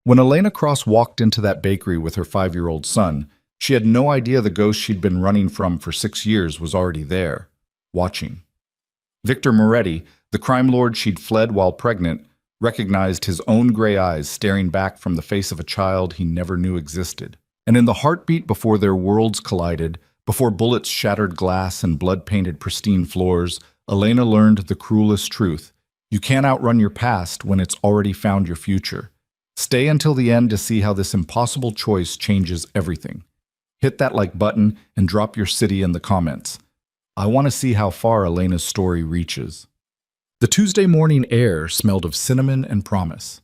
When Elena Cross walked into that bakery with her 5-year-old son, she had no idea the ghost she'd been running from for 6 years was already there, watching. Victor Moretti, the crime lord she'd fled while pregnant, recognized his own gray eyes staring back from the face of a child he never knew existed. And in the heartbeat before their worlds collided, before bullets shattered glass and blood-painted pristine floors, Elena learned the cruelest truth. You can't outrun your past when it's already found your future. Stay until the end to see how this impossible choice changes everything. Hit that like button and drop your city in the comments. I want to see how far Elena's story reaches. The Tuesday morning air smelled of cinnamon and promise.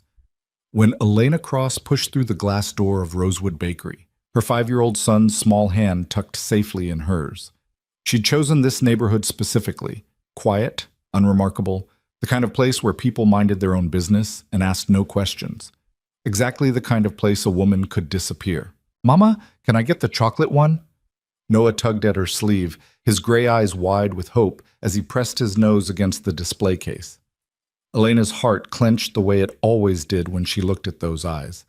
When Elena Cross pushed through the glass door of Rosewood Bakery, her 5-year-old son's small hand tucked safely in hers. She'd chosen this neighborhood specifically, quiet, unremarkable, the kind of place where people minded their own business and asked no questions. Exactly the kind of place a woman could disappear. "Mama, can I get the chocolate one?" Noah tugged at her sleeve, his gray eyes wide with hope as he pressed his nose against the display case. Elena's heart clenched the way it always did when she looked at those eyes.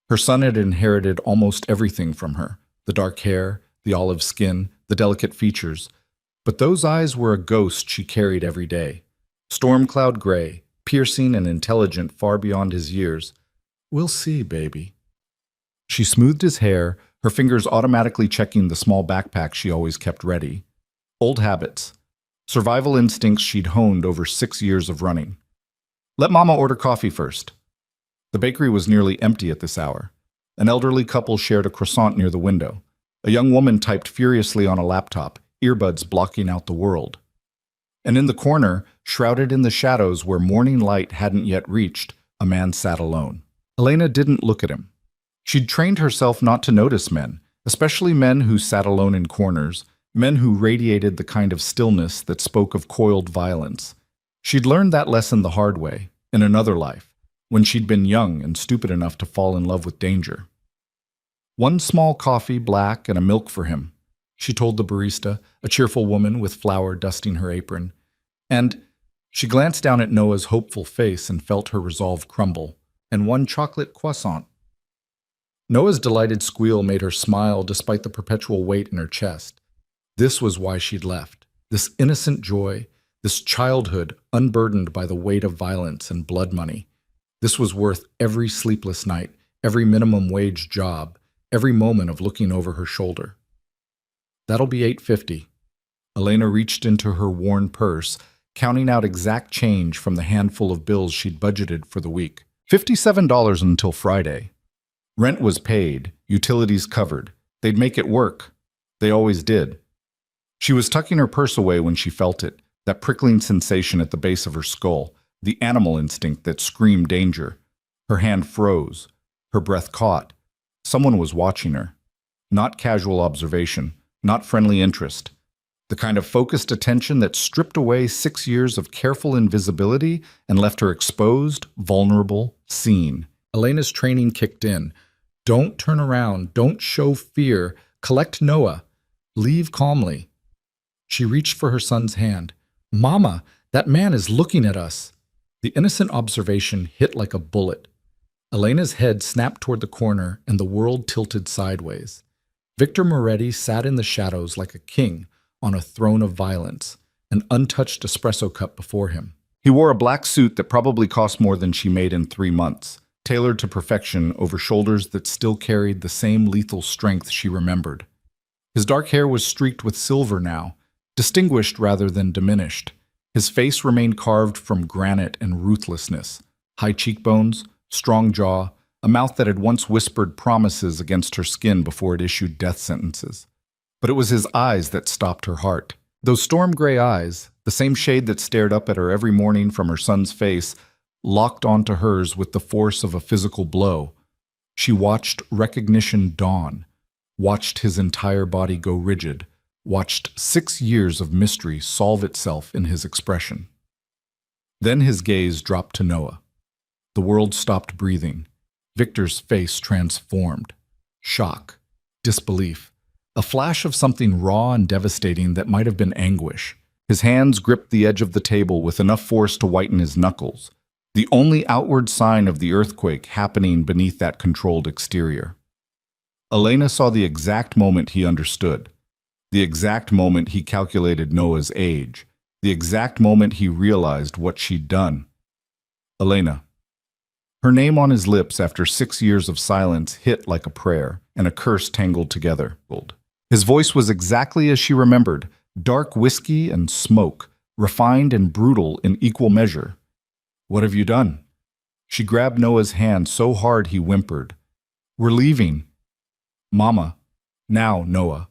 Her son had inherited almost everything from her, the dark hair, the olive skin, the delicate features. But those eyes were a ghost she carried every day. Storm cloud gray, piercing and intelligent far beyond his years. "We'll see, baby." She smoothed his hair, her fingers automatically checking the small backpack she always kept ready. Old habits. Survival instincts she'd honed over 6 years of running. "Let Mama order coffee first." The bakery was nearly empty at this hour. An elderly couple shared a croissant near the window. A young woman typed furiously on a laptop, earbuds blocking out the world. And in the corner, shrouded in the shadows where morning light hadn't yet reached, a man sat alone. Elena didn't look at him. She'd trained herself not to notice men, especially men who sat alone in corners, men who radiated the kind of stillness that spoke of coiled violence. She'd learned that lesson the hard way, in another life, when she'd been young and stupid enough to fall in love with danger. "One small coffee, black, and a milk for him," she told the barista, a cheerful woman with flour dusting her apron. And she glanced down at Noah's hopeful face and felt her resolve crumble. "And one chocolate croissant." Noah's delighted squeal made her smile despite the perpetual weight in her chest. This was why she'd left. This innocent joy, this childhood unburdened by the weight of violence and blood money. This was worth every sleepless night, every minimum wage job, every moment of looking over her shoulder. "That'll be $8.50. Elena reached into her worn purse, counting out exact change from the handful of bills she'd budgeted for the week. $57 until Friday. Rent was paid, utilities covered. They'd make it work. They always did. She was tucking her purse away when she felt it, that prickling sensation at the base of her skull, the animal instinct that screamed danger. Her hand froze. Her breath caught. Someone was watching her. Not casual observation, not friendly interest. The kind of focused attention that stripped away 6 years of careful invisibility and left her exposed, vulnerable, seen. Elena's training kicked in. Don't turn around, don't show fear, collect Noah, leave calmly. She reached for her son's hand. "Mama, that man is looking at us." The innocent observation hit like a bullet. Elena's head snapped toward the corner and the world tilted sideways. Victor Moretti sat in the shadows like a king on a throne of violence, an untouched espresso cup before him. He wore a black suit that probably cost more than she made in 3 months, tailored to perfection over shoulders that still carried the same lethal strength she remembered. His dark hair was streaked with silver now, distinguished rather than diminished. His face remained carved from granite and ruthlessness, high cheekbones, strong jaw, a mouth that had once whispered promises against her skin before it issued death sentences. But it was his eyes that stopped her heart. Those storm gray eyes, the same shade that stared up at her every morning from her son's face, locked onto hers with the force of a physical blow. She watched recognition dawn, watched his entire body go rigid, watched 6 years of mystery solve itself in his expression. Then his gaze dropped to Noah. The world stopped breathing. Victor's face transformed. Shock, disbelief, a flash of something raw and devastating that might have been anguish. His hands gripped the edge of the table with enough force to whiten his knuckles. the only outward sign of the earthquake happening beneath that controlled exterior. Elena saw the exact moment he understood, the exact moment he calculated Noah's age, the exact moment he realized what she'd done. Elena. Her name on his lips after 6 years of silence hit like a prayer and a curse tangled together. His voice was exactly as she remembered, dark whiskey and smoke, refined and brutal in equal measure. What have you done? She grabbed Noah's hand so hard he whimpered. We're leaving. Mama. Now, Noah.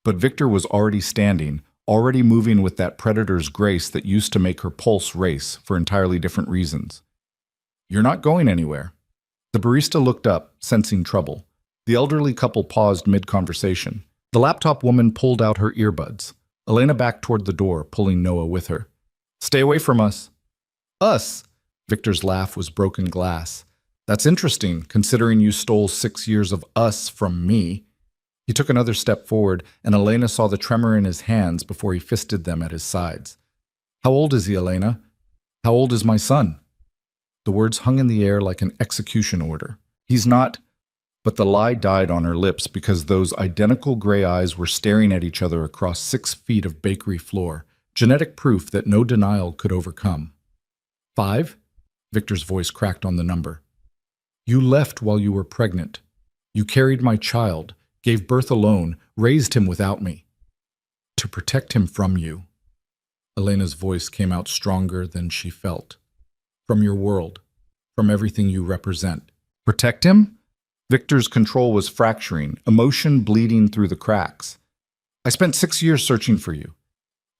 But Victor was already standing, already moving with that predator's grace that used to make her pulse race for entirely different reasons. You're not going anywhere. The barista looked up, sensing trouble. The elderly couple paused mid-conversation. The laptop woman pulled out her earbuds. Elena backed toward the door, pulling Noah with her. Stay away from us. Us? Victor's laugh was broken glass. That's interesting, considering you stole 6 years of us from me. He took another step forward, and Elena saw the tremor in his hands before he fisted them at his sides. How old is he, Elena? How old is my son? The words hung in the air like an execution order. He's not... But the lie died on her lips because those identical gray eyes were staring at each other across 6 feet of bakery floor, genetic proof that no denial could overcome. 5? Victor's voice cracked on the number. You left while you were pregnant. You carried my child, gave birth alone, raised him without me. To protect him from you. Elena's voice came out stronger than she felt. From your world, from everything you represent. Protect him? Victor's control was fracturing, emotion bleeding through the cracks. I spent 6 years searching for you.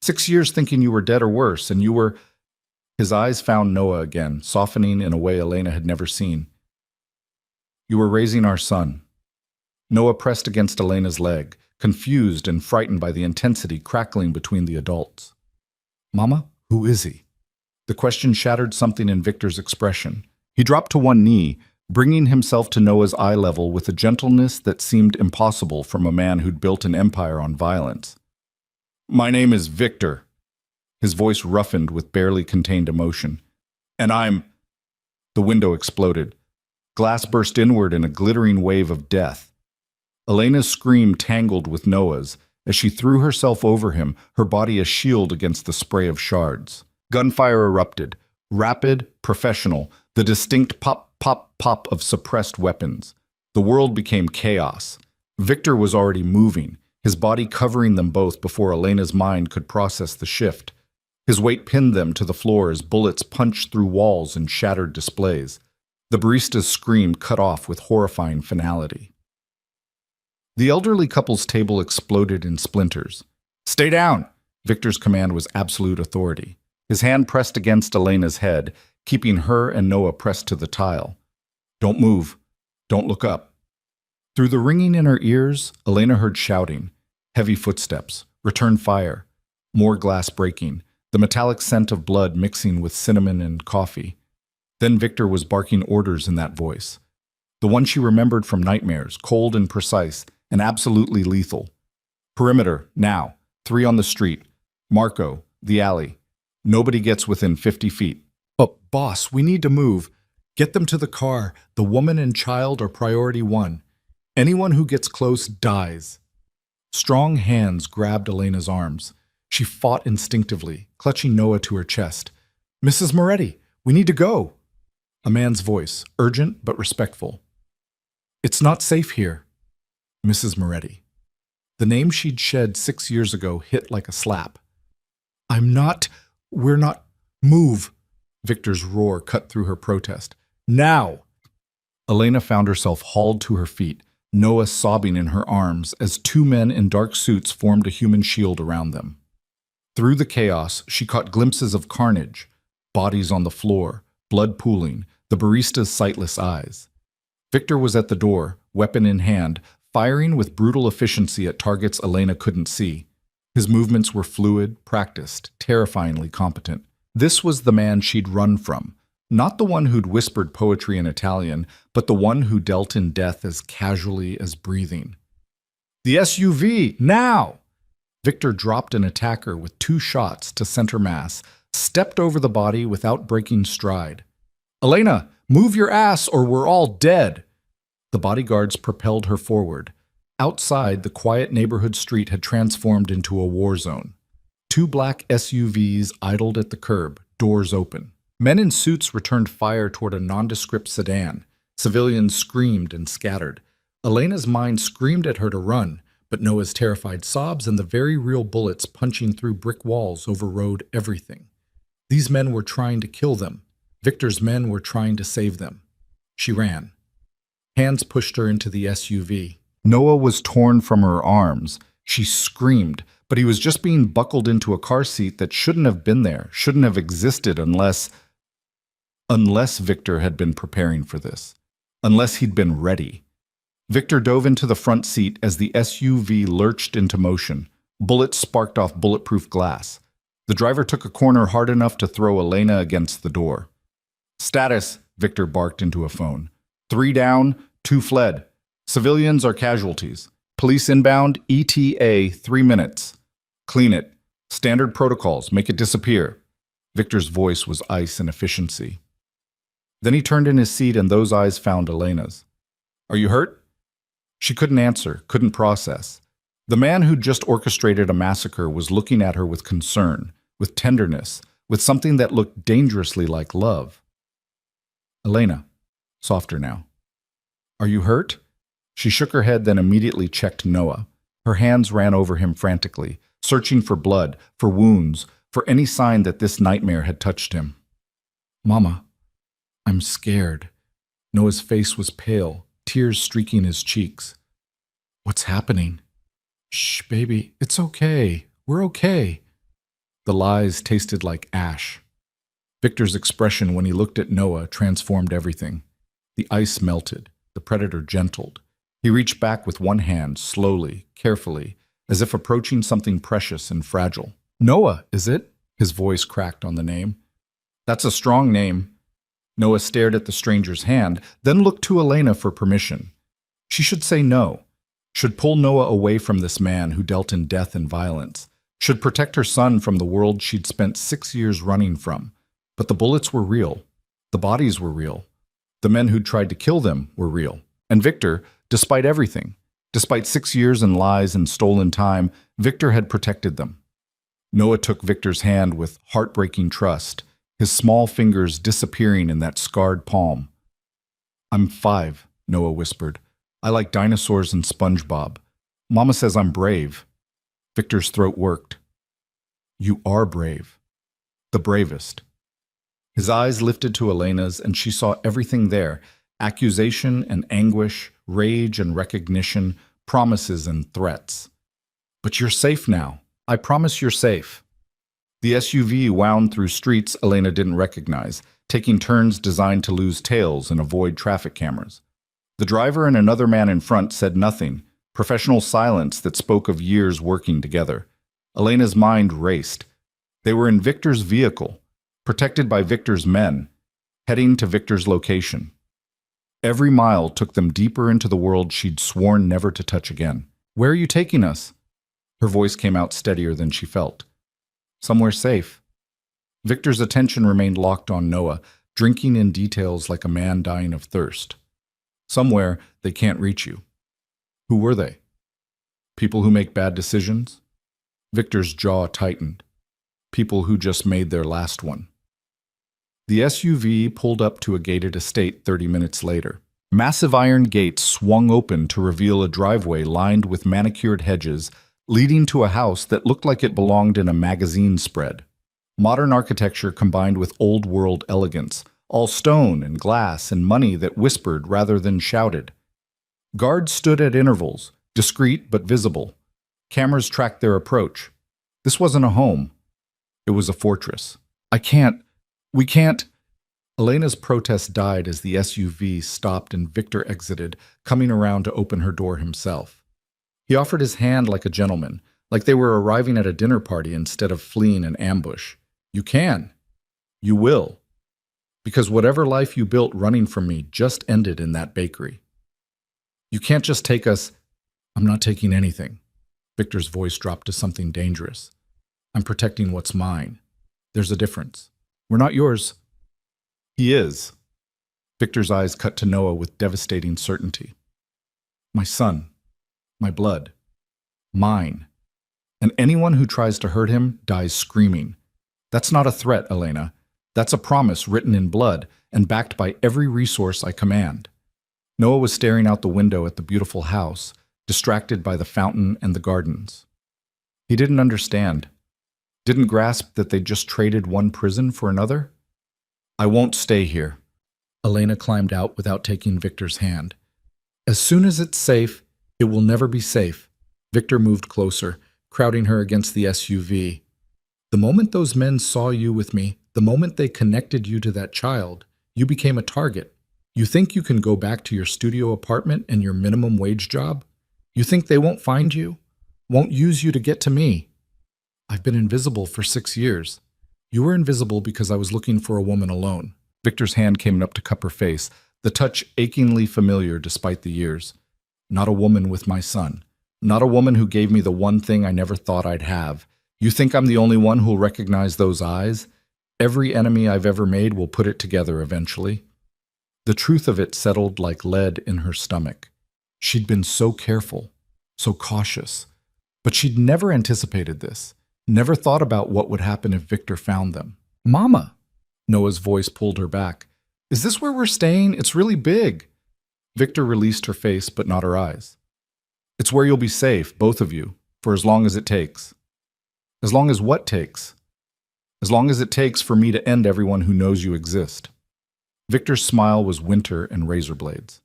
6 years thinking you were dead or worse, and you were... His eyes found Noah again, softening in a way Elena had never seen. You were raising our son. Noah pressed against Elena's leg, confused and frightened by the intensity crackling between the adults. Mama, who is he? The question shattered something in Victor's expression. He dropped to one knee, bringing himself to Noah's eye level with a gentleness that seemed impossible from a man who'd built an empire on violence. My name is Victor. His voice roughened with barely contained emotion. And I'm... The window exploded. Glass burst inward in a glittering wave of death. Elena's scream tangled with Noah's as she threw herself over him, her body a shield against the spray of shards. Gunfire erupted, rapid, professional, the distinct pop, pop, pop of suppressed weapons. The world became chaos. Victor was already moving, his body covering them both before Elena's mind could process the shift. His weight pinned them to the floor as bullets punched through walls and shattered displays. The barista's scream cut off with horrifying finality. The elderly couple's table exploded in splinters. Stay down! Victor's command was absolute authority. His hand pressed against Elena's head, keeping her and Noah pressed to the tile. Don't move. Don't look up. Through the ringing in her ears, Elena heard shouting, heavy footsteps, return fire, more glass breaking, the metallic scent of blood mixing with cinnamon and coffee. Then Victor was barking orders in that voice. The one she remembered from nightmares, cold and precise, and absolutely lethal. Perimeter, now. 3 on the street. Marco, the alley. Nobody gets within 50 feet. But, boss, we need to move. Get them to the car. The woman and child are priority 1. Anyone who gets close dies. Strong hands grabbed Elena's arms. She fought instinctively, clutching Noah to her chest. Mrs. Moretti, we need to go. A man's voice, urgent but respectful. It's not safe here. Mrs. Moretti. The name she'd shed 6 years ago hit like a slap. We're not, move. Victor's roar cut through her protest. Now! Elena found herself hauled to her feet, Noah sobbing in her arms as 2 men in dark suits formed a human shield around them. Through the chaos, she caught glimpses of carnage, bodies on the floor, blood pooling, the barista's sightless eyes. Victor was at the door, weapon in hand, firing with brutal efficiency at targets Elena couldn't see. His movements were fluid, practiced, terrifyingly competent. This was the man she'd run from, not the one who'd whispered poetry in Italian, but the one who dealt in death as casually as breathing. The SUV, now! Victor dropped an attacker with 2 shots to center mass, stepped over the body without breaking stride. Elena, move your ass or we're all dead. The bodyguards propelled her forward. Outside, the quiet neighborhood street had transformed into a war zone. Two black SUVs idled at the curb, doors open. Men in suits returned fire toward a nondescript sedan. Civilians screamed and scattered. Elena's mind screamed at her to run, but Noah's terrified sobs and the very real bullets punching through brick walls overrode everything. These men were trying to kill them. Victor's men were trying to save them. She ran. Hands pushed her into the SUV. Noah was torn from her arms. She screamed, but he was just being buckled into a car seat that shouldn't have been there, shouldn't have existed unless Victor had been preparing for this, unless he'd been ready. Victor dove into the front seat as the SUV lurched into motion. Bullets sparked off bulletproof glass. The driver took a corner hard enough to throw Elena against the door. Status, Victor barked into a phone. 3 down, 2 fled. Civilians are casualties. Police inbound, ETA 3 minutes. Clean it. Standard protocols, make it disappear. Victor's voice was ice and efficiency. Then he turned in his seat and those eyes found Elena's. Are you hurt? She couldn't answer, couldn't process. The man who'd just orchestrated a massacre was looking at her with concern, with tenderness, with something that looked dangerously like love. Elena, softer now. Are you hurt? She shook her head, then immediately checked Noah. Her hands ran over him frantically, searching for blood, for wounds, for any sign that this nightmare had touched him. Mama, I'm scared. Noah's face was pale, tears streaking his cheeks. What's happening? Shh, baby, it's okay. We're okay. The lies tasted like ash. Victor's expression when he looked at Noah transformed everything. The ice melted. The predator gentled. He reached back with one hand, slowly, carefully, as if approaching something precious and fragile. Noah, is it? His voice cracked on the name. That's a strong name. Noah stared at the stranger's hand, then looked to Elena for permission. She should say no, should pull Noah away from this man who dealt in death and violence, should protect her son from the world she'd spent 6 years running from. But the bullets were real. The bodies were real. The men who'd tried to kill them were real. And Victor, despite everything, despite 6 years and lies and stolen time, Victor had protected them. Noah took Victor's hand with heartbreaking trust, his small fingers disappearing in that scarred palm. I'm 5, Noah whispered. I like dinosaurs and SpongeBob. Mama says I'm brave. Victor's throat worked. You are brave. The bravest. His eyes lifted to Elena's and she saw everything there, accusation and anguish, rage and recognition, promises and threats. But you're safe now. I promise you're safe. The SUV wound through streets Elena didn't recognize, taking turns designed to lose tails and avoid traffic cameras. The driver and another man in front said nothing, professional silence that spoke of years working together. Elena's mind raced. They were in Victor's vehicle, protected by Victor's men, heading to Victor's location. Every mile took them deeper into the world she'd sworn never to touch again. Where are you taking us? Her voice came out steadier than she felt. Somewhere safe. Victor's attention remained locked on Noah, drinking in details like a man dying of thirst. Somewhere they can't reach you. Who were they? People who make bad decisions? Victor's jaw tightened. People who just made their last one. The SUV pulled up to a gated estate 30 minutes later. Massive iron gates swung open to reveal a driveway lined with manicured hedges, leading to a house that looked like it belonged in a magazine spread. Modern architecture combined with old-world elegance, all stone and glass and money that whispered rather than shouted. Guards stood at intervals, discreet but visible. Cameras tracked their approach. This wasn't a home. It was a fortress. We can't. Elena's protest died as the SUV stopped and Victor exited, coming around to open her door himself. He offered his hand like a gentleman, like they were arriving at a dinner party instead of fleeing an ambush. You can. You will. Because whatever life you built running from me just ended in that bakery. You can't just take us. I'm not taking anything. Victor's voice dropped to something dangerous. I'm protecting what's mine. There's a difference. We're not yours. He is. Victor's eyes cut to Noah with devastating certainty. My son. My blood. Mine. And anyone who tries to hurt him dies screaming. That's not a threat, Elena. That's a promise written in blood and backed by every resource I command. Noah was staring out the window at the beautiful house, distracted by the fountain and the gardens. He didn't understand. Didn't grasp that they'd just traded one prison for another? I won't stay here. Elena climbed out without taking Victor's hand. As soon as it's safe, it will never be safe. Victor moved closer, crowding her against the SUV. The moment those men saw you with me, the moment they connected you to that child, you became a target. You think you can go back to your studio apartment and your minimum wage job? You think they won't find you? Won't use you to get to me? I've been invisible for 6 years. You were invisible because I was looking for a woman alone. Victor's hand came up to cup her face, the touch achingly familiar despite the years. Not a woman with my son. Not a woman who gave me the one thing I never thought I'd have. You think I'm the only one who'll recognize those eyes? Every enemy I've ever made will put it together eventually. The truth of it settled like lead in her stomach. She'd been so careful, so cautious. But she'd never anticipated this, never thought about what would happen if Victor found them. Mama! Noah's voice pulled her back. Is this where we're staying? It's really big. Victor released her face, but not her eyes. It's where you'll be safe, both of you, for as long as it takes. As long as what takes? As long as it takes for me to end everyone who knows you exist. Victor's smile was winter and razor blades.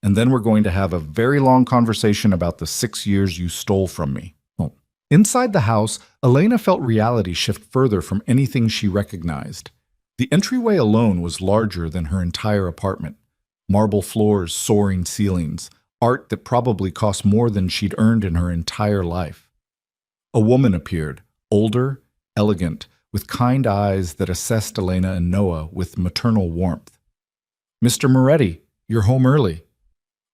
And then we're going to have a very long conversation about the 6 years you stole from me. Oh. Inside the house, Elena felt reality shift further from anything she recognized. The entryway alone was larger than her entire apartment. Marble floors, soaring ceilings, art that probably cost more than she'd earned in her entire life. A woman appeared, older, elegant, with kind eyes that assessed Elena and Noah with maternal warmth. Mr. Moretti, you're home early.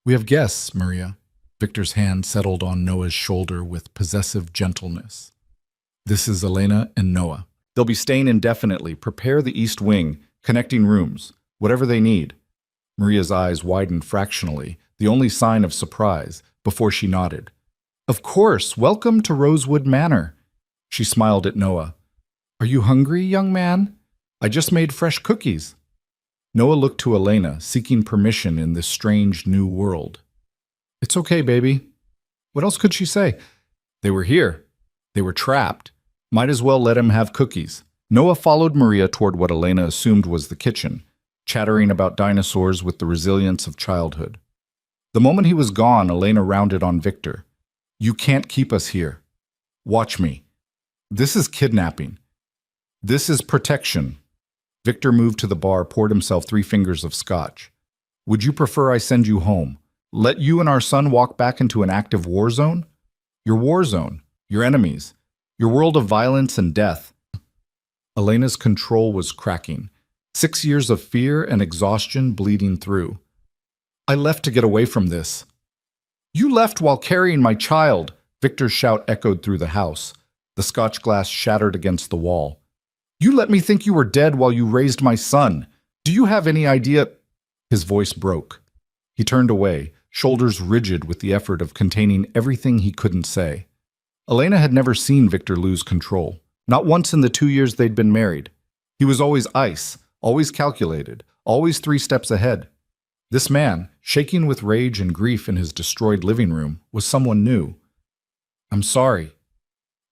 We have guests, Maria. Victor's hand settled on Noah's shoulder with possessive gentleness. This is Elena and Noah. They'll be staying indefinitely. Prepare the east wing, connecting rooms, whatever they need. Maria's eyes widened fractionally, the only sign of surprise, before she nodded. Of course, welcome to Rosewood Manor. She smiled at Noah. Are you hungry, young man? I just made fresh cookies. Noah looked to Elena, seeking permission in this strange new world. It's okay, baby. What else could she say? They were here. They were trapped. Might as well let him have cookies. Noah followed Maria toward what Elena assumed was the kitchen, chattering about dinosaurs with the resilience of childhood. The moment he was gone, Elena rounded on Victor. You can't keep us here. Watch me. This is kidnapping. This is protection. Victor moved to the bar, poured himself 3 fingers of scotch. Would you prefer I send you home? Let you and our son walk back into an active war zone? Your war zone, your enemies, your world of violence and death. Elena's control was cracking. 6 years of fear and exhaustion bleeding through. I left to get away from this. You left while carrying my child, Victor's shout echoed through the house. The scotch glass shattered against the wall. You let me think you were dead while you raised my son. Do you have any idea? His voice broke. He turned away, shoulders rigid with the effort of containing everything he couldn't say. Elena had never seen Victor lose control, not once in the 2 years they'd been married. He was always ice, always calculated, always 3 steps ahead. This man, shaking with rage and grief in his destroyed living room, was someone new. I'm sorry.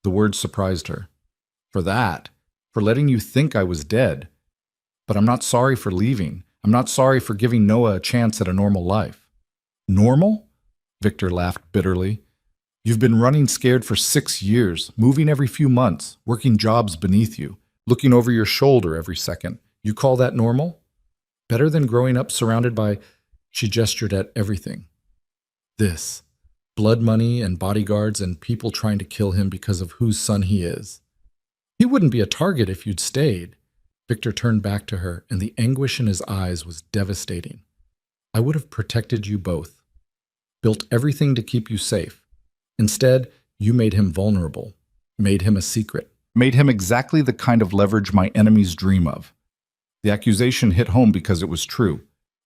The words surprised her. For that. For letting you think I was dead. But I'm not sorry for leaving. I'm not sorry for giving Noah a chance at a normal life. Normal? Victor laughed bitterly. You've been running scared for 6 years, moving every few months, working jobs beneath you, looking over your shoulder every second. You call that normal? Better than growing up surrounded by... She gestured at everything. This. Blood money and bodyguards and people trying to kill him because of whose son he is. He wouldn't be a target if you'd stayed. Victor turned back to her, and the anguish in his eyes was devastating. I would have protected you both. Built everything to keep you safe. Instead, you made him vulnerable. Made him a secret. Made him exactly the kind of leverage my enemies dream of. The accusation hit home because it was true.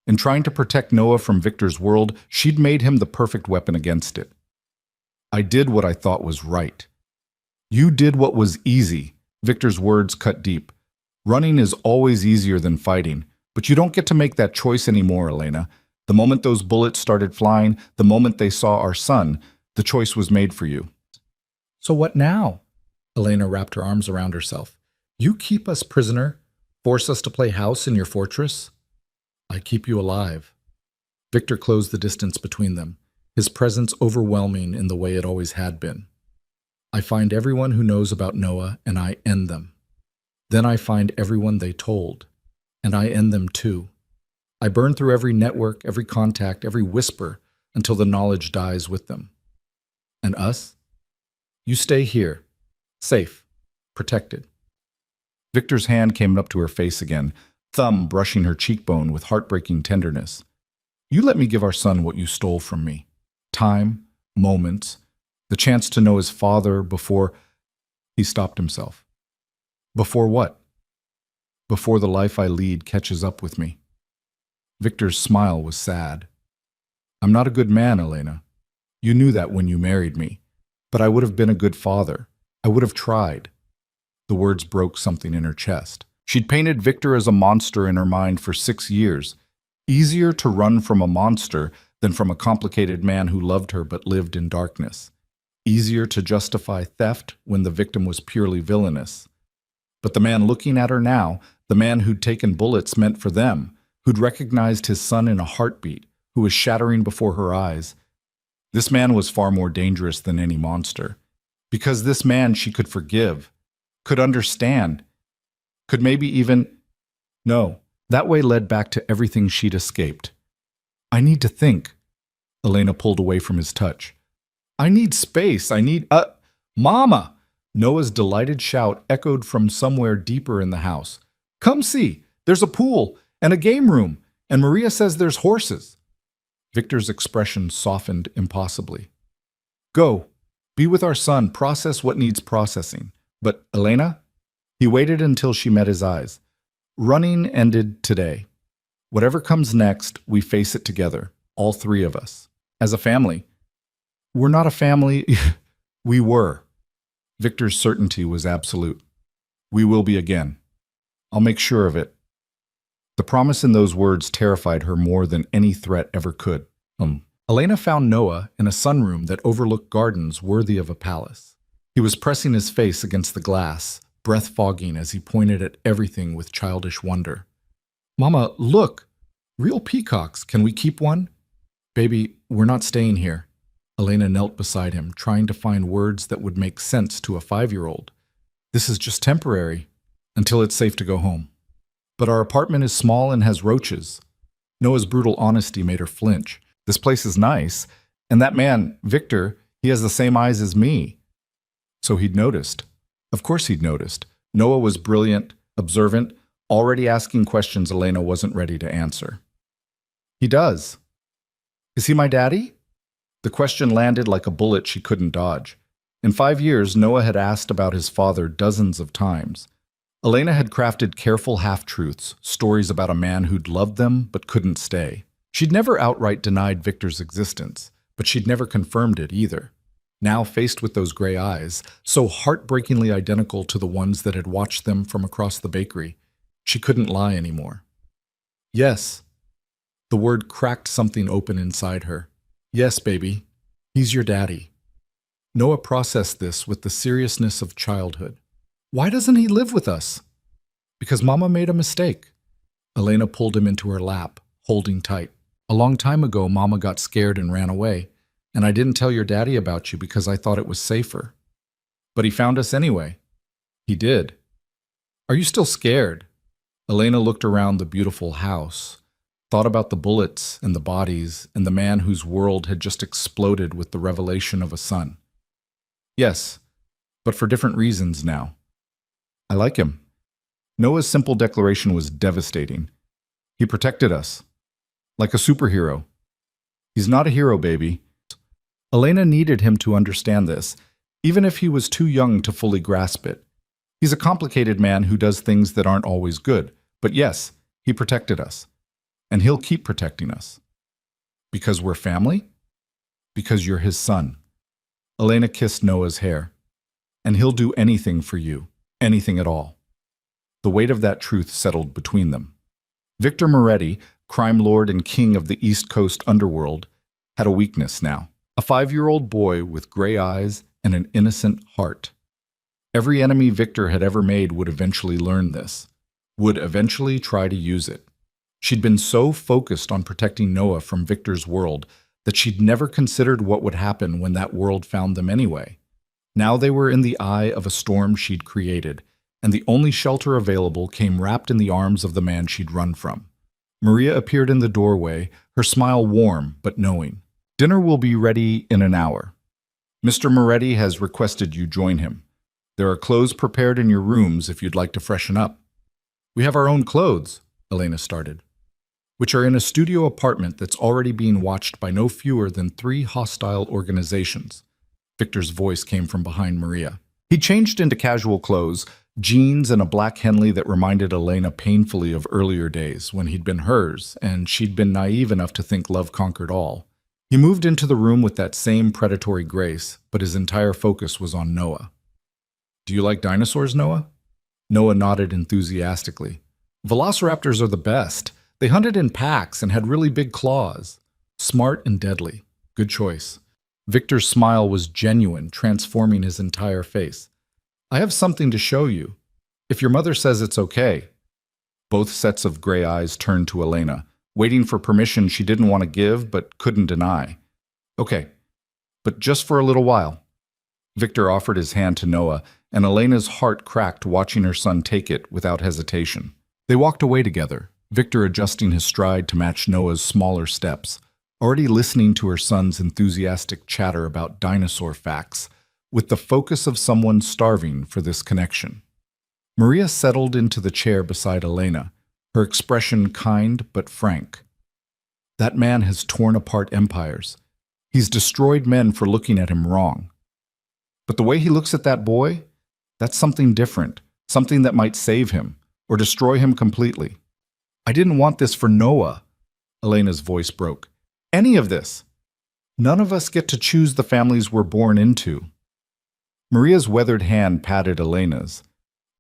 In trying to protect Noah from Victor's world, she'd made him the perfect weapon against it. I did what I thought was right. You did what was easy. Victor's words cut deep. Running is always easier than fighting, but you don't get to make that choice anymore, Elena. The moment those bullets started flying, the moment they saw our son, the choice was made for you. So what now? Elena wrapped her arms around herself. You keep us prisoner, force us to play house in your fortress? I keep you alive. Victor closed the distance between them, his presence overwhelming in the way it always had been. I find everyone who knows about Noah, and I end them. Then I find everyone they told, and I end them too. I burn through every network, every contact, every whisper, until the knowledge dies with them. And us? You stay here, safe, protected. Victor's hand came up to her face again, thumb brushing her cheekbone with heartbreaking tenderness. You let me give our son what you stole from me. Time, moments, the chance to know his father before... He stopped himself. Before what? Before the life I lead catches up with me. Victor's smile was sad. I'm not a good man, Elena. You knew that when you married me. But I would have been a good father. I would have tried. The words broke something in her chest. She'd painted Victor as a monster in her mind for 6 years. Easier to run from a monster than from a complicated man who loved her but lived in darkness. Easier to justify theft when the victim was purely villainous. But the man looking at her now, the man who'd taken bullets meant for them, who'd recognized his son in a heartbeat, who was shattering before her eyes, this man was far more dangerous than any monster. Because this man she could forgive, could understand, could maybe even... No, that way led back to everything she'd escaped. I need to think. Elena pulled away from his touch. I need space. I need... Mama! Noah's delighted shout echoed from somewhere deeper in the house. Come see, there's a pool and a game room, and Maria says there's horses. Victor's expression softened impossibly. Go, be with our son, process what needs processing. But, Elena? He waited until she met his eyes. Running ended today. Whatever comes next, we face it together, all three of us. As a family. We're not a family. We were. Victor's certainty was absolute. We will be again. I'll make sure of it. The promise in those words terrified her more than any threat ever could. Elena found Noah in a sunroom that overlooked gardens worthy of a palace. He was pressing his face against the glass, breath fogging as he pointed at everything with childish wonder. Mama, look! Real peacocks. Can we keep one? Baby, we're not staying here. Elena knelt beside him, trying to find words that would make sense to a 5-year-old. This is just temporary, until it's safe to go home. But our apartment is small and has roaches. Noah's brutal honesty made her flinch. This place is nice, and that man, Victor, he has the same eyes as me. So he'd noticed. Of course he'd noticed. Noah was brilliant, observant, already asking questions Elena wasn't ready to answer. He does. Is he my daddy? The question landed like a bullet she couldn't dodge. In 5 years, Noah had asked about his father dozens of times. Elena had crafted careful half-truths, stories about a man who'd loved them but couldn't stay. She'd never outright denied Victor's existence, but she'd never confirmed it either. Now faced with those gray eyes, so heartbreakingly identical to the ones that had watched them from across the bakery, she couldn't lie anymore. Yes. The word cracked something open inside her. Yes, baby. He's your daddy. Noah processed this with the seriousness of childhood. Why doesn't he live with us? Because Mama made a mistake. Elena pulled him into her lap, holding tight. A long time ago, Mama got scared and ran away, and I didn't tell your daddy about you because I thought it was safer. But he found us anyway. He did. Are you still scared? Elena looked around the beautiful house, thought about the bullets and the bodies and the man whose world had just exploded with the revelation of a son. Yes, but for different reasons now. I like him. Noah's simple declaration was devastating. He protected us. Like a superhero. He's not a hero, baby. Elena needed him to understand this, even if he was too young to fully grasp it. He's a complicated man who does things that aren't always good, but yes, he protected us. And he'll keep protecting us. Because we're family? Because you're his son. Elena kissed Noah's hair. And he'll do anything for you. Anything at all. The weight of that truth settled between them. Victor Moretti, crime lord and king of the East Coast underworld, had a weakness now. A 5-year-old boy with gray eyes and an innocent heart. Every enemy Victor had ever made would eventually learn this, would eventually try to use it. She'd been so focused on protecting Noah from Victor's world that she'd never considered what would happen when that world found them anyway. Now they were in the eye of a storm she'd created, and the only shelter available came wrapped in the arms of the man she'd run from. Maria appeared in the doorway, her smile warm but knowing. Dinner will be ready in an hour. Mr. Moretti has requested you join him. There are clothes prepared in your rooms if you'd like to freshen up. We have our own clothes, Elena started, which are in a studio apartment that's already being watched by no fewer than 3 hostile organizations. Victor's voice came from behind Maria. He changed into casual clothes, jeans and a black Henley that reminded Elena painfully of earlier days when he'd been hers and she'd been naive enough to think love conquered all. He moved into the room with that same predatory grace, but his entire focus was on Noah. Do you like dinosaurs, Noah? Noah nodded enthusiastically. Velociraptors are the best. They hunted in packs and had really big claws. Smart and deadly. Good choice. Victor's smile was genuine, transforming his entire face. I have something to show you. If your mother says it's okay. Both sets of gray eyes turned to Elena, waiting for permission she didn't want to give but couldn't deny. Okay, but just for a little while. Victor offered his hand to Noah, and Elena's heart cracked watching her son take it without hesitation. They walked away together, Victor adjusting his stride to match Noah's smaller steps, already listening to her son's enthusiastic chatter about dinosaur facts, with the focus of someone starving for this connection. Maria settled into the chair beside Elena, her expression kind but frank. That man has torn apart empires. He's destroyed men for looking at him wrong. But the way he looks at that boy, that's something different, something that might save him, or destroy him completely. I didn't want this for Noah, Elena's voice broke. Any of this. None of us get to choose the families we're born into. Maria's weathered hand patted Elena's.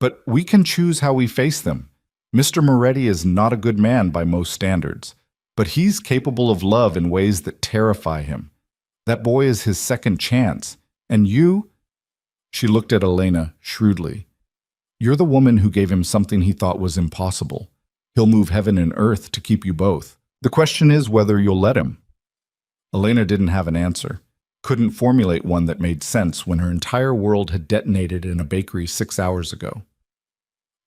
But we can choose how we face them. Mr. Moretti is not a good man by most standards, but he's capable of love in ways that terrify him. That boy is his second chance, and you... She looked at Elena shrewdly. You're the woman who gave him something he thought was impossible. He'll move heaven and earth to keep you both. The question is whether you'll let him. Elena didn't have an answer, couldn't formulate one that made sense when her entire world had detonated in a bakery 6 hours ago.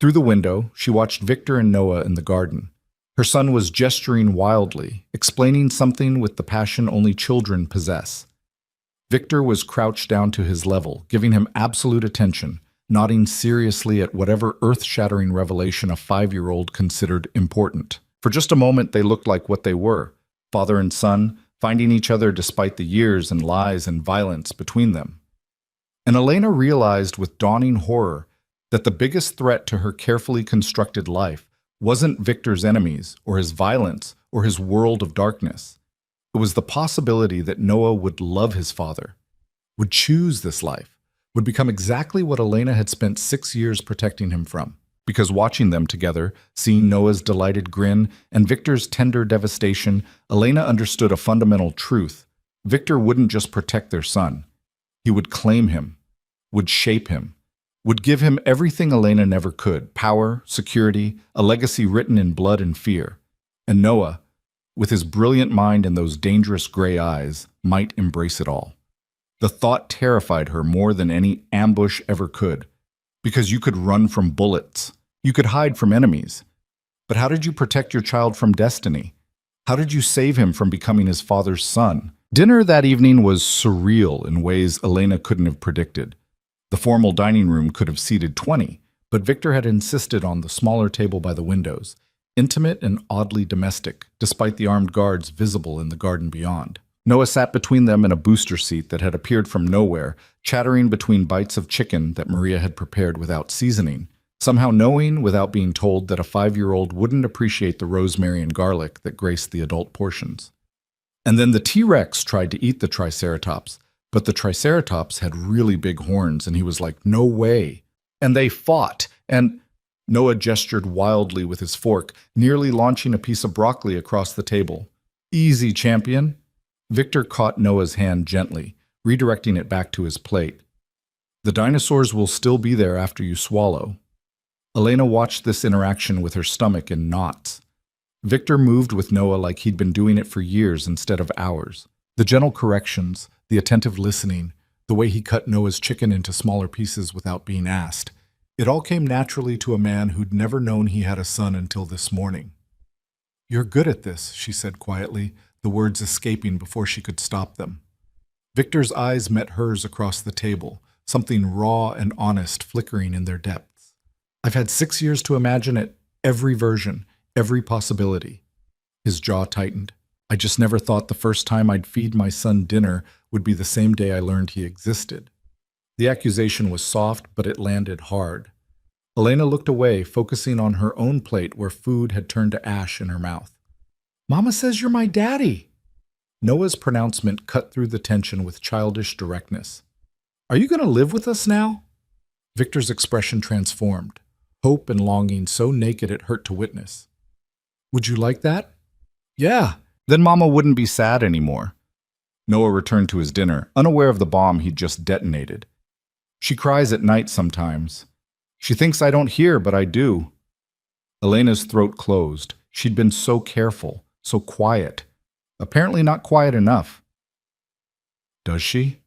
Through the window, she watched Victor and Noah in the garden. Her son was gesturing wildly, explaining something with the passion only children possess. Victor was crouched down to his level, giving him absolute attention, nodding seriously at whatever earth-shattering revelation a 5-year-old considered important. For just a moment, they looked like what they were, father and son, finding each other despite the years and lies and violence between them. And Elena realized with dawning horror that the biggest threat to her carefully constructed life wasn't Victor's enemies or his violence or his world of darkness. It was the possibility that Noah would love his father, would choose this life, would become exactly what Elena had spent 6 years protecting him from. Because watching them together, seeing Noah's delighted grin and Victor's tender devastation, Elena understood a fundamental truth. Victor wouldn't just protect their son. He would claim him, would shape him, would give him everything Elena never could: power, security, a legacy written in blood and fear. And Noah, with his brilliant mind and those dangerous gray eyes, might embrace it all. The thought terrified her more than any ambush ever could, because you could run from bullets. You could hide from enemies. But how did you protect your child from destiny? How did you save him from becoming his father's son? Dinner that evening was surreal in ways Elena couldn't have predicted. The formal dining room could have seated 20, but Victor had insisted on the smaller table by the windows, intimate and oddly domestic, despite the armed guards visible in the garden beyond. Noah sat between them in a booster seat that had appeared from nowhere, chattering between bites of chicken that Maria had prepared without seasoning. somehow knowing without being told that a 5-year-old wouldn't appreciate the rosemary and garlic that graced the adult portions. And then the T-Rex tried to eat the Triceratops, but the Triceratops had really big horns, and he was like, no way. And they fought, and Noah gestured wildly with his fork, nearly launching a piece of broccoli across the table. Easy, champion. Victor caught Noah's hand gently, redirecting it back to his plate. The dinosaurs will still be there after you swallow. Elena watched this interaction with her stomach in knots. Victor moved with Noah like he'd been doing it for years instead of hours. The gentle corrections, the attentive listening, the way he cut Noah's chicken into smaller pieces without being asked. It all came naturally to a man who'd never known he had a son until this morning. "You're good at this," she said quietly, the words escaping before she could stop them. Victor's eyes met hers across the table, something raw and honest flickering in their depths. "I've had 6 years to imagine it, every version, every possibility." His jaw tightened. "I just never thought the first time I'd feed my son dinner would be the same day I learned he existed." The accusation was soft, but it landed hard. Elena looked away, focusing on her own plate where food had turned to ash in her mouth. "Mama says you're my daddy." Noah's pronouncement cut through the tension with childish directness. "Are you going to live with us now?" Victor's expression transformed, hope and longing so naked it hurt to witness. "Would you like that?" "Yeah." Then Mama wouldn't be sad anymore. Noah returned to his dinner, unaware of the bomb he'd just detonated. "She cries at night sometimes. She thinks I don't hear, but I do." Elena's throat closed. She'd been so careful, so quiet. Apparently not quiet enough. "Does she?"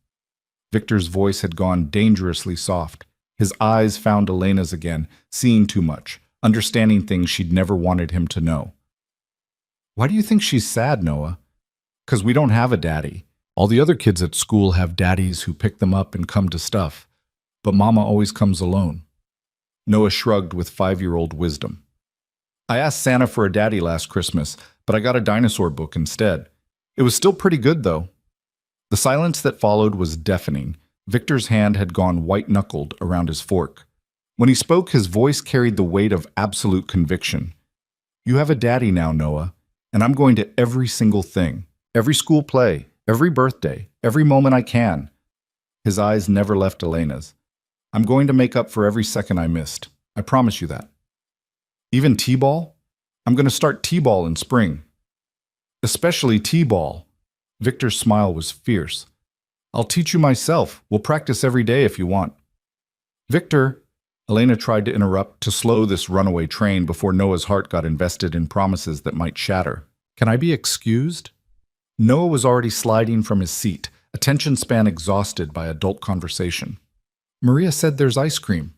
Victor's voice had gone dangerously soft. His eyes found Elena's again, seeing too much, understanding things she'd never wanted him to know. "Why do you think she's sad, Noah?" "'Cause we don't have a daddy. All the other kids at school have daddies who pick them up and come to stuff. But Mama always comes alone." Noah shrugged with 5-year-old wisdom. "I asked Santa for a daddy last Christmas, but I got a dinosaur book instead. It was still pretty good, though." The silence that followed was deafening. Victor's hand had gone white-knuckled around his fork. When he spoke, his voice carried the weight of absolute conviction. "You have a daddy now, Noah, and I'm going to every single thing, every school play, every birthday, every moment I can." His eyes never left Elena's. "I'm going to make up for every second I missed. I promise you that." "Even T-ball? I'm going to start T-ball in spring." "Especially T-ball." Victor's smile was fierce. "I'll teach you myself. We'll practice every day if you want." "Victor," Elena tried to interrupt to slow this runaway train before Noah's heart got invested in promises that might shatter. "Can I be excused?" Noah was already sliding from his seat, attention span exhausted by adult conversation. "Maria said there's ice cream."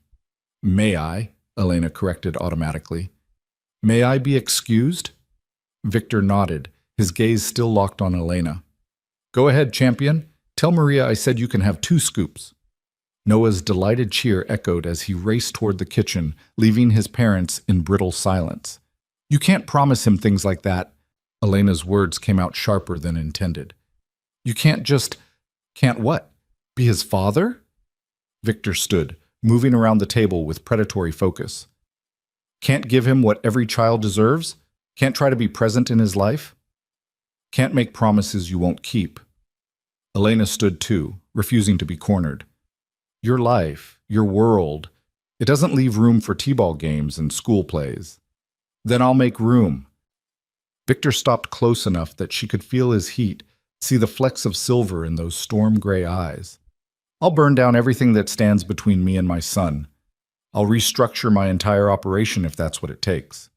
"May I?" Elena corrected automatically. "May I be excused?" Victor nodded, his gaze still locked on Elena. "Go ahead, champion. Tell Maria I said you can have 2 scoops." Noah's delighted cheer echoed as he raced toward the kitchen, leaving his parents in brittle silence. "You can't promise him things like that." Elena's words came out sharper than intended. "You can't just—" "Can't what? Be his father?" Victor stood, moving around the table with predatory focus. "Can't give him what every child deserves? Can't try to be present in his life? Can't make promises you won't keep?" Elena stood too, refusing to be cornered. "Your life, your world, it doesn't leave room for t-ball games and school plays." "Then I'll make room." Victor stopped close enough that she could feel his heat, see the flecks of silver in those storm-gray eyes. "I'll burn down everything that stands between me and my son. I'll restructure my entire operation if that's what it takes."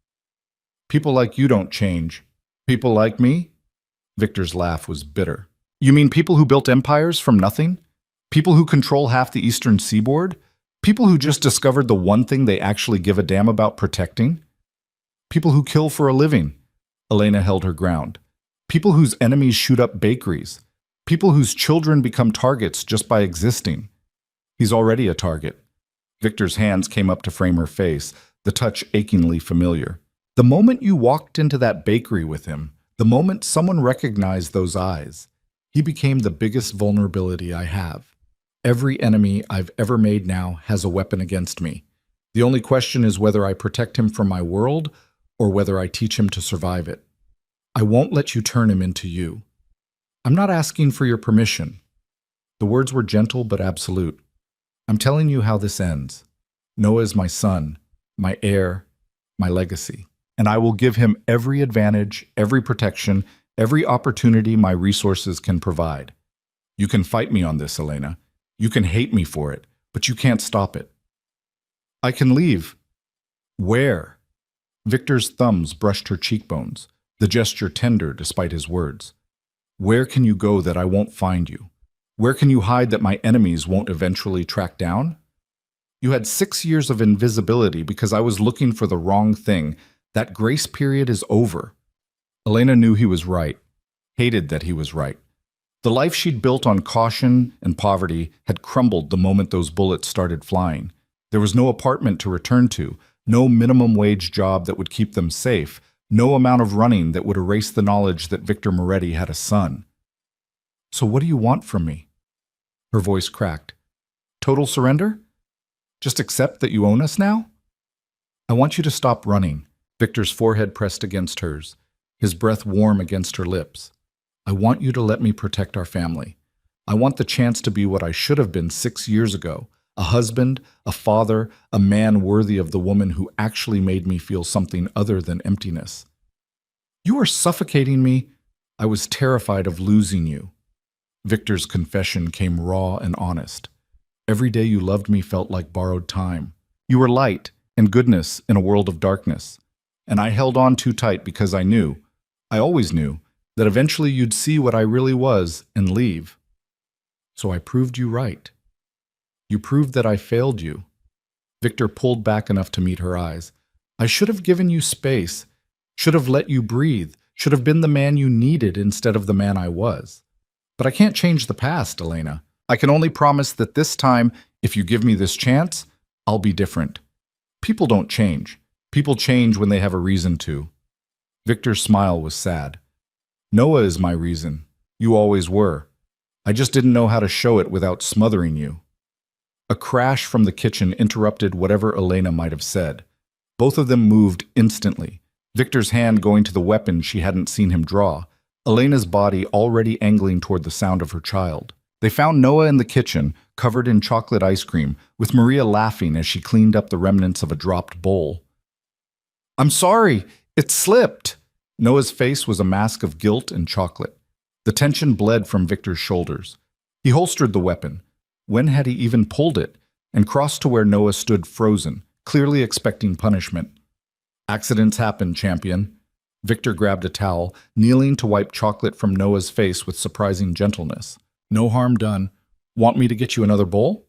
"People like you don't change. People like me?" Victor's laugh was bitter. "You mean people who built empires from nothing? People who control half the eastern seaboard? People who just discovered the one thing they actually give a damn about protecting? People who kill for a living?" Elena held her ground. "People whose enemies shoot up bakeries. People whose children become targets just by existing." "He's already a target." Victor's hands came up to frame her face, the touch achingly familiar. "The moment you walked into that bakery with him, the moment someone recognized those eyes, he became the biggest vulnerability I have. Every enemy I've ever made now has a weapon against me. The only question is whether I protect him from my world or whether I teach him to survive it. I won't let you turn him into you. I'm not asking for your permission. The words were gentle but absolute. I'm telling you how this ends. Noah is my son, my heir, my legacy, and I will give him every advantage, every protection, every opportunity my resources can provide. You can fight me on this, Elena. You can hate me for it, but you can't stop it. I can leave. Where? Victor's thumbs brushed her cheekbones, the gesture tender despite his words. Where can you go that I won't find you? Where can you hide that my enemies won't eventually track down? You had 6 years of invisibility because I was looking for the wrong thing. That grace period is over. Elena knew he was right, hated that he was right. The life she'd built on caution and poverty had crumbled the moment those bullets started flying. There was no apartment to return to, no minimum wage job that would keep them safe, no amount of running that would erase the knowledge that Victor Moretti had a son. So what do you want from me? Her voice cracked. Total surrender? Just accept that you own us now? I want you to stop running. Victor's forehead pressed against hers, his breath warm against her lips. I want you to let me protect our family. I want the chance to be what I should have been 6 years ago, a husband, a father, a man worthy of the woman who actually made me feel something other than emptiness. You are suffocating me. I was terrified of losing you. Victor's confession came raw and honest. Every day you loved me felt like borrowed time. You were light and goodness in a world of darkness. And I held on too tight because I knew, I always knew, that eventually you'd see what I really was and leave. So I proved you right. You proved that I failed you. Victor pulled back enough to meet her eyes. I should have given you space, should have let you breathe, should have been the man you needed instead of the man I was. But I can't change the past, Elena. I can only promise that this time, if you give me this chance, I'll be different. People don't change. People change when they have a reason to. Victor's smile was sad. Noah is my reason. You always were. I just didn't know how to show it without smothering you. A crash from the kitchen interrupted whatever Elena might have said. Both of them moved instantly, Victor's hand going to the weapon she hadn't seen him draw, Elena's body already angling toward the sound of her child. They found Noah in the kitchen, covered in chocolate ice cream, with Maria laughing as she cleaned up the remnants of a dropped bowl. I'm sorry, it slipped. Noah's face was a mask of guilt and chocolate. The tension bled from Victor's shoulders. He holstered the weapon. When had he even pulled it? And crossed to where Noah stood frozen, clearly expecting punishment. Accidents happen, champion. Victor grabbed a towel, kneeling to wipe chocolate from Noah's face with surprising gentleness. No harm done. Want me to get you another bowl?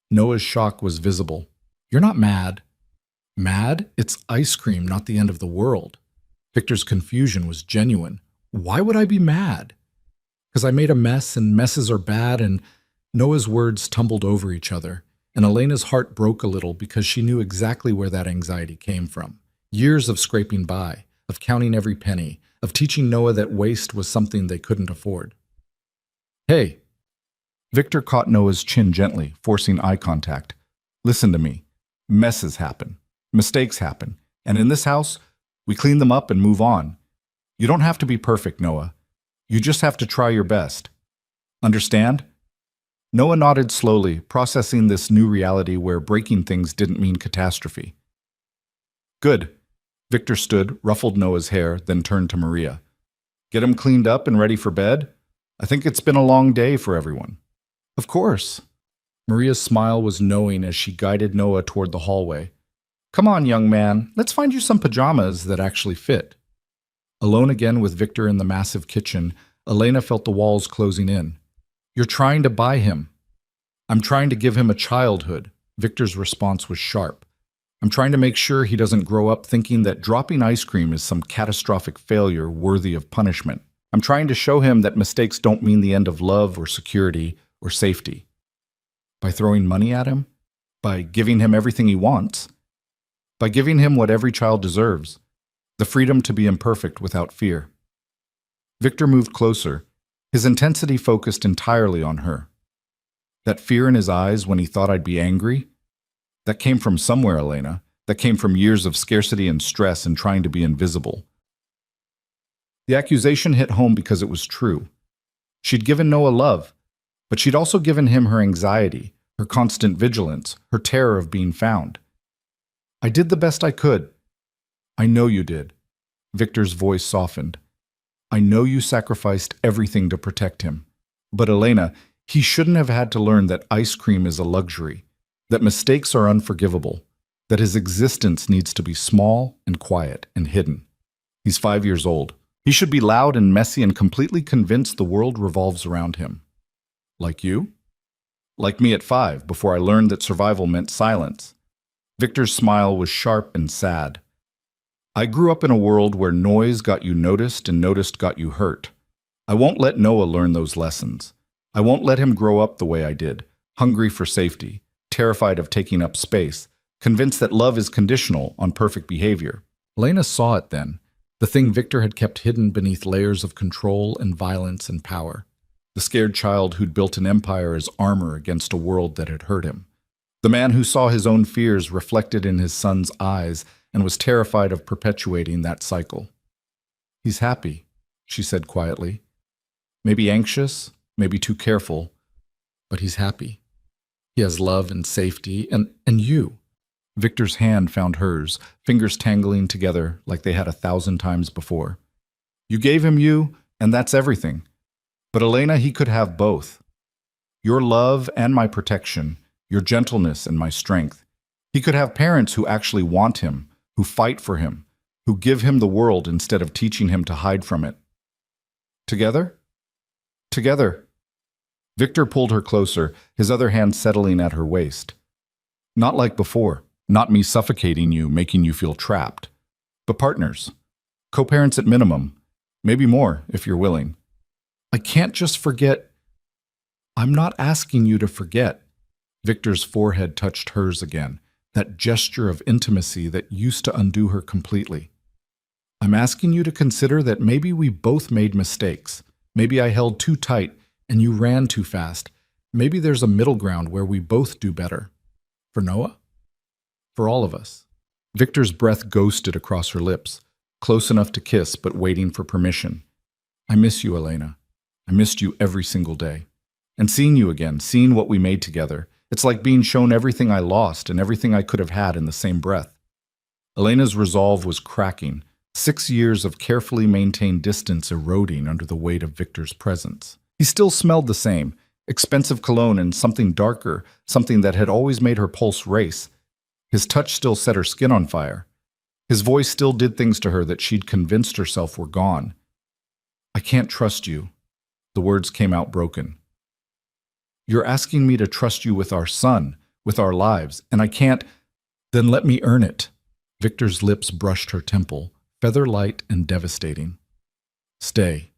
Noah's shock was visible. You're not mad. Mad? It's ice cream, not the end of the world. Victor's confusion was genuine. Why would I be mad? Because I made a mess, and messes are bad, and Noah's words tumbled over each other, and Elena's heart broke a little because she knew exactly where that anxiety came from. Years of scraping by, of counting every penny, of teaching Noah that waste was something they couldn't afford. Hey. Victor caught Noah's chin gently, forcing eye contact. Listen to me. Messes happen. Mistakes happen. And in this house, we clean them up and move on. You don't have to be perfect, Noah. You just have to try your best. Understand? Noah nodded slowly, processing this new reality where breaking things didn't mean catastrophe. Good. Victor stood, ruffled Noah's hair, then turned to Maria. Get him cleaned up and ready for bed? I think it's been a long day for everyone. Of course. Maria's smile was knowing as she guided Noah toward the hallway. Come on, young man, let's find you some pajamas that actually fit. Alone again with Victor in the massive kitchen, Elena felt the walls closing in. You're trying to buy him. I'm trying to give him a childhood. Victor's response was sharp. I'm trying to make sure he doesn't grow up thinking that dropping ice cream is some catastrophic failure worthy of punishment. I'm trying to show him that mistakes don't mean the end of love or security or safety. By throwing money at him? By giving him everything he wants? By giving him what every child deserves, the freedom to be imperfect without fear. Victor moved closer, his intensity focused entirely on her. That fear in his eyes when he thought I'd be angry? That came from somewhere, Elena. That came from years of scarcity and stress and trying to be invisible. The accusation hit home because it was true. She'd given Noah love, but she'd also given him her anxiety, her constant vigilance, her terror of being found. I did the best I could. I know you did. Victor's voice softened. I know you sacrificed everything to protect him. But Elena, he shouldn't have had to learn that ice cream is a luxury, that mistakes are unforgivable, that his existence needs to be small and quiet and hidden. He's 5 years old. He should be loud and messy and completely convinced the world revolves around him. Like you? Like me at 5, before I learned that survival meant silence. Victor's smile was sharp and sad. I grew up in a world where noise got you noticed and noticed got you hurt. I won't let Noah learn those lessons. I won't let him grow up the way I did, hungry for safety, terrified of taking up space, convinced that love is conditional on perfect behavior. Elena saw it then, the thing Victor had kept hidden beneath layers of control and violence and power. The scared child who'd built an empire as armor against a world that had hurt him. The man who saw his own fears reflected in his son's eyes and was terrified of perpetuating that cycle. He's happy, she said quietly. Maybe anxious, maybe too careful, but he's happy. He has love and safety, and you. Victor's hand found hers, fingers tangling together like they had 1,000 times before. You gave him you, and that's everything. But Elena, he could have both. Your love and my protection, your gentleness and my strength. He could have parents who actually want him, who fight for him, who give him the world instead of teaching him to hide from it. Together? Together. Victor pulled her closer, his other hand settling at her waist. Not like before, not me suffocating you, making you feel trapped. But partners. Co-parents at minimum. Maybe more, if you're willing. I can't just forget. I'm not asking you to forget. Victor's forehead touched hers again, that gesture of intimacy that used to undo her completely. I'm asking you to consider that maybe we both made mistakes. Maybe I held too tight and you ran too fast. Maybe there's a middle ground where we both do better. For Noah? For all of us. Victor's breath ghosted across her lips, close enough to kiss but waiting for permission. I miss you, Elena. I missed you every single day. And seeing you again, seeing what we made together, it's like being shown everything I lost and everything I could have had in the same breath. Elena's resolve was cracking, 6 years of carefully maintained distance eroding under the weight of Victor's presence. He still smelled the same, expensive cologne and something darker, something that had always made her pulse race. His touch still set her skin on fire. His voice still did things to her that she'd convinced herself were gone. I can't trust you. The words came out broken. You're asking me to trust you with our son, with our lives, and I can't. Then let me earn it. Victor's lips brushed her temple, feather light and devastating. Stay.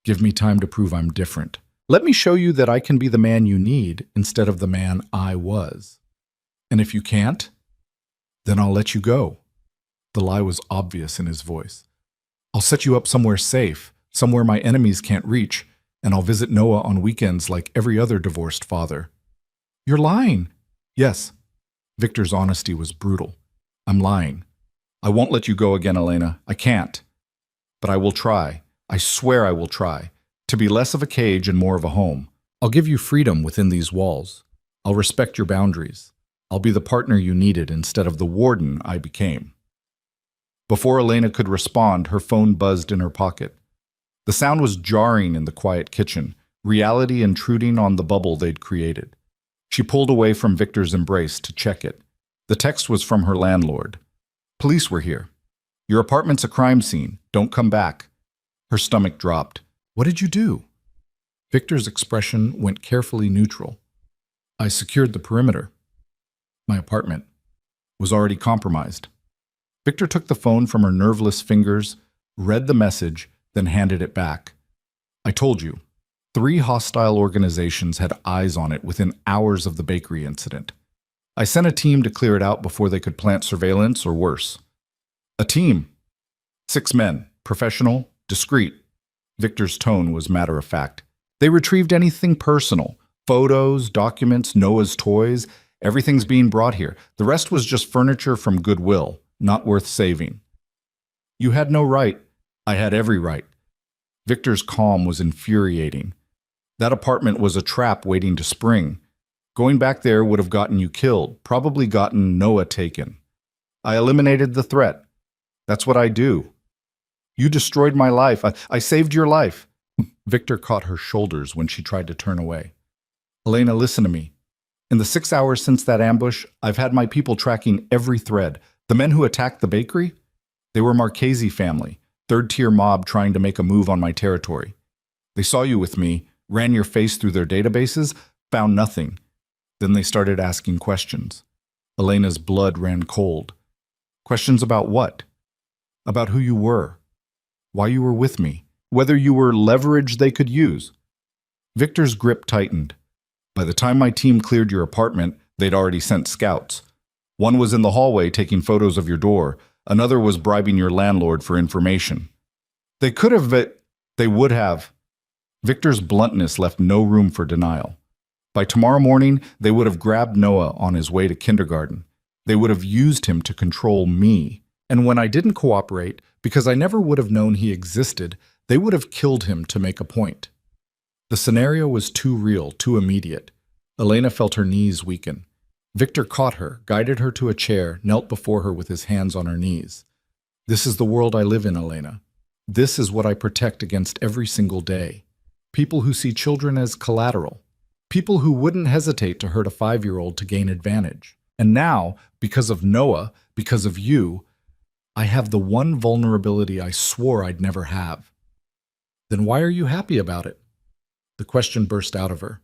Give me time to prove I'm different. Let me show you that I can be the man you need instead of the man I was. And if you can't, then I'll let you go. The lie was obvious in his voice. I'll set you up somewhere safe, somewhere my enemies can't reach, and I'll visit Noah on weekends like every other divorced father. You're lying. Yes. Victor's honesty was brutal. I'm lying. I won't let you go again, Elena. I can't. But I will try. I swear I will try. To be less of a cage and more of a home. I'll give you freedom within these walls. I'll respect your boundaries. I'll be the partner you needed instead of the warden I became. Before Elena could respond, her phone buzzed in her pocket. The sound was jarring in the quiet kitchen, reality intruding on the bubble they'd created. She pulled away from Victor's embrace to check it. The text was from her landlord. Police were here. Your apartment's a crime scene. Don't come back. Her stomach dropped. What did you do? Victor's expression went carefully neutral. I secured the perimeter. My apartment was already compromised. Victor took the phone from her nerveless fingers, read the message, then handed it back. I told you, 3 hostile organizations had eyes on it within hours of the bakery incident. I sent a team to clear it out before they could plant surveillance or worse. A team. 6 men, professional, discreet. Victor's tone was matter-of-fact. They retrieved anything personal, photos, documents, Noah's toys, Everything's being brought here. The rest was just furniture from Goodwill, not worth saving. You had no right. I had every right. Victor's calm was infuriating. That apartment was a trap waiting to spring. Going back there would have gotten you killed, probably gotten Noah taken. I eliminated the threat. That's what I do. You destroyed my life. I saved your life. Victor caught her shoulders when she tried to turn away. Elena, listen to me. In the 6 hours since that ambush, I've had my people tracking every thread. The men who attacked the bakery? They were Marchese family, third-tier mob trying to make a move on my territory. They saw you with me, ran your face through their databases, found nothing. Then they started asking questions. Elena's blood ran cold. Questions about what? About who you were. Why you were with me. Whether you were leverage they could use. Victor's grip tightened. By the time my team cleared your apartment, they'd already sent scouts. One was in the hallway taking photos of your door. Another was bribing your landlord for information. They could have, they would have. Victor's bluntness left no room for denial. By tomorrow morning, they would have grabbed Noah on his way to kindergarten. They would have used him to control me. And when I didn't cooperate, because I never would have known he existed, they would have killed him to make a point. The scenario was too real, too immediate. Elena felt her knees weaken. Victor caught her, guided her to a chair, knelt before her with his hands on her knees. This is the world I live in, Elena. This is what I protect against every single day. People who see children as collateral. People who wouldn't hesitate to hurt a 5-year-old to gain advantage. And now, because of Noah, because of you, I have the one vulnerability I swore I'd never have. Then why are you happy about it? The question burst out of her.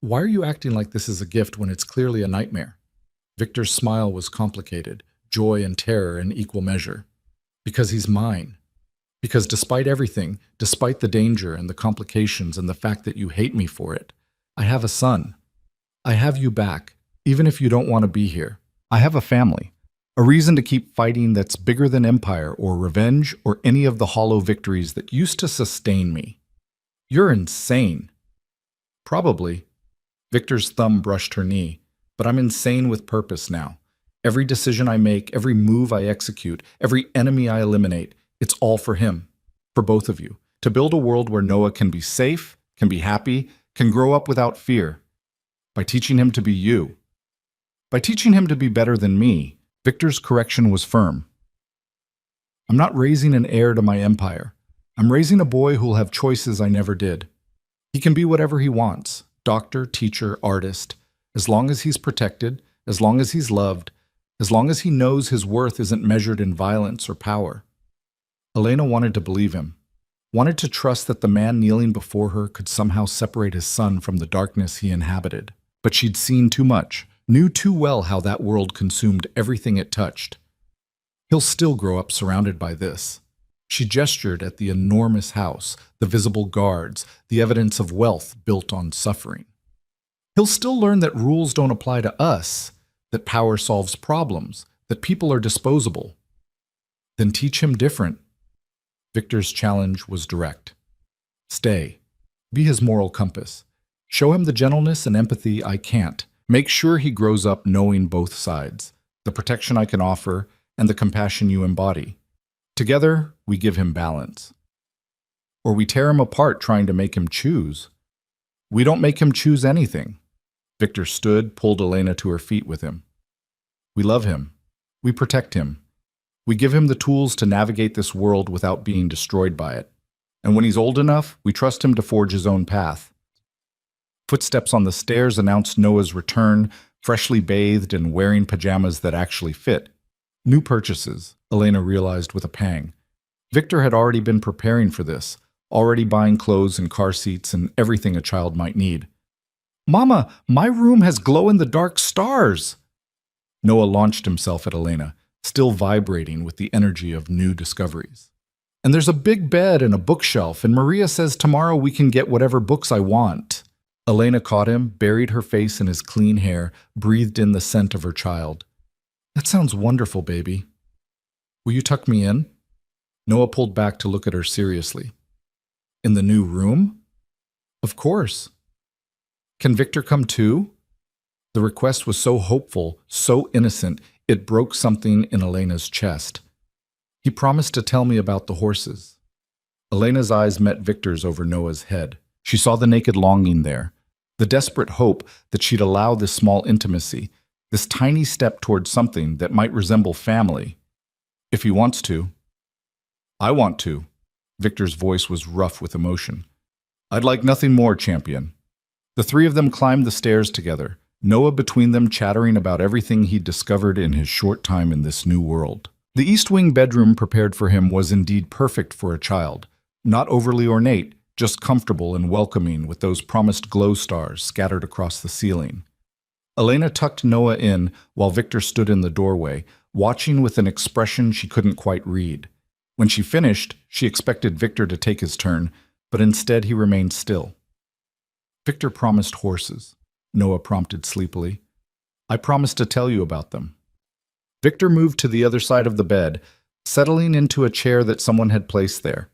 Why are you acting like this is a gift when it's clearly a nightmare? Victor's smile was complicated, joy and terror in equal measure. Because he's mine. Because despite everything, despite the danger and the complications and the fact that you hate me for it, I have a son. I have you back, even if you don't want to be here. I have a family. A reason to keep fighting that's bigger than empire or revenge or any of the hollow victories that used to sustain me. You're insane. Probably. Victor's thumb brushed her knee. But I'm insane with purpose now. Every decision I make, every move I execute, every enemy I eliminate, it's all for him. For both of you. To build a world where Noah can be safe, can be happy, can grow up without fear. By teaching him to be you. By teaching him to be better than me. Victor's correction was firm. I'm not raising an heir to my empire. I'm raising a boy who'll have choices I never did. He can be whatever he wants. Doctor, teacher, artist. As long as he's protected, as long as he's loved, as long as he knows his worth isn't measured in violence or power. Elena wanted to believe him. Wanted to trust that the man kneeling before her could somehow separate his son from the darkness he inhabited. But she'd seen too much. Knew too well how that world consumed everything it touched. He'll still grow up surrounded by this. She gestured at the enormous house, the visible guards, the evidence of wealth built on suffering. He'll still learn that rules don't apply to us, that power solves problems, that people are disposable. Then teach him different. Victor's challenge was direct. Stay. Be his moral compass. Show him the gentleness and empathy I can't. Make sure he grows up knowing both sides, the protection I can offer and the compassion you embody. Together, we give him balance. Or we tear him apart trying to make him choose. We don't make him choose anything. Victor stood, pulled Elena to her feet with him. We love him. We protect him. We give him the tools to navigate this world without being destroyed by it. And when he's old enough, we trust him to forge his own path. Footsteps on the stairs announced Noah's return, freshly bathed and wearing pajamas that actually fit. New purchases, Elena realized with a pang. Victor had already been preparing for this, already buying clothes and car seats and everything a child might need. Mama, my room has glow-in-the-dark stars! Noah launched himself at Elena, still vibrating with the energy of new discoveries. And there's a big bed and a bookshelf, and Maria says tomorrow we can get whatever books I want. Elena caught him, buried her face in his clean hair, breathed in the scent of her child. That sounds wonderful, baby. Will you tuck me in? Noah pulled back to look at her seriously. In the new room? Of course. Can Victor come too? The request was so hopeful, so innocent, it broke something in Elena's chest. He promised to tell me about the horses. Elena's eyes met Victor's over Noah's head. She saw the naked longing there, the desperate hope that she'd allow this small intimacy, this tiny step toward something that might resemble family. If he wants to. I want to. Victor's voice was rough with emotion. I'd like nothing more, champion. The three of them climbed the stairs together, Noah between them chattering about everything he'd discovered in his short time in this new world. The East Wing bedroom prepared for him was indeed perfect for a child, not overly ornate, just comfortable and welcoming with those promised glow stars scattered across the ceiling. Elena tucked Noah in while Victor stood in the doorway, watching with an expression she couldn't quite read. When she finished, she expected Victor to take his turn, but instead he remained still. Victor promised horses, Noah prompted sleepily. I promised to tell you about them. Victor moved to the other side of the bed, settling into a chair that someone had placed there.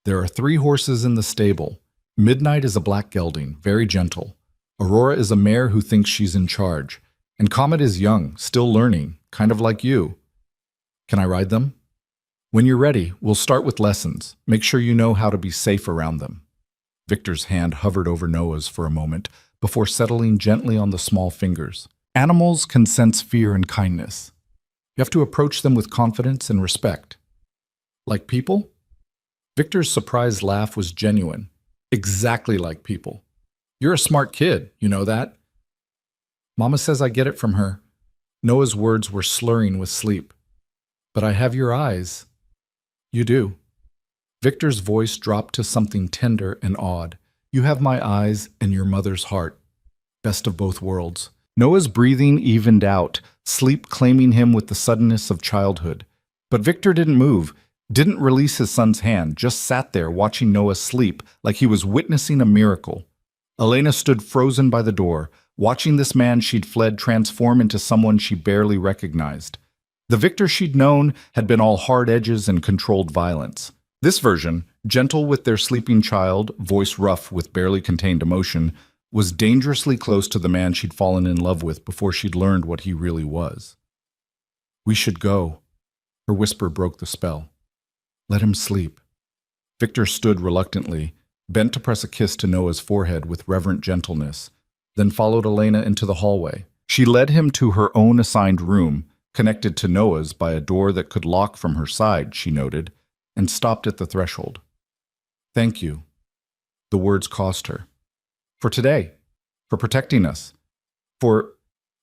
There are 3 horses in the stable. Midnight is a black gelding, very gentle. Aurora is a mare who thinks she's in charge. And Comet is young, still learning, kind of like you. Can I ride them? When you're ready, we'll start with lessons. Make sure you know how to be safe around them. Victor's hand hovered over Noah's for a moment before settling gently on the small fingers. Animals can sense fear and kindness. You have to approach them with confidence and respect. Like people? Victor's surprised laugh was genuine. Exactly like people. You're a smart kid, you know that? Mama says I get it from her. Noah's words were slurring with sleep. But I have your eyes. You do. Victor's voice dropped to something tender and awed. You have my eyes and your mother's heart. Best of both worlds. Noah's breathing evened out, sleep claiming him with the suddenness of childhood. But Victor didn't move, didn't release his son's hand, just sat there watching Noah sleep like he was witnessing a miracle. Elena stood frozen by the door, watching this man she'd fled transform into someone she barely recognized. The Victor she'd known had been all hard edges and controlled violence. This version, gentle with their sleeping child, voice rough with barely contained emotion, was dangerously close to the man she'd fallen in love with before she'd learned what he really was. We should go. Her whisper broke the spell. Let him sleep. Victor stood reluctantly, bent to press a kiss to Noah's forehead with reverent gentleness, then followed Elena into the hallway. She led him to her own assigned room, connected to Noah's by a door that could lock from her side, she noted, and stopped at the threshold. Thank you. The words cost her. For today. For protecting us. For,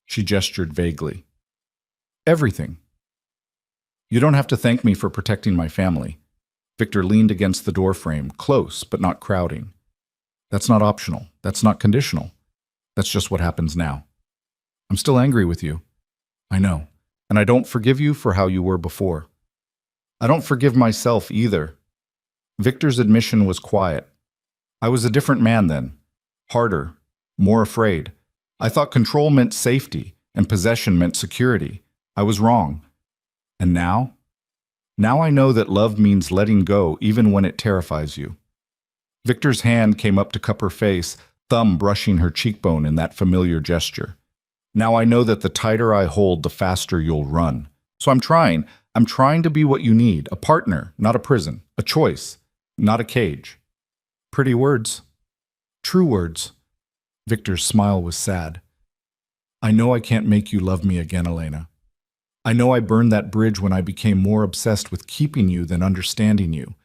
she gestured vaguely. Everything. You don't have to thank me for protecting my family. Victor leaned against the doorframe, close but not crowding. That's not optional. That's not conditional. That's just what happens now. I'm still angry with you. I know. And I don't forgive you for how you were before. I don't forgive myself either. Victor's admission was quiet. I was a different man then. Harder. More afraid. I thought control meant safety and possession meant security. I was wrong. And now? Now I know that love means letting go even when it terrifies you. Victor's hand came up to cup her face, thumb brushing her cheekbone in that familiar gesture. Now I know that the tighter I hold, the faster you'll run. So I'm trying to be what you need, a partner, not a prison, a choice, not a cage. Pretty words. True words. Victor's smile was sad. I know I can't make you love me again, Elena. I know I burned that bridge when I became more obsessed with keeping you than understanding you.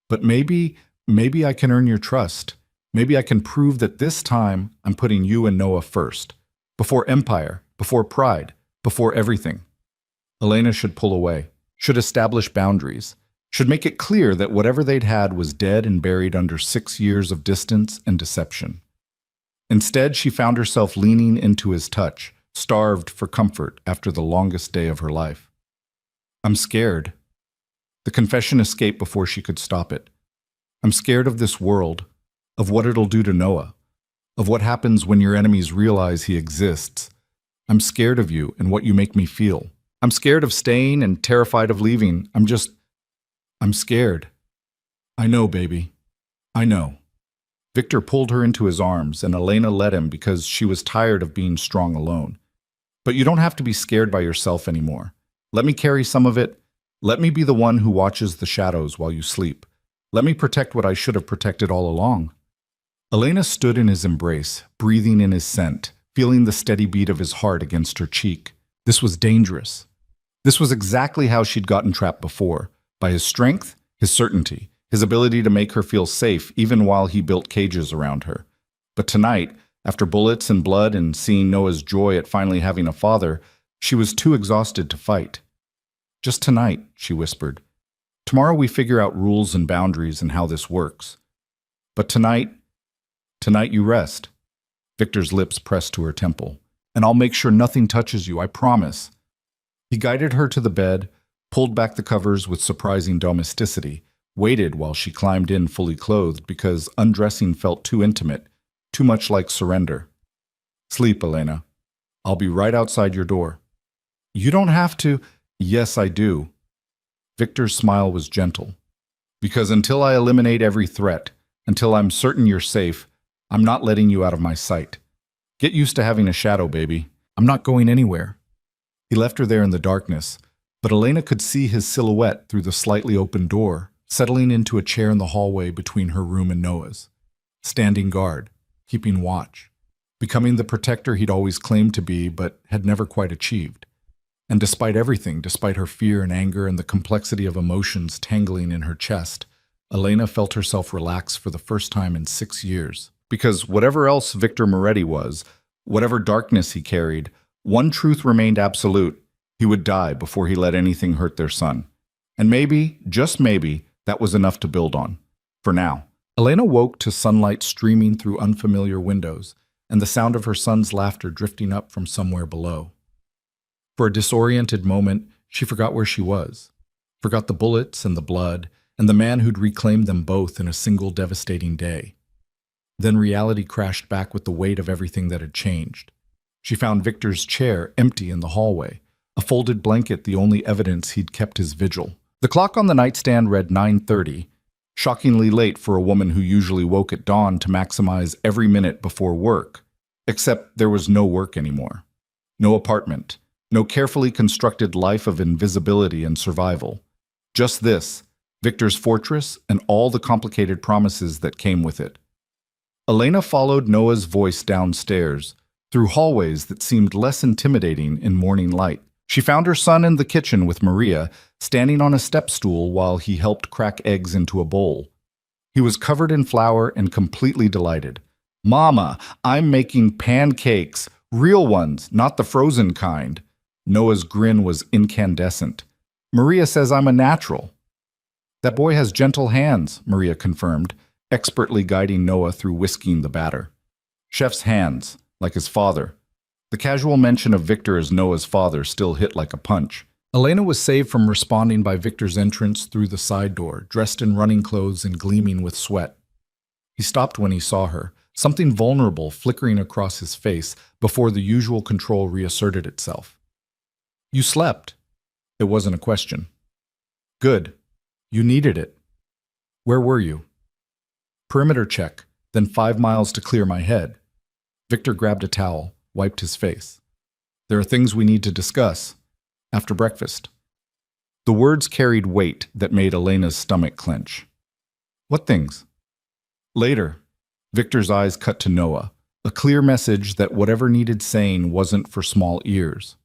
But maybe I can earn your trust. Maybe I can prove that this time I'm putting you and Noah first. Before empire, before pride, before everything. Elena should pull away, should establish boundaries, should make it clear that whatever they'd had was dead and buried under 6 years of distance and deception. Instead, she found herself leaning into his touch, starved for comfort after the longest day of her life. I'm scared. The confession escaped before she could stop it. I'm scared of this world, of what it'll do to Noah, of what happens when your enemies realize he exists. I'm scared of you and what you make me feel. I'm scared of staying and terrified of leaving. I'm scared. I know, baby. I know. Victor pulled her into his arms, and Elena let him because she was tired of being strong alone. But you don't have to be scared by yourself anymore. Let me carry some of it. Let me be the one who watches the shadows while you sleep. Let me protect what I should have protected all along. Elena stood in his embrace, breathing in his scent, feeling the steady beat of his heart against her cheek. This was dangerous. This was exactly how she'd gotten trapped before, by his strength, his certainty, his ability to make her feel safe even while he built cages around her. But tonight, after bullets and blood and seeing Noah's joy at finally having a father, she was too exhausted to fight. Just tonight, she whispered. Tomorrow we figure out rules and boundaries and how this works. But tonight you rest. Victor's lips pressed to her temple. And I'll make sure nothing touches you, I promise. He guided her to the bed, pulled back the covers with surprising domesticity, waited while she climbed in fully clothed because undressing felt too intimate, too much like surrender. Sleep, Elena. I'll be right outside your door. You don't have to. Yes, I do. Victor's smile was gentle. Because until I eliminate every threat, until I'm certain you're safe, I'm not letting you out of my sight. Get used to having a shadow, baby. I'm not going anywhere. He left her there in the darkness, but Elena could see his silhouette through the slightly open door, settling into a chair in the hallway between her room and Noah's. Standing guard, keeping watch, becoming the protector he'd always claimed to be but had never quite achieved. And despite everything, despite her fear and anger and the complexity of emotions tangling in her chest, Elena felt herself relax for the first time in 6 years. Because whatever else Victor Moretti was, whatever darkness he carried, one truth remained absolute. He would die before he let anything hurt their son. And maybe, just maybe, that was enough to build on. For now. Elena woke to sunlight streaming through unfamiliar windows and the sound of her son's laughter drifting up from somewhere below. For a disoriented moment, she forgot where she was, forgot the bullets and the blood and the man who'd reclaimed them both in a single devastating day. Then reality crashed back with the weight of everything that had changed. She found Victor's chair empty in the hallway, a folded blanket the only evidence he'd kept his vigil. The clock on the nightstand read 9:30, shockingly late for a woman who usually woke at dawn to maximize every minute before work. Except there was no work anymore. No apartment. No carefully constructed life of invisibility and survival. Just this, Victor's fortress and all the complicated promises that came with it. Elena followed Noah's voice downstairs, through hallways that seemed less intimidating in morning light. She found her son in the kitchen with Maria, standing on a step stool while he helped crack eggs into a bowl. He was covered in flour and completely delighted. "Mama, I'm making pancakes, real ones, not the frozen kind." Noah's grin was incandescent. "Maria says I'm a natural." "That boy has gentle hands," Maria confirmed, expertly guiding Noah through whisking the batter. Chef's hands, like his father. The casual mention of Victor as Noah's father still hit like a punch. Elena was saved from responding by Victor's entrance through the side door, dressed in running clothes and gleaming with sweat. He stopped when he saw her, something vulnerable flickering across his face before the usual control reasserted itself. "You slept." It wasn't a question. "Good. You needed it." "Where were you?" "Perimeter check, then 5 miles to clear my head." Victor grabbed a towel, wiped his face. "There are things we need to discuss. After breakfast." The words carried weight that made Elena's stomach clench. "What things?" "Later." Victor's eyes cut to Noah, a clear message that whatever needed saying wasn't for small ears.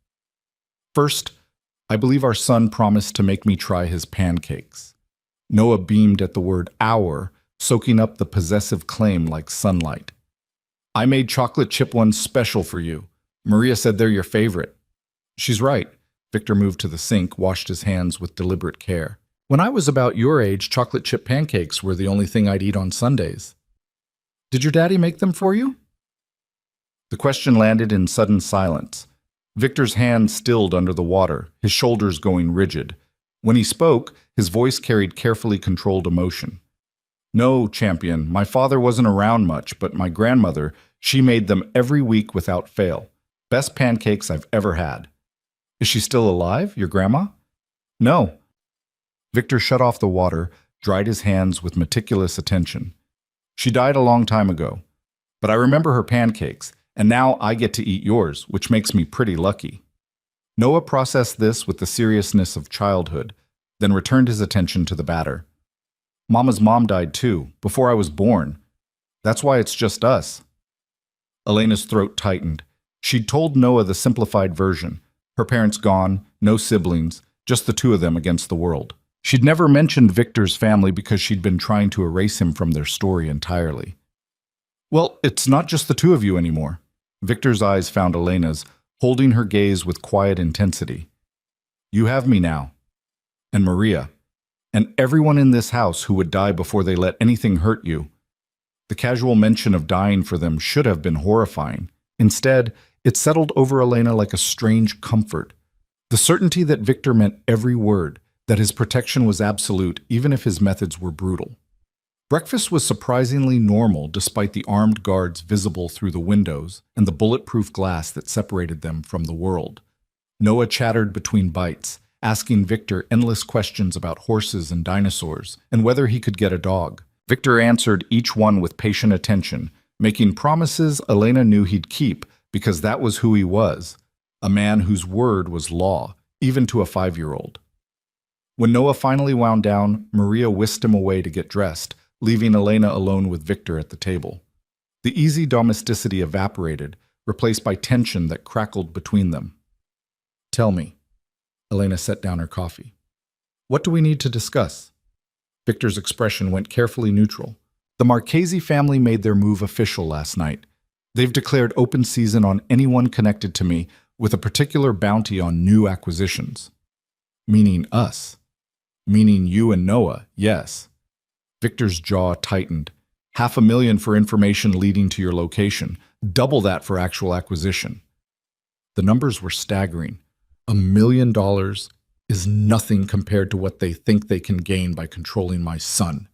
"First, I believe our son promised to make me try his pancakes." Noah beamed at the word "our," soaking up the possessive claim like sunlight. "I made chocolate chip ones special for you. Maria said they're your favorite." "She's right." Victor moved to the sink, washed his hands with deliberate care. "When I was about your age, chocolate chip pancakes were the only thing I'd eat on Sundays." "Did your daddy make them for you?" The question landed in sudden silence. Victor's hand stilled under the water, his shoulders going rigid. When he spoke, his voice carried carefully controlled emotion. "No, champion, my father wasn't around much, but my grandmother, she made them every week without fail. Best pancakes I've ever had." "Is she still alive, your grandma?" "No." Victor shut off the water, dried his hands with meticulous attention. She died a long time ago. But I remember her pancakes, and now I get to eat yours, which makes me pretty lucky. Noah processed this with the seriousness of childhood, then returned his attention to the batter. Mama's mom died too, before I was born. That's why it's just us. Elena's throat tightened. She'd told Noah the simplified version. Her parents gone, no siblings, just the two of them against the world. She'd never mentioned Victor's family because she'd been trying to erase him from their story entirely. Well, it's not just the two of you anymore. Victor's eyes found Elena's, holding her gaze with quiet intensity. You have me now. And Maria. And everyone in this house who would die before they let anything hurt you. The casual mention of dying for them should have been horrifying. Instead, it settled over Elena like a strange comfort. The certainty that Victor meant every word, that his protection was absolute even if his methods were brutal. Breakfast was surprisingly normal despite the armed guards visible through the windows and the bulletproof glass that separated them from the world. Noah chattered between bites, asking Victor endless questions about horses and dinosaurs and whether he could get a dog. Victor answered each one with patient attention, making promises Elena knew he'd keep because that was who he was, a man whose word was law, even to a 5-year-old. When Noah finally wound down, Maria whisked him away to get dressed, leaving Elena alone with Victor at the table. The easy domesticity evaporated, replaced by tension that crackled between them. Tell me. Elena set down her coffee. What do we need to discuss? Victor's expression went carefully neutral. The Marchese family made their move official last night. They've declared open season on anyone connected to me, with a particular bounty on new acquisitions. Meaning us. Meaning you and Noah, yes. Victor's jaw tightened. $500,000 for information leading to your location. Double that for actual acquisition. The numbers were staggering. $1 million is nothing compared to what they think they can gain by controlling my son.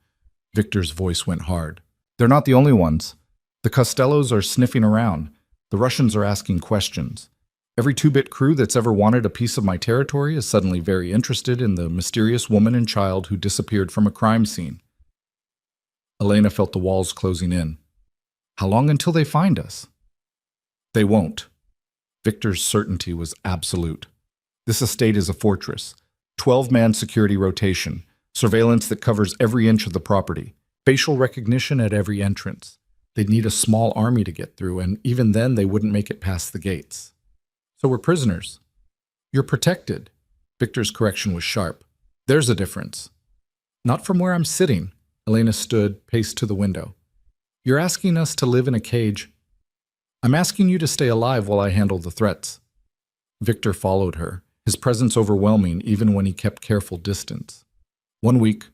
Victor's voice went hard. They're not the only ones. The Costellos are sniffing around. The Russians are asking questions. Every 2-bit crew that's ever wanted a piece of my territory is suddenly very interested in the mysterious woman and child who disappeared from a crime scene. Elena felt the walls closing in. How long until they find us? They won't. Victor's certainty was absolute. This estate is a fortress. 12-man security rotation. Surveillance that covers every inch of the property. Facial recognition at every entrance. They'd need a small army to get through, and even then they wouldn't make it past the gates. So we're prisoners. You're protected. Victor's correction was sharp. There's a difference. Not from where I'm sitting. Elena stood, paced to the window. You're asking us to live in a cage. I'm asking you to stay alive while I handle the threats. Victor followed her, his presence overwhelming even when he kept careful distance. 1 week,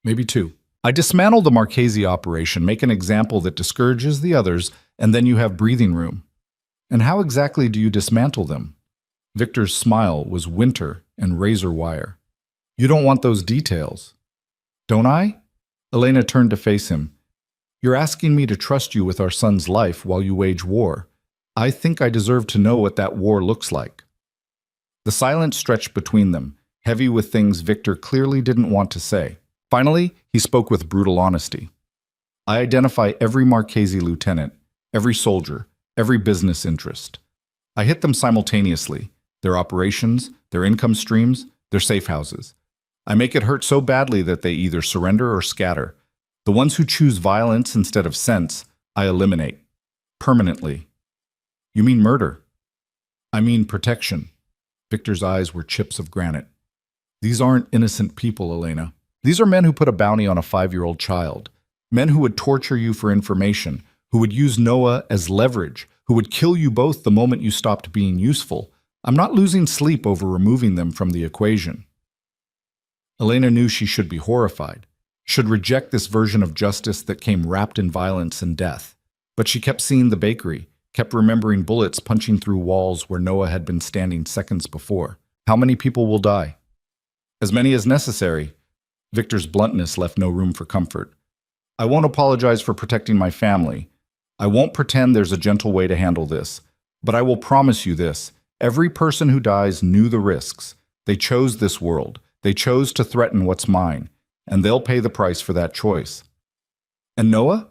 maybe 2. I dismantle the Marchese operation, make an example that discourages the others, and then you have breathing room. And how exactly do you dismantle them? Victor's smile was winter and razor wire. You don't want those details. Don't I? Elena turned to face him. You're asking me to trust you with our son's life while you wage war. I think I deserve to know what that war looks like. The silence stretched between them, heavy with things Victor clearly didn't want to say. Finally, he spoke with brutal honesty. I identify every Marchese lieutenant, every soldier, every business interest. I hit them simultaneously, their operations, their income streams, their safe houses. I make it hurt so badly that they either surrender or scatter. The ones who choose violence instead of sense, I eliminate. Permanently. You mean murder? I mean protection. Victor's eyes were chips of granite. These aren't innocent people, Elena. These are men who put a bounty on a 5-year-old child. Men who would torture you for information, who would use Noah as leverage, who would kill you both the moment you stopped being useful. I'm not losing sleep over removing them from the equation. Elena knew she should be horrified, should reject this version of justice that came wrapped in violence and death. But she kept seeing the bakery, kept remembering bullets punching through walls where Noah had been standing seconds before. How many people will die? As many as necessary. Victor's bluntness left no room for comfort. I won't apologize for protecting my family. I won't pretend there's a gentle way to handle this. But I will promise you this. Every person who dies knew the risks. They chose this world. They chose to threaten what's mine, and they'll pay the price for that choice. And Noah?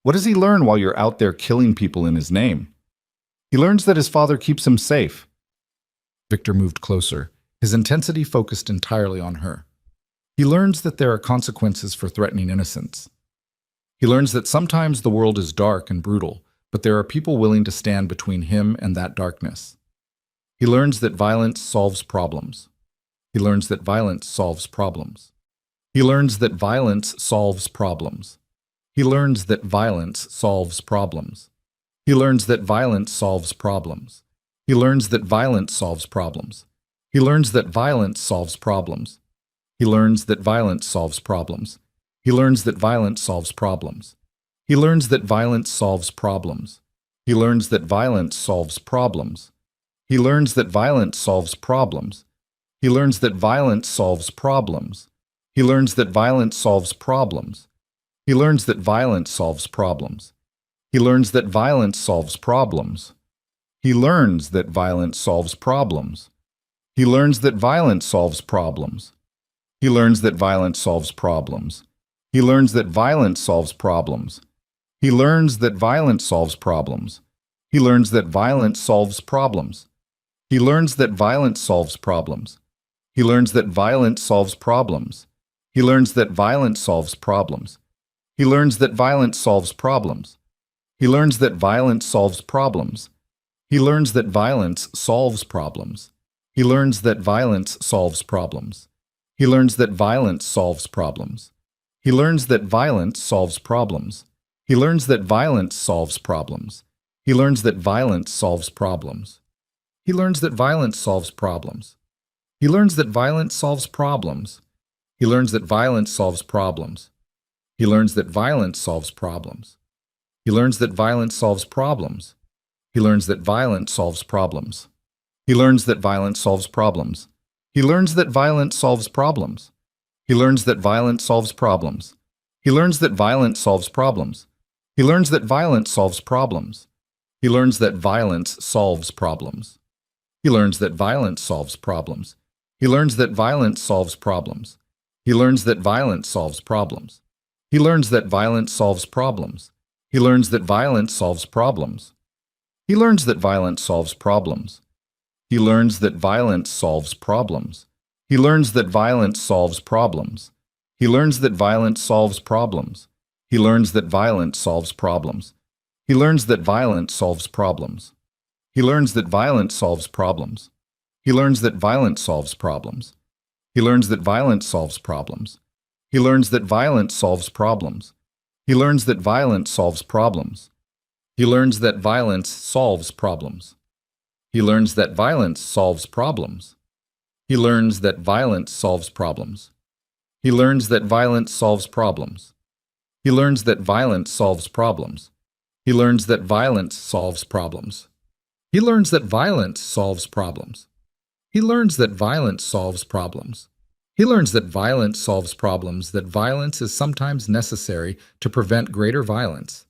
What does he learn while you're out there killing people in his name? He learns that his father keeps him safe. Victor moved closer, his intensity focused entirely on her. He learns that there are consequences for threatening innocence. He learns that sometimes the world is dark and brutal, but there are people willing to stand between him and that darkness. He learns that violence solves problems. He learns that violence solves problems. He learns that violence solves problems. He learns that violence solves problems. He learns that violence solves problems. He learns that violence solves problems. He learns that violence solves problems. He learns that violence solves problems. He learns that violence solves problems. He learns that violence solves problems. He learns that violence solves problems. He learns that violence solves problems. He learns that violence solves problems. He learns that violence solves problems. He learns that violence solves problems. He learns that violence solves problems. He learns that violence solves problems. He learns that violence solves problems. He learns that violence solves problems. He learns that violence solves problems. He learns that violence solves problems. He learns that violence solves problems. He learns that violence solves problems. He learns that violence solves problems. He learns that violence solves problems. He learns that violence solves problems. He learns that violence solves problems. He learns that violence solves problems. He learns that violence solves problems. He learns that violence solves problems. He learns that violence solves problems. He learns that violence solves problems. He learns that violence solves problems. He learns that violence solves problems. He learns that violence solves problems. He learns that violence solves problems. He learns that violence solves problems. He learns that violence solves problems. He learns that violence solves problems. He learns that violence solves problems. He learns that violence solves problems. He learns that violence solves problems. He learns that violence solves problems. He learns that violence solves problems. He learns that violence solves problems. He learns that violence solves problems. He learns that violence solves problems. He learns that violence solves problems. He learns that violence solves problems. He learns that violence solves problems. He learns that violence solves problems. He learns that violence solves problems. He learns that violence solves problems. He learns that violence solves problems. He learns that violence solves problems. He learns that violence solves problems. He learns that violence solves problems. He learns that violence solves problems. He learns that violence solves problems. He learns that violence solves problems. He learns that violence solves problems. He learns that violence solves problems. He learns that violence solves problems. He learns that violence solves problems. He learns that violence solves problems. He learns that violence solves problems. He learns that violence solves problems. He learns that violence solves problems. He learns that violence solves problems. He learns that violence solves problems, that violence is sometimes necessary to prevent greater violence.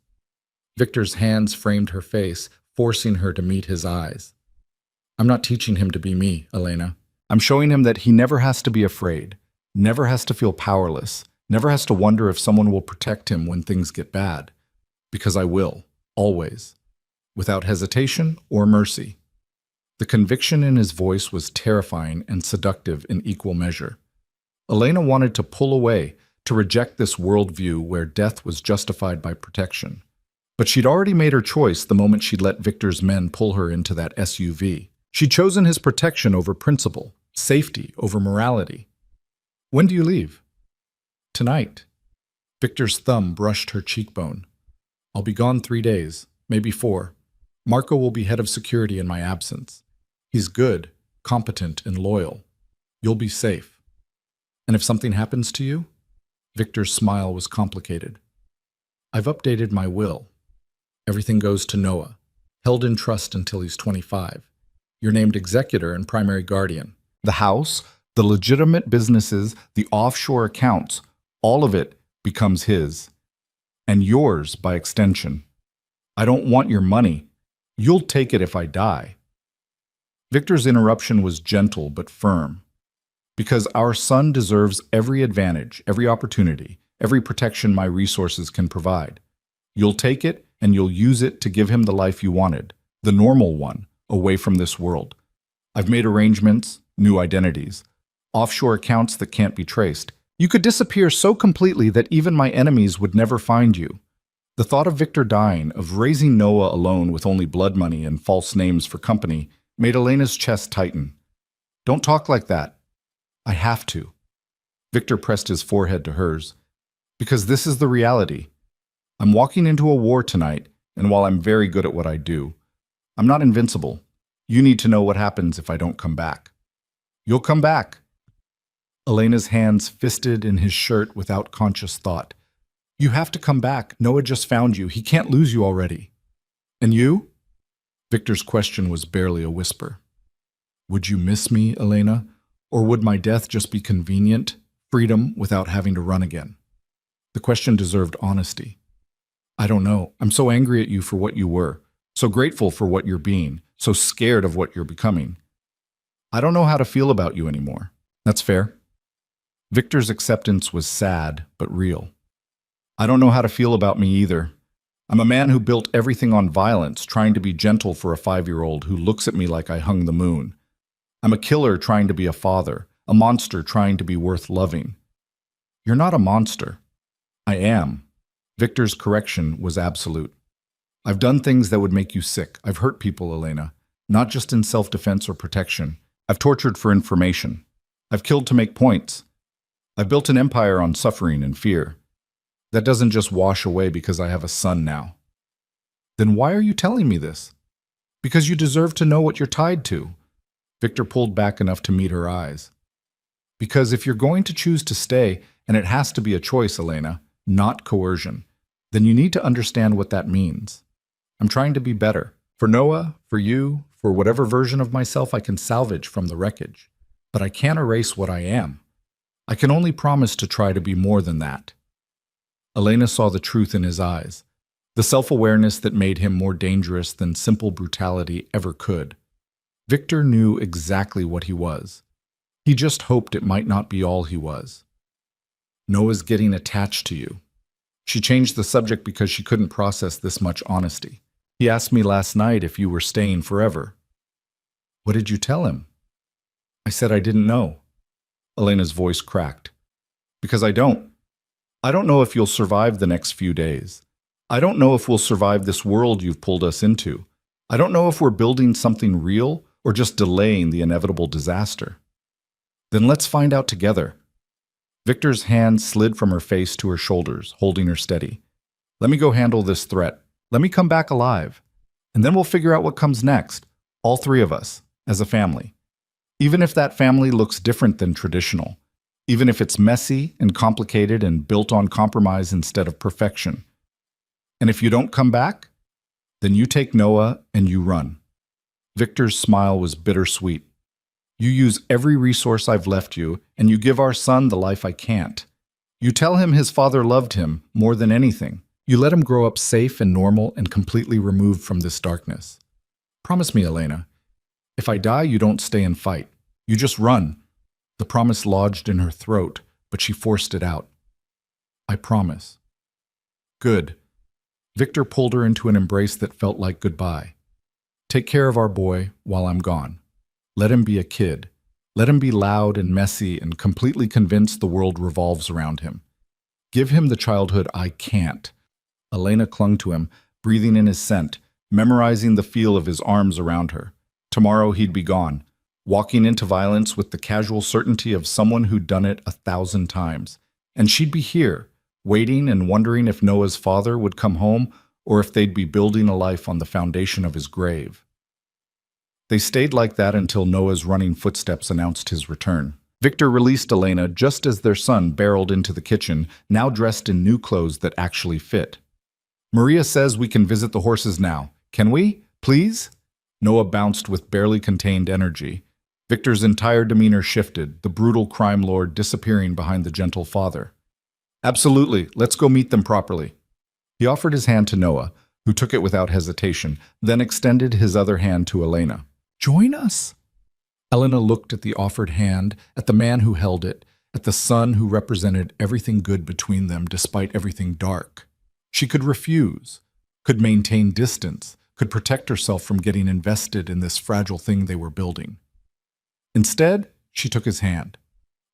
Victor's hands framed her face, forcing her to meet his eyes. I'm not teaching him to be me, Elena. I'm showing him that he never has to be afraid, never has to feel powerless, never has to wonder if someone will protect him when things get bad. Because I will, always, without hesitation or mercy. The conviction in his voice was terrifying and seductive in equal measure. Elena wanted to pull away, to reject this worldview where death was justified by protection. But she'd already made her choice the moment she'd let Victor's men pull her into that SUV. She'd chosen his protection over principle, safety over morality. When do you leave? Tonight. Victor's thumb brushed her cheekbone. I'll be gone 3 days, maybe 4. Marco will be head of security in my absence. He's good, competent, and loyal. You'll be safe. And if something happens to you? Victor's smile was complicated. I've updated my will. Everything goes to Noah, held in trust until he's 25. You're named executor and primary guardian. The house, the legitimate businesses, the offshore accounts, all of it becomes his. And yours by extension. I don't want your money. You'll take it if I die. Victor's interruption was gentle but firm. Because our son deserves every advantage, every opportunity, every protection my resources can provide. You'll take it and you'll use it to give him the life you wanted, the normal one, away from this world. I've made arrangements, new identities, offshore accounts that can't be traced. You could disappear so completely that even my enemies would never find you. The thought of Victor dying, of raising Noah alone with only blood money and false names for company, made Elena's chest tighten. Don't talk like that. I have to. Victor pressed his forehead to hers. Because this is the reality. I'm walking into a war tonight, and while I'm very good at what I do, I'm not invincible. You need to know what happens if I don't come back. You'll come back. Elena's hands fisted in his shirt without conscious thought. You have to come back. Noah just found you. He can't lose you already. And you? Victor's question was barely a whisper. Would you miss me, Elena? Or would my death just be convenient, freedom without having to run again? The question deserved honesty. I don't know. I'm so angry at you for what you were, so grateful for what you're being, so scared of what you're becoming. I don't know how to feel about you anymore. That's fair. Victor's acceptance was sad, but real. I don't know how to feel about me either. I'm a man who built everything on violence, trying to be gentle for a 5-year-old who looks at me like I hung the moon. I'm a killer trying to be a father, a monster trying to be worth loving. You're not a monster. I am. Victor's correction was absolute. I've done things that would make you sick. I've hurt people, Elena, not just in self-defense or protection. I've tortured for information. I've killed to make points. I've built an empire on suffering and fear. That doesn't just wash away because I have a son now. Then why are you telling me this? Because you deserve to know what you're tied to. Victor pulled back enough to meet her eyes. Because if you're going to choose to stay, and it has to be a choice, Elena, not coercion, then you need to understand what that means. I'm trying to be better. For Noah, for you, for whatever version of myself I can salvage from the wreckage. But I can't erase what I am. I can only promise to try to be more than that. Elena saw the truth in his eyes, the self-awareness that made him more dangerous than simple brutality ever could. Victor knew exactly what he was. He just hoped it might not be all he was. Noah's getting attached to you. She changed the subject because she couldn't process this much honesty. He asked me last night if you were staying forever. What did you tell him? I said I didn't know. Elena's voice cracked. Because I don't. I don't know if you'll survive the next few days. I don't know if we'll survive this world you've pulled us into. I don't know if we're building something real or just delaying the inevitable disaster. Then let's find out together. Victor's hand slid from her face to her shoulders, holding her steady. Let me go handle this threat. Let me come back alive. And then we'll figure out what comes next, all three of us, as a family. Even if that family looks different than traditional. Even if it's messy and complicated and built on compromise instead of perfection. And if you don't come back, then you take Noah and you run. Victor's smile was bittersweet. You use every resource I've left you, and you give our son the life I can't. You tell him his father loved him more than anything. You let him grow up safe and normal and completely removed from this darkness. Promise me, Elena, if I die, you don't stay and fight. You just run. The promise lodged in her throat, but she forced it out. I promise. Good. Victor pulled her into an embrace that felt like goodbye. Take care of our boy while I'm gone. Let him be a kid. Let him be loud and messy and completely convinced the world revolves around him. Give him the childhood I can't. Elena clung to him, breathing in his scent, memorizing the feel of his arms around her. Tomorrow he'd be gone, walking into violence with the casual certainty of someone who'd done it 1,000 times. And she'd be here, waiting and wondering if Noah's father would come home or if they'd be building a life on the foundation of his grave. They stayed like that until Noah's running footsteps announced his return. Victor released Elena just as their son barreled into the kitchen, now dressed in new clothes that actually fit. Maria says we can visit the horses now. Can we? Please? Noah bounced with barely contained energy. Victor's entire demeanor shifted, the brutal crime lord disappearing behind the gentle father. Absolutely, let's go meet them properly. He offered his hand to Noah, who took it without hesitation, then extended his other hand to Elena. Join us? Elena looked at the offered hand, at the man who held it, at the son who represented everything good between them despite everything dark. She could refuse, could maintain distance, could protect herself from getting invested in this fragile thing they were building. Instead, she took his hand.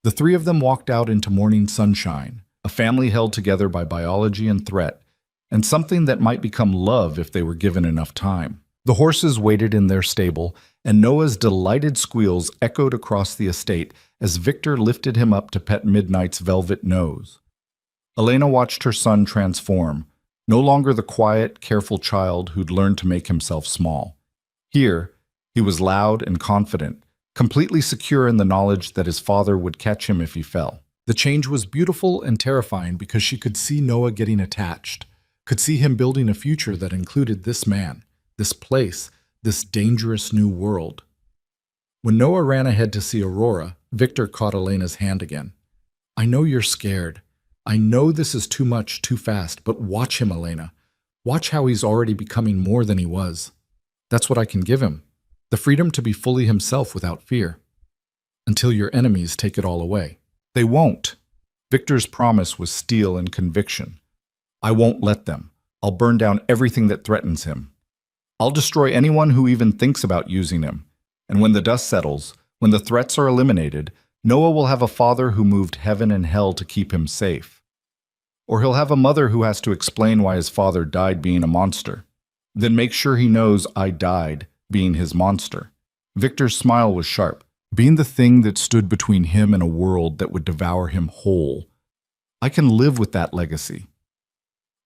The three of them walked out into morning sunshine, a family held together by biology and threat, and something that might become love if they were given enough time. The horses waited in their stable, and Noah's delighted squeals echoed across the estate as Victor lifted him up to pet Midnight's velvet nose. Elena watched her son transform, no longer the quiet, careful child who'd learned to make himself small. Here, he was loud and confident, completely secure in the knowledge that his father would catch him if he fell. The change was beautiful and terrifying because she could see Noah getting attached, could see him building a future that included this man, this place, this dangerous new world. When Noah ran ahead to see Aurora, Victor caught Elena's hand again. "I know you're scared. I know this is too much, too fast, but watch him, Elena. Watch how he's already becoming more than he was. That's what I can give him, the freedom to be fully himself without fear. Until your enemies take it all away." They won't. Victor's promise was steel and conviction. "I won't let them. I'll burn down everything that threatens him. I'll destroy anyone who even thinks about using him. And when the dust settles, when the threats are eliminated, Noah will have a father who moved heaven and hell to keep him safe. Or he'll have a mother who has to explain why his father died being a monster. Then make sure he knows I died being his monster." Victor's smile was sharp, being the thing that stood between him and a world that would devour him whole. "I can live with that legacy."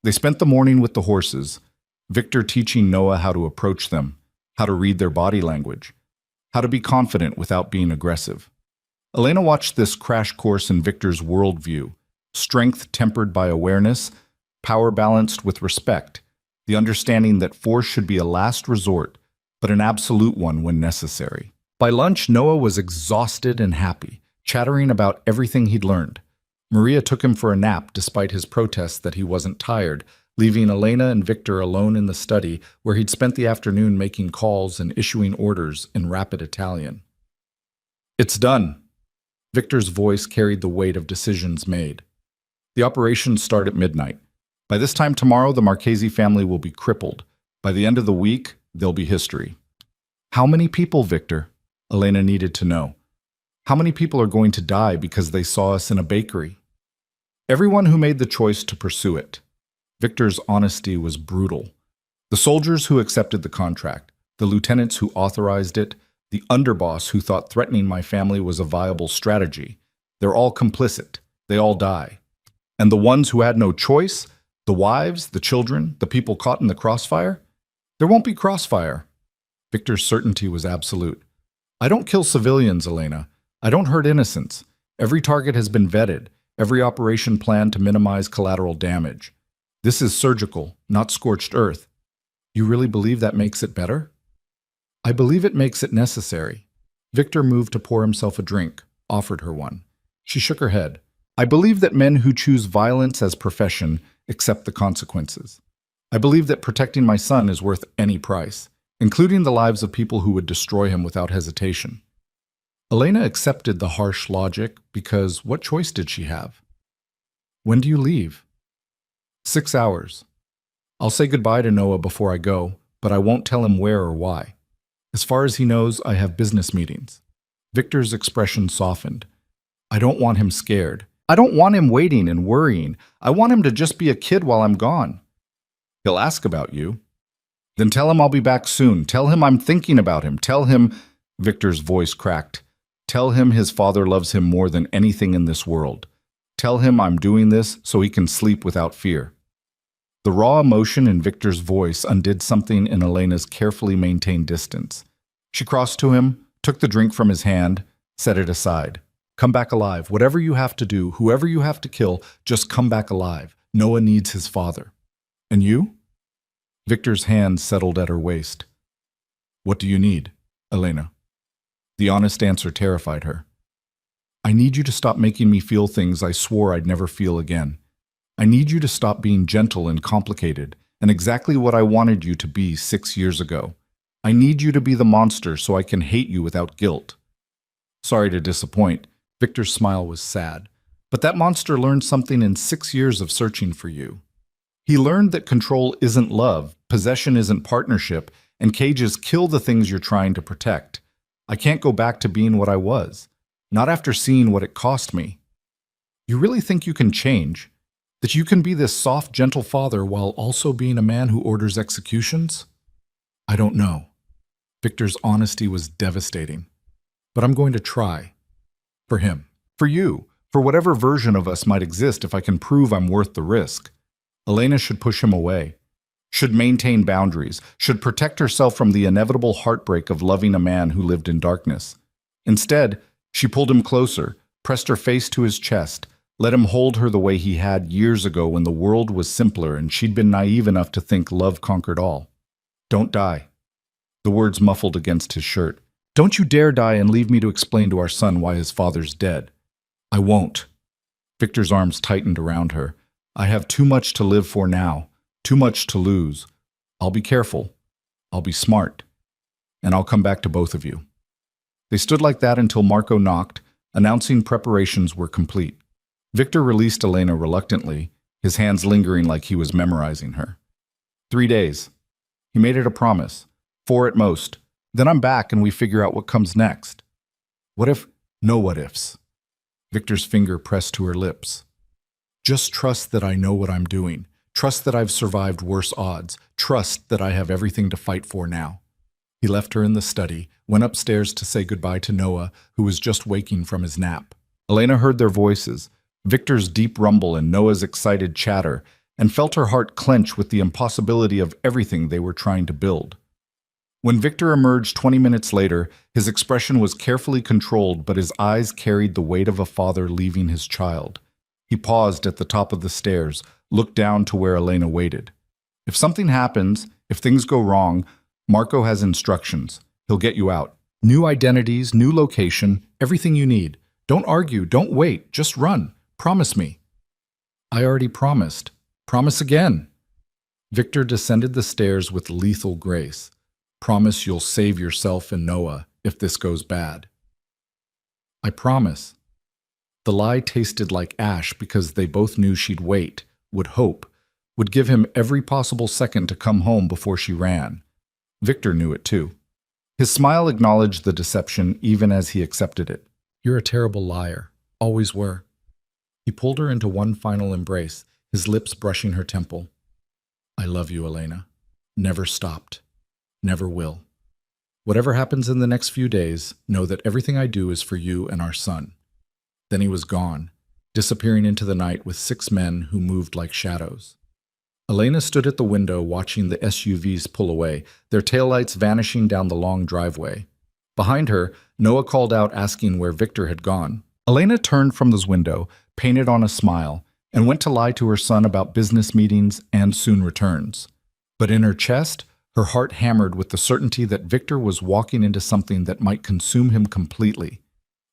They spent the morning with the horses, Victor teaching Noah how to approach them, how to read their body language, how to be confident without being aggressive. Elena watched this crash course in Victor's worldview, strength tempered by awareness, power balanced with respect, the understanding that force should be a last resort, but an absolute one when necessary. By lunch, Noah was exhausted and happy, chattering about everything he'd learned. Maria took him for a nap despite his protests that he wasn't tired, leaving Elena and Victor alone in the study where he'd spent the afternoon making calls and issuing orders in rapid Italian. "It's done." Victor's voice carried the weight of decisions made. "The operations start at midnight. By this time tomorrow, the Marchesi family will be crippled. By the end of the week, they'll be history." "How many people, Victor?" Elena needed to know. "How many people are going to die because they saw us in a bakery?" "Everyone who made the choice to pursue it." Victor's honesty was brutal. "The soldiers who accepted the contract, the lieutenants who authorized it, the underboss who thought threatening my family was a viable strategy. They're all complicit. They all die. And the ones who had no choice, the wives, the children, the people caught in the crossfire? There won't be crossfire." Victor's certainty was absolute. "I don't kill civilians, Elena. I don't hurt innocents. Every target has been vetted, every operation planned to minimize collateral damage. This is surgical, not scorched earth." "You really believe that makes it better?" "I believe it makes it necessary." Victor moved to pour himself a drink, offered her one. She shook her head. "I believe that men who choose violence as profession accept the consequences. I believe that protecting my son is worth any price, including the lives of people who would destroy him without hesitation." Elena accepted the harsh logic because what choice did she have? "When do you leave?" 6 hours. I'll say goodbye to Noah before I go, but I won't tell him where or why. As far as he knows, I have business meetings." Victor's expression softened. "I don't want him scared. I don't want him waiting and worrying. I want him to just be a kid while I'm gone." "He'll ask about you." "Then tell him I'll be back soon. Tell him I'm thinking about him. Tell him—" Victor's voice cracked. "Tell him his father loves him more than anything in this world. Tell him I'm doing this so he can sleep without fear." The raw emotion in Victor's voice undid something in Elena's carefully maintained distance. She crossed to him, took the drink from his hand, set it aside. "Come back alive. Whatever you have to do, whoever you have to kill, just come back alive. Noah needs his father." "And you?" Victor's hand settled at her waist. "What do you need, Elena?" The honest answer terrified her. "I need you to stop making me feel things I swore I'd never feel again. I need you to stop being gentle and complicated, and exactly what I wanted you to be 6 years ago. I need you to be the monster so I can hate you without guilt." "Sorry to disappoint." Victor's smile was sad. "But that monster learned something in 6 years of searching for you." He learned that control isn't love, possession isn't partnership, and cages kill the things you're trying to protect. I can't go back to being what I was, not after seeing what it cost me. You really think you can change? That you can be this soft, gentle father while also being a man who orders executions? I don't know. Victor's honesty was devastating. But I'm going to try. For him. For you. For whatever version of us might exist if I can prove I'm worth the risk. Elena should push him away. Should maintain boundaries. Should protect herself from the inevitable heartbreak of loving a man who lived in darkness. Instead, she pulled him closer, pressed her face to his chest, let him hold her the way he had years ago when the world was simpler and she'd been naive enough to think love conquered all. Don't die. The words muffled against his shirt. Don't you dare die and leave me to explain to our son why his father's dead. I won't. Victor's arms tightened around her. I have too much to live for now, too much to lose. I'll be careful. I'll be smart. And I'll come back to both of you. They stood like that until Marco knocked, announcing preparations were complete. Victor released Elena reluctantly, his hands lingering like he was memorizing her. 3 days. He made it a promise. 4 at most. Then I'm back and we figure out what comes next. What if? No what ifs. Victor's finger pressed to her lips. Just trust that I know what I'm doing. Trust that I've survived worse odds. Trust that I have everything to fight for now. He left her in the study, went upstairs to say goodbye to Noah, who was just waking from his nap. Elena heard their voices, Victor's deep rumble and Noah's excited chatter, and felt her heart clench with the impossibility of everything they were trying to build. When Victor emerged 20 minutes later, his expression was carefully controlled, but his eyes carried the weight of a father leaving his child. He paused at the top of the stairs, looked down to where Elena waited. If something happens, if things go wrong, Marco has instructions. He'll get you out. New identities, new location, everything you need. Don't argue, don't wait, just run. Promise me. I already promised. Promise again. Victor descended the stairs with lethal grace. Promise you'll save yourself and Noah if this goes bad. I promise. The lie tasted like ash because they both knew she'd wait, would hope, would give him every possible second to come home before she ran. Victor knew it too. His smile acknowledged the deception even as he accepted it. You're a terrible liar. Always were. He pulled her into one final embrace, his lips brushing her temple. I love you, Elena. Never stopped. Never will. Whatever happens in the next few days, know that everything I do is for you and our son. Then he was gone, disappearing into the night with 6 men who moved like shadows. Elena stood at the window watching the SUVs pull away, their taillights vanishing down the long driveway. Behind her, Noah called out asking where Victor had gone. Elena turned from his window, painted on a smile, and went to lie to her son about business meetings and soon returns. But in her chest, her heart hammered with the certainty that Victor was walking into something that might consume him completely.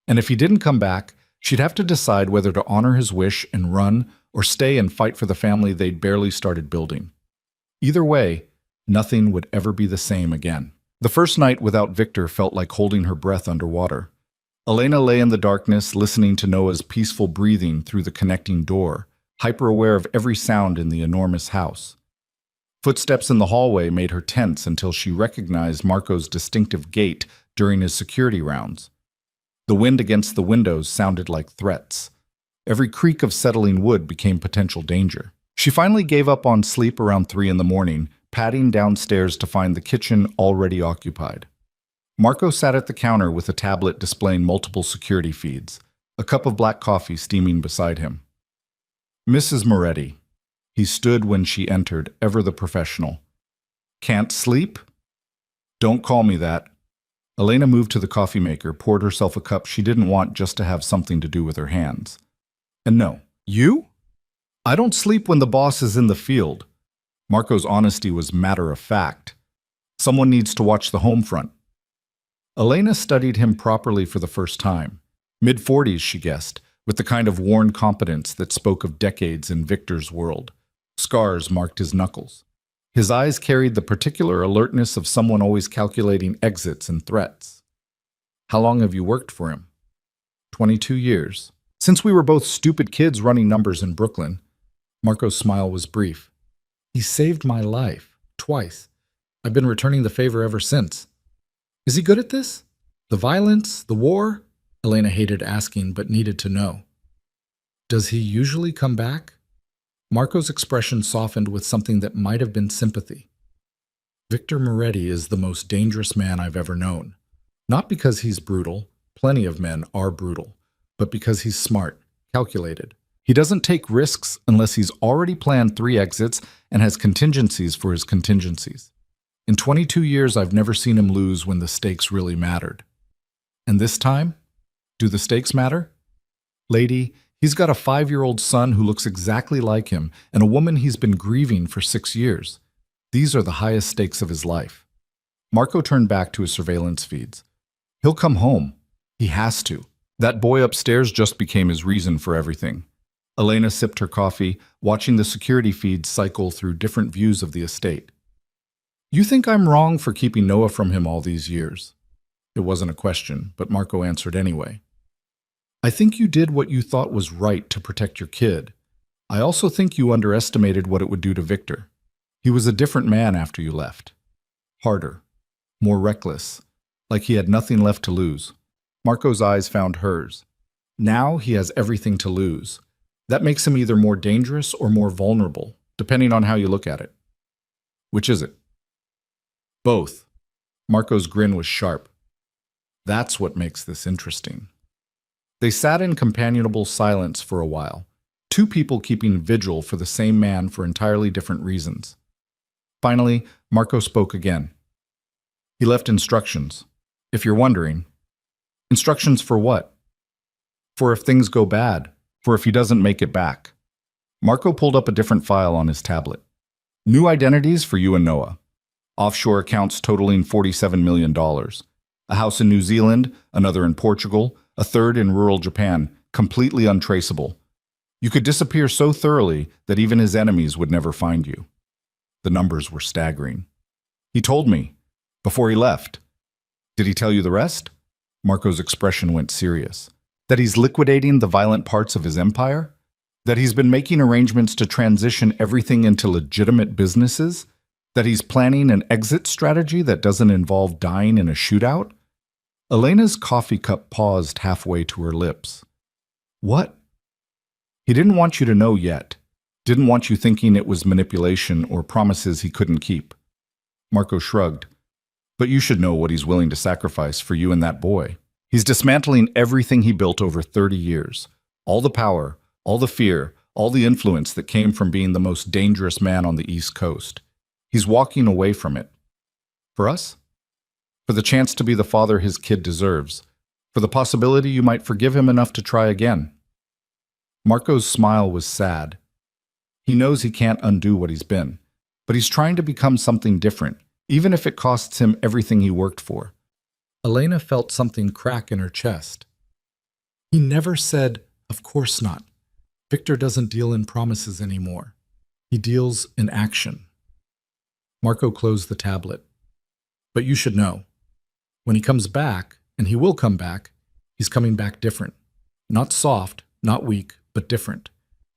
And if he didn't come back, she'd have to decide whether to honor his wish and run or stay and fight for the family they'd barely started building. Either way, nothing would ever be the same again. The first night without Victor felt like holding her breath underwater. Elena lay in the darkness, listening to Noah's peaceful breathing through the connecting door, hyper-aware of every sound in the enormous house. Footsteps in the hallway made her tense until she recognized Marco's distinctive gait during his security rounds. The wind against the windows sounded like threats. Every creak of settling wood became potential danger. She finally gave up on sleep around 3 in the morning, padding downstairs to find the kitchen already occupied. Marco sat at the counter with a tablet displaying multiple security feeds, a cup of black coffee steaming beside him. Mrs. Moretti. He stood when she entered, ever the professional. Can't sleep? Don't call me that. Elena moved to the coffee maker, poured herself a cup she didn't want just to have something to do with her hands. And no, you? I don't sleep when the boss is in the field. Marco's honesty was matter of fact. Someone needs to watch the home front. Elena studied him properly for the first time. Mid-40s, she guessed, with the kind of worn competence that spoke of decades in Victor's world. Scars marked his knuckles. His eyes carried the particular alertness of someone always calculating exits and threats. How long have you worked for him? 22 years. Since we were both stupid kids running numbers in Brooklyn. Marco's smile was brief. He saved my life, twice. I've been returning the favor ever since. Is he good at this? The violence, the war? Elena hated asking, but needed to know. Does he usually come back? Marco's expression softened with something that might have been sympathy. Victor Moretti is the most dangerous man I've ever known. Not because he's brutal, plenty of men are brutal, but because he's smart, calculated. He doesn't take risks unless he's already planned 3 exits and has contingencies for his contingencies. In 22 years, I've never seen him lose when the stakes really mattered. And this time? Do the stakes matter? Lady, he's got a 5-year-old son who looks exactly like him and a woman he's been grieving for 6 years. These are the highest stakes of his life. Marco turned back to his surveillance feeds. He'll come home. He has to. That boy upstairs just became his reason for everything. Elena sipped her coffee, watching the security feeds cycle through different views of the estate. You think I'm wrong for keeping Noah from him all these years? It wasn't a question, but Marco answered anyway. I think you did what you thought was right to protect your kid. I also think you underestimated what it would do to Victor. He was a different man after you left. Harder, more reckless, like he had nothing left to lose. Marco's eyes found hers. Now he has everything to lose. That makes him either more dangerous or more vulnerable, depending on how you look at it. Which is it? Both. Marco's grin was sharp. That's what makes this interesting. They sat in companionable silence for a while, 2 people keeping vigil for the same man for entirely different reasons. Finally, Marco spoke again. He left instructions. If you're wondering, instructions for what? For if things go bad, for if he doesn't make it back. Marco pulled up a different file on his tablet. New identities for you and Noah. Offshore accounts totaling $47 million. A house in New Zealand, another in Portugal, a third in rural Japan, completely untraceable. You could disappear so thoroughly that even his enemies would never find you. The numbers were staggering. He told me, before he left. Did he tell you the rest? Marco's expression went serious. That he's liquidating the violent parts of his empire? That he's been making arrangements to transition everything into legitimate businesses? That he's planning an exit strategy that doesn't involve dying in a shootout? Elena's coffee cup paused halfway to her lips. What? He didn't want you to know yet. Didn't want you thinking it was manipulation or promises he couldn't keep. Marco shrugged. But you should know what he's willing to sacrifice for you and that boy. He's dismantling everything he built over 30 years. All the power, all the fear, all the influence that came from being the most dangerous man on the East Coast. He's walking away from it. For us? For the chance to be the father his kid deserves. For the possibility you might forgive him enough to try again. Marco's smile was sad. He knows he can't undo what he's been, but he's trying to become something different, even if it costs him everything he worked for. Elena felt something crack in her chest. He never said, of course not. Victor doesn't deal in promises anymore. He deals in action. Marco closed the tablet. But you should know, when he comes back, and he will come back, he's coming back different. Not soft, not weak, but different.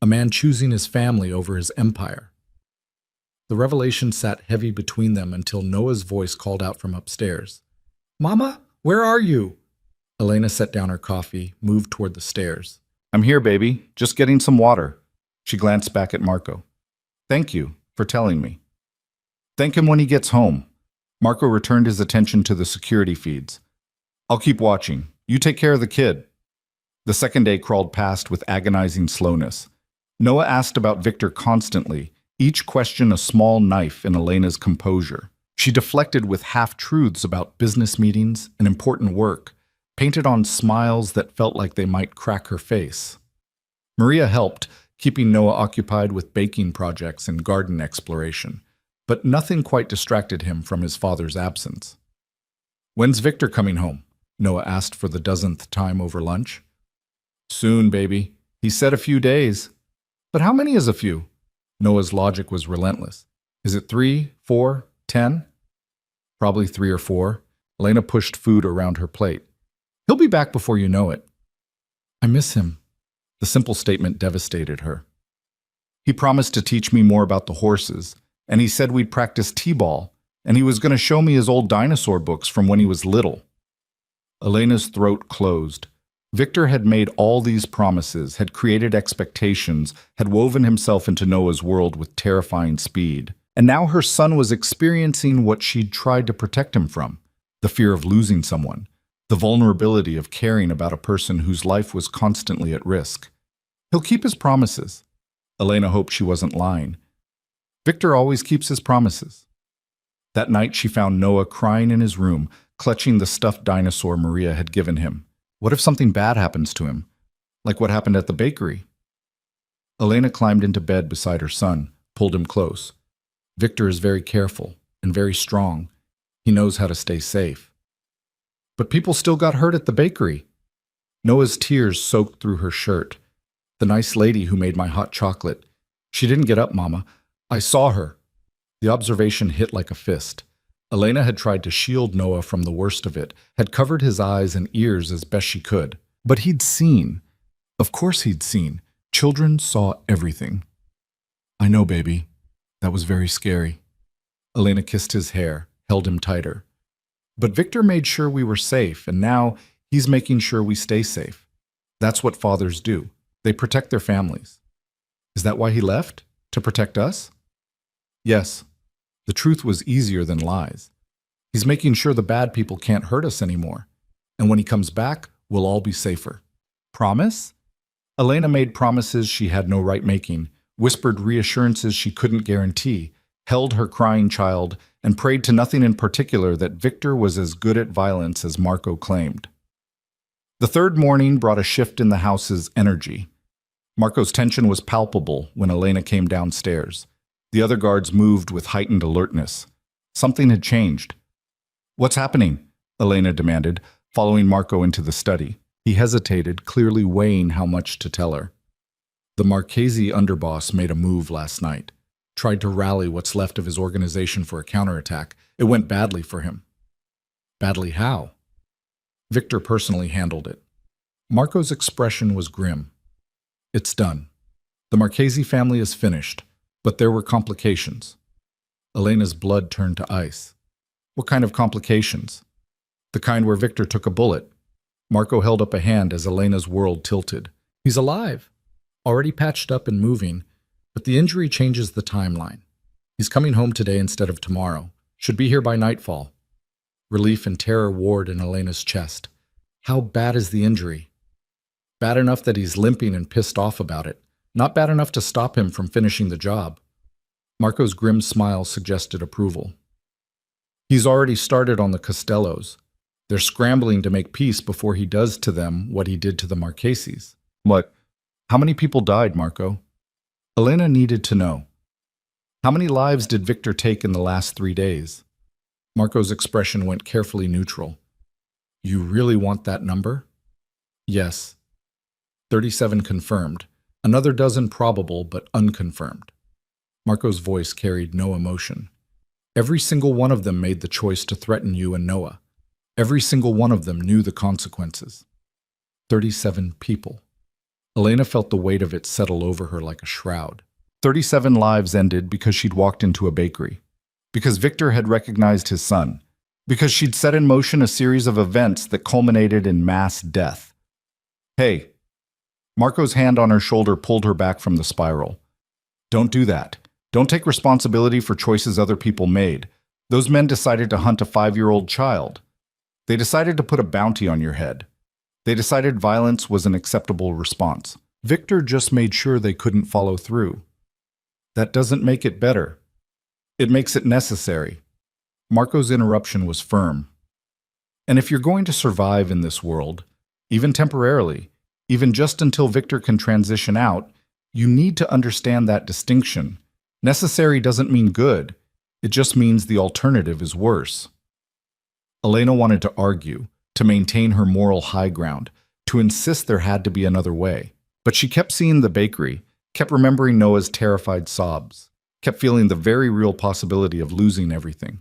A man choosing his family over his empire. The revelation sat heavy between them until Noah's voice called out from upstairs. Mama, where are you? Elena set down her coffee, moved toward the stairs. I'm here, baby. Just getting some water. She glanced back at Marco. Thank you for telling me. Thank him when he gets home. Marco returned his attention to the security feeds. I'll keep watching. You take care of the kid. The second day crawled past with agonizing slowness. Noah asked about Victor constantly, each question a small knife in Elena's composure. She deflected with half-truths about business meetings and important work, painted on smiles that felt like they might crack her face. Maria helped, keeping Noah occupied with baking projects and garden exploration, but nothing quite distracted him from his father's absence. When's Victor coming home? Noah asked for the dozenth time over lunch. Soon, baby. He said a few days. But how many is a few? Noah's logic was relentless. Is it 3, 4, 10? Probably 3 or 4. Elena pushed food around her plate. He'll be back before you know it. I miss him. The simple statement devastated her. He promised to teach me more about the horses, and he said we'd practice t-ball, and he was going to show me his old dinosaur books from when he was little. Elena's throat closed. Victor had made all these promises, had created expectations, had woven himself into Noah's world with terrifying speed. And now her son was experiencing what she'd tried to protect him from, the fear of losing someone, the vulnerability of caring about a person whose life was constantly at risk. He'll keep his promises. Elena hoped she wasn't lying. Victor always keeps his promises. That night she found Noah crying in his room, clutching the stuffed dinosaur Maria had given him. What if something bad happens to him, like what happened at the bakery? Elena climbed into bed beside her son, pulled him close. Victor is very careful and very strong. He knows how to stay safe. But people still got hurt at the bakery. Noah's tears soaked through her shirt. The nice lady who made my hot chocolate. She didn't get up, Mama. I saw her. The observation hit like a fist. Elena had tried to shield Noah from the worst of it, had covered his eyes and ears as best she could. But he'd seen. Of course he'd seen. Children saw everything. I know, baby. That was very scary. Elena kissed his hair, held him tighter. But Victor made sure we were safe, and now he's making sure we stay safe. That's what fathers do. They protect their families. Is that why he left? To protect us? Yes. The truth was easier than lies. He's making sure the bad people can't hurt us anymore. And when he comes back, we'll all be safer. Promise? Elena made promises she had no right making, whispered reassurances she couldn't guarantee, held her crying child, and prayed to nothing in particular that Victor was as good at violence as Marco claimed. The third morning brought a shift in the house's energy. Marco's tension was palpable when Elena came downstairs. The other guards moved with heightened alertness. Something had changed. What's happening? Elena demanded, following Marco into the study. He hesitated, clearly weighing how much to tell her. The Marchese underboss made a move last night. Tried to rally what's left of his organization for a counterattack. It went badly for him. Badly how? Victor personally handled it. Marco's expression was grim. It's done. The Marchese family is finished. But there were complications. Elena's blood turned to ice. What kind of complications? The kind where Victor took a bullet. Marco held up a hand as Elena's world tilted. He's alive. Already patched up and moving, but the injury changes the timeline. He's coming home today instead of tomorrow. Should be here by nightfall. Relief and terror warred in Elena's chest. How bad is the injury? Bad enough that he's limping and pissed off about it. Not bad enough to stop him from finishing the job. Marco's grim smile suggested approval. He's already started on the Costellos. They're scrambling to make peace before he does to them what he did to the Marcheses. What? How many people died, Marco? Elena needed to know. How many lives did Victor take in the last 3 days? Marco's expression went carefully neutral. You really want that number? Yes. 37 confirmed. Another dozen probable but unconfirmed. Marco's voice carried no emotion. Every single one of them made the choice to threaten you and Noah. Every single one of them knew the consequences. 37 people. Elena felt the weight of it settle over her like a shroud. 37 lives ended because she'd walked into a bakery. Because Victor had recognized his son. Because she'd set in motion a series of events that culminated in mass death. Hey. Marco's hand on her shoulder pulled her back from the spiral. Don't do that. Don't take responsibility for choices other people made. Those men decided to hunt a 5-year-old child. They decided to put a bounty on your head. They decided violence was an acceptable response. Victor just made sure they couldn't follow through. That doesn't make it better. It makes it necessary. Marco's interruption was firm. And if you're going to survive in this world, even temporarily, even just until Victor can transition out, you need to understand that distinction. Necessary doesn't mean good. It just means the alternative is worse. Elena wanted to argue, to maintain her moral high ground, to insist there had to be another way. But she kept seeing the bakery, kept remembering Noah's terrified sobs, kept feeling the very real possibility of losing everything.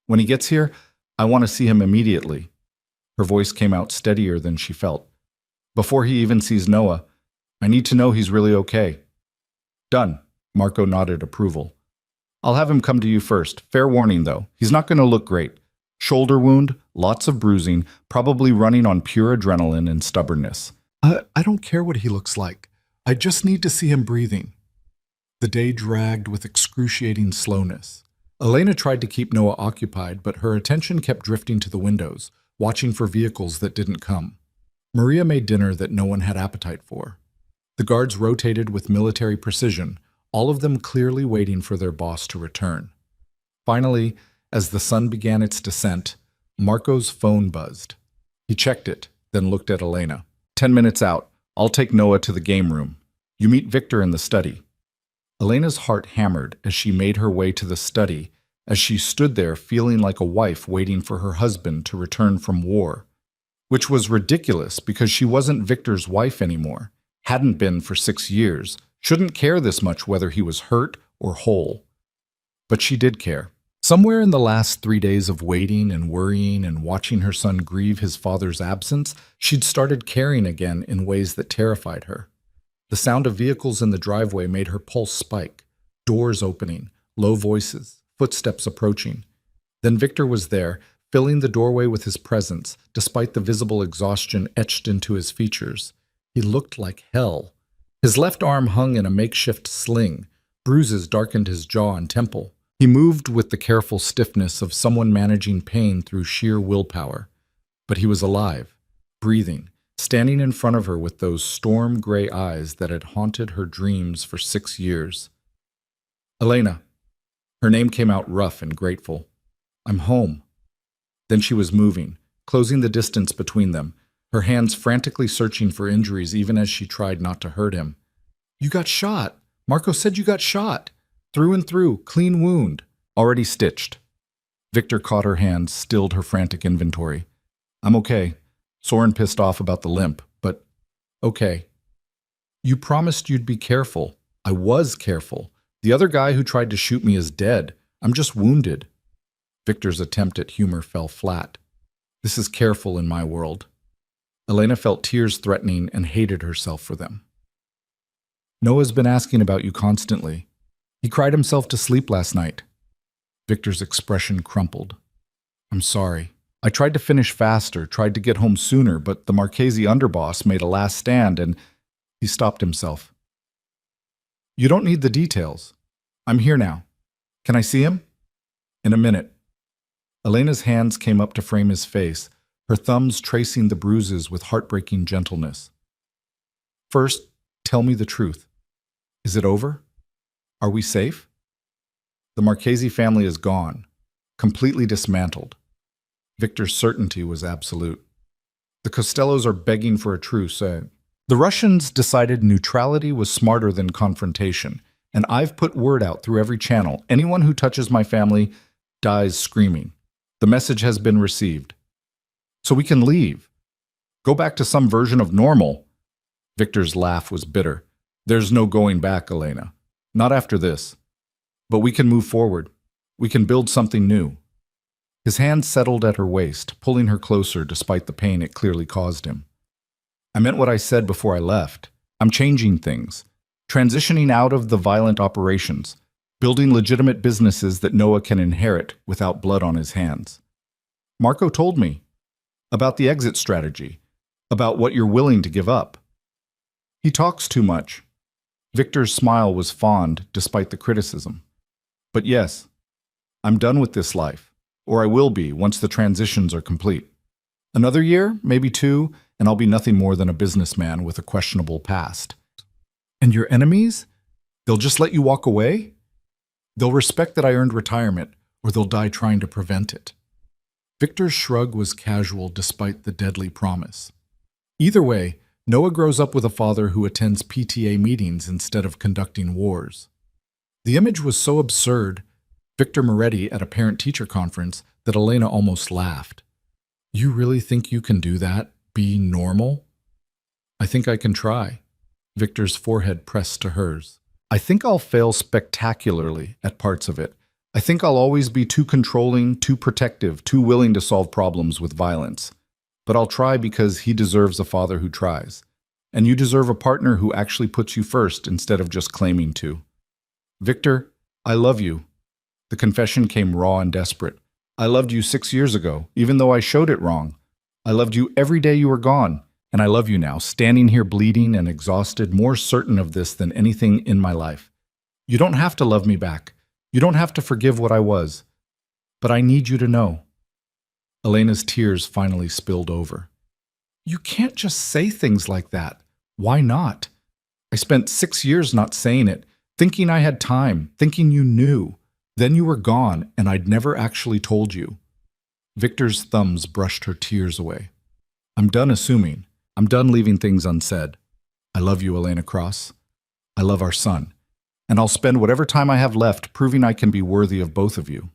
When he gets here, I want to see him immediately. Her voice came out steadier than she felt. Before he even sees Noah, I need to know he's really okay. Done. Marco nodded approval. I'll have him come to you first. Fair warning, though. He's not going to look great. Shoulder wound, lots of bruising, probably running on pure adrenaline and stubbornness. I don't care what he looks like. I just need to see him breathing. The day dragged with excruciating slowness. Elena tried to keep Noah occupied, but her attention kept drifting to the windows, watching for vehicles that didn't come. Maria made dinner that no one had appetite for. The guards rotated with military precision, all of them clearly waiting for their boss to return. Finally, as the sun began its descent, Marco's phone buzzed. He checked it, then looked at Elena. 10 minutes out. I'll take Noah to the game room. You meet Victor in the study. Elena's heart hammered as she made her way to the study, as she stood there feeling like a wife waiting for her husband to return from war. Which was ridiculous because she wasn't Victor's wife anymore, hadn't been for 6 years, shouldn't care this much whether he was hurt or whole. But she did care. Somewhere in the last 3 days of waiting and worrying and watching her son grieve his father's absence, she'd started caring again in ways that terrified her. The sound of vehicles in the driveway made her pulse spike, doors opening, low voices, footsteps approaching. Then Victor was there, filling the doorway with his presence, despite the visible exhaustion etched into his features. He looked like hell. His left arm hung in a makeshift sling. Bruises darkened his jaw and temple. He moved with the careful stiffness of someone managing pain through sheer willpower. But he was alive, breathing, standing in front of her with those storm-gray eyes that had haunted her dreams for 6 years. Elena. Her name came out rough and grateful. I'm home. Then she was moving, closing the distance between them, her hands frantically searching for injuries even as she tried not to hurt him. You got shot. Marco said you got shot. Through and through, clean wound. Already stitched. Victor caught her hand, stilled her frantic inventory. I'm okay. Sore and pissed off about the limp, but okay. You promised you'd be careful. I was careful. The other guy who tried to shoot me is dead. I'm just wounded. Victor's attempt at humor fell flat. This is careful in my world. Elena felt tears threatening and hated herself for them. Noah's been asking about you constantly. He cried himself to sleep last night. Victor's expression crumpled. I'm sorry. I tried to finish faster, tried to get home sooner, but the Marchese underboss made a last stand and he stopped himself. You don't need the details. I'm here now. Can I see him? In a minute. Elena's hands came up to frame his face, her thumbs tracing the bruises with heartbreaking gentleness. First, tell me the truth. Is it over? Are we safe? The Marchese family is gone, completely dismantled. Victor's certainty was absolute. The Costellos are begging for a truce. The Russians decided neutrality was smarter than confrontation, and I've put word out through every channel. Anyone who touches my family dies screaming. The message has been received. So we can leave. Go back to some version of normal. Victor's laugh was bitter. There's no going back, Elena. Not after this. But we can move forward. We can build something new. His hand settled at her waist, pulling her closer despite the pain it clearly caused him. I meant what I said before I left. I'm changing things. Transitioning out of the violent operations. Building legitimate businesses that Noah can inherit without blood on his hands. Marco told me about the exit strategy, about what you're willing to give up. He talks too much. Victor's smile was fond despite the criticism. But yes, I'm done with this life, or I will be once the transitions are complete. Another year, maybe 2, and I'll be nothing more than a businessman with a questionable past. And your enemies? They'll just let you walk away? They'll respect that I earned retirement, or they'll die trying to prevent it. Victor's shrug was casual despite the deadly promise. Either way, Noah grows up with a father who attends PTA meetings instead of conducting wars. The image was so absurd, Victor Moretti at a parent-teacher conference, that Elena almost laughed. You really think you can do that? Be normal? I think I can try. Victor's forehead pressed to hers. I think I'll fail spectacularly at parts of it. I think I'll always be too controlling, too protective, too willing to solve problems with violence. But I'll try because he deserves a father who tries. And you deserve a partner who actually puts you first instead of just claiming to. Victor, I love you. The confession came raw and desperate. I loved you 6 years ago, even though I showed it wrong. I loved you every day you were gone, and I love you now, standing here bleeding and exhausted, more certain of this than anything in my life. You don't have to love me back. You don't have to forgive what I was. But I need you to know. Elena's tears finally spilled over. You can't just say things like that. Why not? I spent 6 years not saying it, thinking I had time, thinking you knew. Then you were gone, and I'd never actually told you. Victor's thumbs brushed her tears away. I'm done assuming. I'm done leaving things unsaid. I love you, Elena Cross. I love our son. And I'll spend whatever time I have left proving I can be worthy of both of you.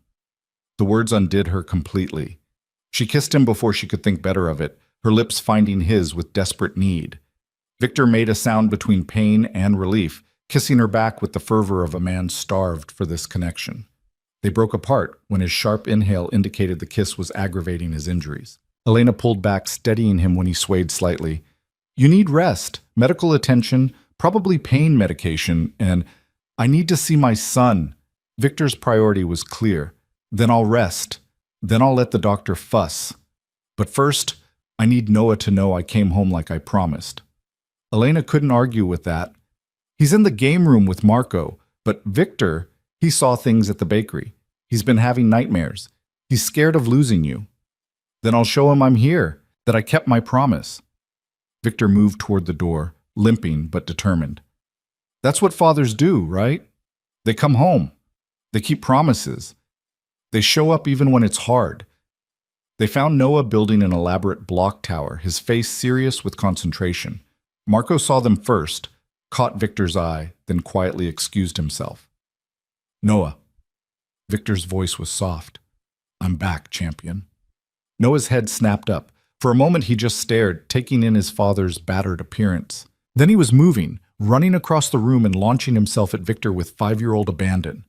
The words undid her completely. She kissed him before she could think better of it, her lips finding his with desperate need. Victor made a sound between pain and relief, kissing her back with the fervor of a man starved for this connection. They broke apart when his sharp inhale indicated the kiss was aggravating his injuries. Elena pulled back, steadying him when he swayed slightly. You need rest, medical attention, probably pain medication, and I need to see my son. Victor's priority was clear. Then I'll rest. Then I'll let the doctor fuss. But first, I need Noah to know I came home like I promised. Elena couldn't argue with that. He's in the game room with Marco, but Victor, he saw things at the bakery. He's been having nightmares. He's scared of losing you. Then I'll show him I'm here, that I kept my promise. Victor moved toward the door, limping but determined. That's what fathers do, right? They come home. They keep promises. They show up even when it's hard. They found Noah building an elaborate block tower, his face serious with concentration. Marco saw them first, caught Victor's eye, then quietly excused himself. Noah. Victor's voice was soft. I'm back, champion. Noah's head snapped up. For a moment he just stared, taking in his father's battered appearance. Then he was moving, running across the room and launching himself at Victor with 5-year-old abandon.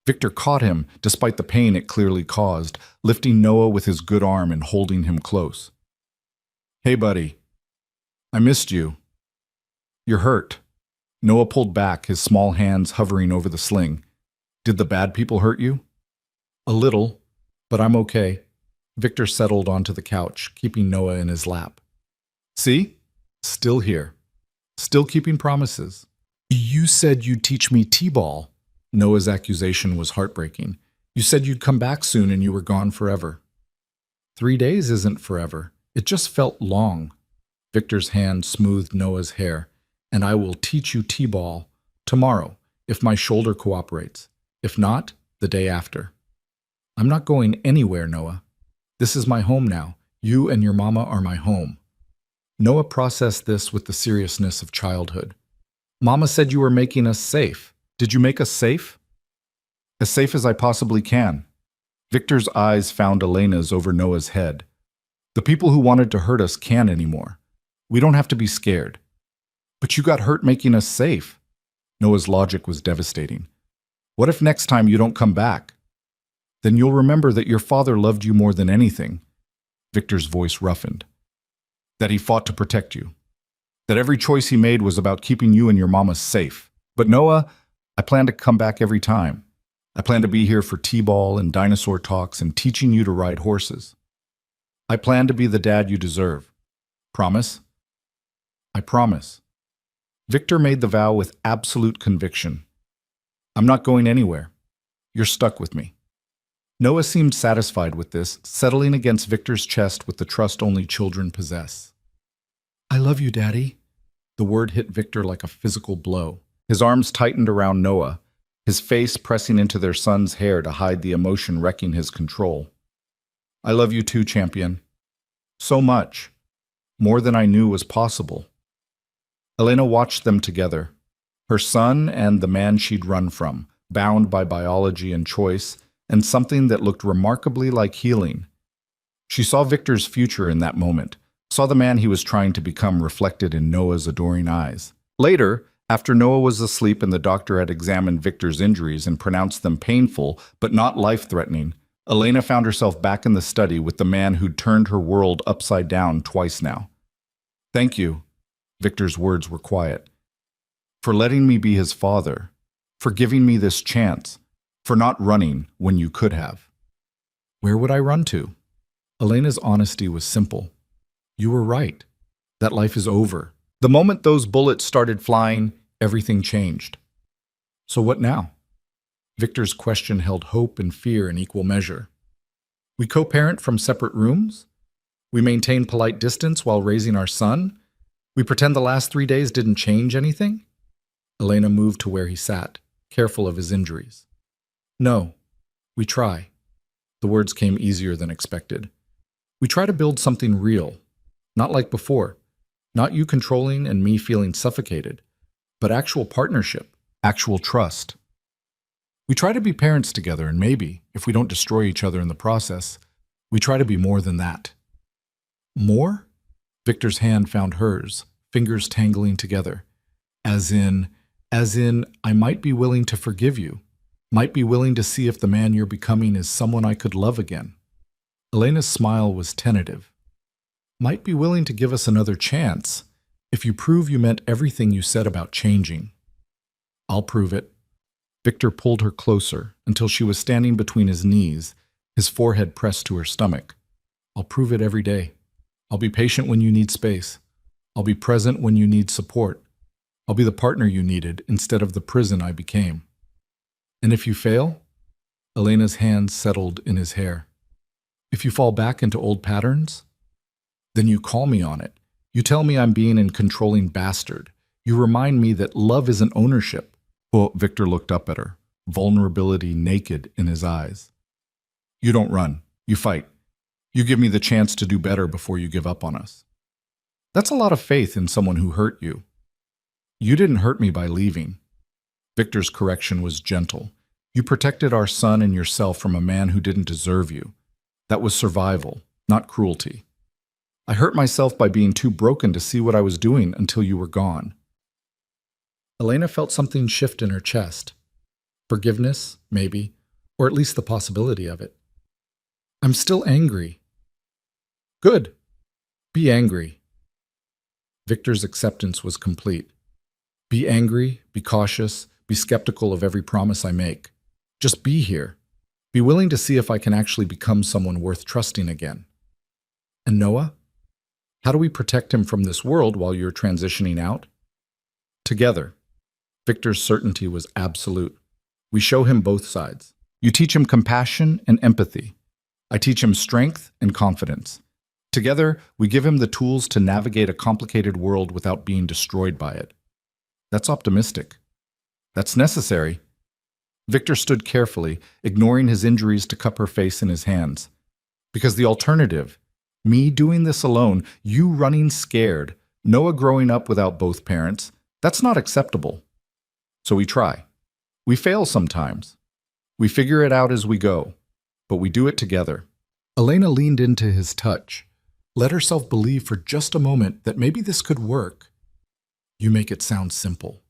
Victor caught him, despite the pain it clearly caused, lifting Noah with his good arm and holding him close. Hey, buddy. I missed you. You're hurt. Noah pulled back, his small hands hovering over the sling. Did the bad people hurt you? A little, but I'm okay. Victor settled onto the couch, keeping Noah in his lap. See? Still here. Still keeping promises. You said you'd teach me t-ball. Noah's accusation was heartbreaking. You said you'd come back soon and you were gone forever. 3 days isn't forever. It just felt long. Victor's hand smoothed Noah's hair. And I will teach you t-ball tomorrow, if my shoulder cooperates. If not, the day after. I'm not going anywhere, Noah. This is my home now. You and your mama are my home. Noah processed this with the seriousness of childhood. Mama said you were making us safe. Did you make us safe? As safe as I possibly can. Victor's eyes found Elena's over Noah's head. The people who wanted to hurt us can't anymore. We don't have to be scared. But you got hurt making us safe. Noah's logic was devastating. What if next time you don't come back? Then you'll remember that your father loved you more than anything. Victor's voice roughened. That he fought to protect you. That every choice he made was about keeping you and your mama safe. But Noah, I plan to come back every time. I plan to be here for t-ball and dinosaur talks and teaching you to ride horses. I plan to be the dad you deserve. Promise? I promise. Victor made the vow with absolute conviction. I'm not going anywhere. You're stuck with me. Noah seemed satisfied with this, settling against Victor's chest with the trust only children possess. I love you, Daddy. The word hit Victor like a physical blow. His arms tightened around Noah, his face pressing into their son's hair to hide the emotion wrecking his control. I love you too, champion. So much. More than I knew was possible. Elena watched them together. Her son and the man she'd run from, bound by biology and choice, and something that looked remarkably like healing. She saw Victor's future in that moment, saw the man he was trying to become reflected in Noah's adoring eyes. Later, after Noah was asleep and the doctor had examined Victor's injuries and pronounced them painful but not life-threatening, Elena found herself back in the study with the man who'd turned her world upside down twice now. Thank you, Victor's words were quiet, for letting me be his father, for giving me this chance, for not running when you could have. Where would I run to? Elena's honesty was simple. You were right. That life is over. The moment those bullets started flying, Everything changed. So what now? Victor's question held hope and fear in equal measure. We co-parent from separate rooms? We maintain polite distance while raising our son? We pretend the last 3 days didn't change anything? Elena moved to where he sat, careful of his injuries. No, we try. The words came easier than expected. We try to build something real, not like before, not you controlling and me feeling suffocated, but actual partnership, actual trust. We try to be parents together, and maybe, if we don't destroy each other in the process, we try to be more than that. More? Victor's hand found hers, fingers tangling together. As in, I might be willing to forgive you, might be willing to see if the man you're becoming is someone I could love again. Elena's smile was tentative. Might be willing to give us another chance, if you prove you meant everything you said about changing. I'll prove it. Victor pulled her closer until she was standing between his knees, his forehead pressed to her stomach. I'll prove it every day. I'll be patient when you need space. I'll be present when you need support. I'll be the partner you needed instead of the prison I became. And if you fail? Elena's hands settled in his hair. If you fall back into old patterns? Then you call me on it. You tell me I'm being a controlling bastard. You remind me that love isn't ownership. Well, Victor looked up at her, vulnerability naked in his eyes. You don't run. You fight. You give me the chance to do better before you give up on us. That's a lot of faith in someone who hurt you. You didn't hurt me by leaving. Victor's correction was gentle. You protected our son and yourself from a man who didn't deserve you. That was survival, not cruelty. I hurt myself by being too broken to see what I was doing until you were gone. Elena felt something shift in her chest. Forgiveness, maybe, or at least the possibility of it. I'm still angry. Good. Be angry. Victor's acceptance was complete. Be angry, be cautious, be skeptical of every promise I make. Just be here. Be willing to see if I can actually become someone worth trusting again. And Noah? How do we protect him from this world while you're transitioning out? Together. Victor's certainty was absolute. We show him both sides. You teach him compassion and empathy. I teach him strength and confidence. Together, we give him the tools to navigate a complicated world without being destroyed by it. That's optimistic. That's necessary. Victor stood carefully, ignoring his injuries to cup her face in his hands. Because the alternative, me doing this alone, you running scared, Noah growing up without both parents, that's not acceptable. So we try. We fail sometimes. We figure it out as we go, but we do it together. Elena leaned into his touch, let herself believe for just a moment that maybe this could work. You make it sound simple.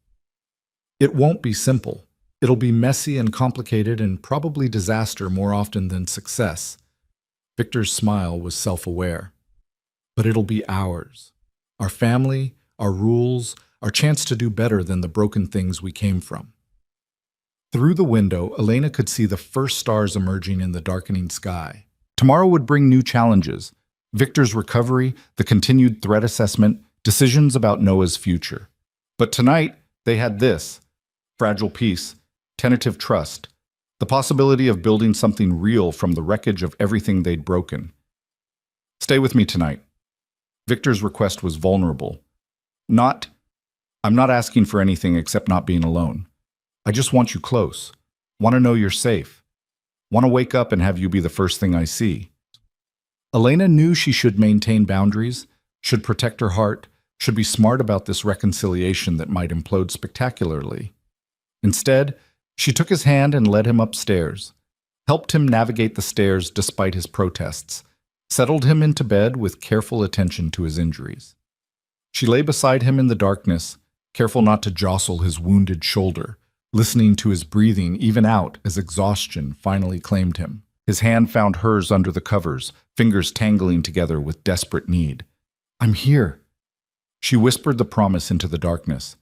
It won't be simple. It'll be messy and complicated and probably disaster more often than success. Victor's smile was self-aware. But it'll be ours. Our family, our rules, our chance to do better than the broken things we came from. Through the window, Elena could see the first stars emerging in the darkening sky. Tomorrow would bring new challenges. Victor's recovery, the continued threat assessment, decisions about Noah's future. But tonight, they had this: fragile peace, tentative trust, the possibility of building something real from the wreckage of everything they'd broken. Stay with me tonight. Victor's request was vulnerable. I'm not asking for anything except not being alone. I just want you close. Want to know you're safe. Want to wake up and have you be the first thing I see. Elena knew she should maintain boundaries, should protect her heart, should be smart about this reconciliation that might implode spectacularly. Instead, she took his hand and led him upstairs, helped him navigate the stairs despite his protests, settled him into bed with careful attention to his injuries. She lay beside him in the darkness, careful not to jostle his wounded shoulder, listening to his breathing even out as exhaustion finally claimed him. His hand found hers under the covers, fingers tangling together with desperate need. I'm here. She whispered the promise into the darkness.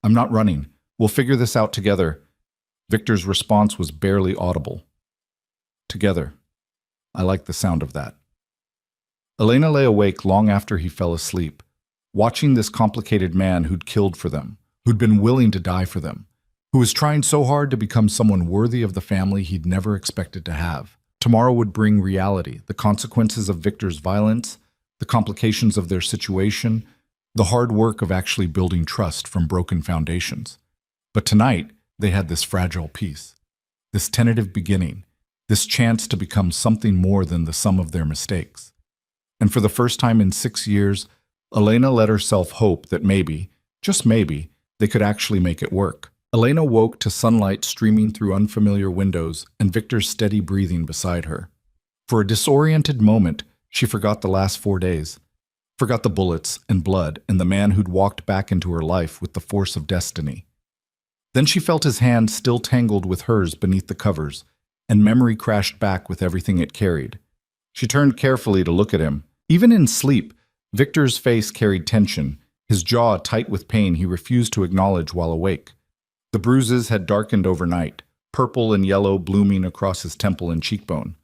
I'm not running. We'll figure this out together. Victor's response was barely audible. Together. I like the sound of that. Elena lay awake long after he fell asleep, watching this complicated man who'd killed for them, who'd been willing to die for them, who was trying so hard to become someone worthy of the family he'd never expected to have. Tomorrow would bring reality, the consequences of Victor's violence, the complications of their situation, the hard work of actually building trust from broken foundations. But tonight, they had this fragile piece, this tentative beginning, this chance to become something more than the sum of their mistakes. And for the first time in 6 years, Elena let herself hope that maybe, just maybe, they could actually make it work. Elena woke to sunlight streaming through unfamiliar windows and Victor's steady breathing beside her. For a disoriented moment, she forgot the last 4 days, forgot the bullets and blood and the man who'd walked back into her life with the force of destiny. Then she felt his hand still tangled with hers beneath the covers, and memory crashed back with everything it carried. She turned carefully to look at him. Even in sleep, Victor's face carried tension, his jaw tight with pain he refused to acknowledge while awake. The bruises had darkened overnight, purple and yellow blooming across his temple and cheekbone.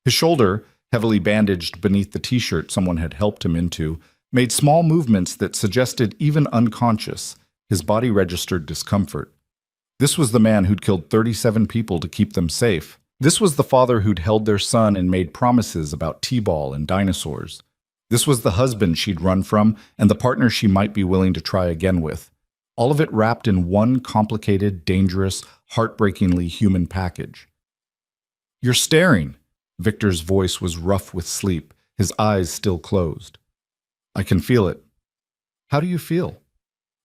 His shoulder, heavily bandaged beneath the t-shirt someone had helped him into, made small movements that suggested even unconscious, his body registered discomfort. This was the man who'd killed 37 people to keep them safe. This was the father who'd held their son and made promises about t-ball and dinosaurs. This was the husband she'd run from and the partner she might be willing to try again with. All of it wrapped in one complicated, dangerous, heartbreakingly human package. "You're staring." Victor's voice was rough with sleep, his eyes still closed. "I can feel it." "How do you feel?"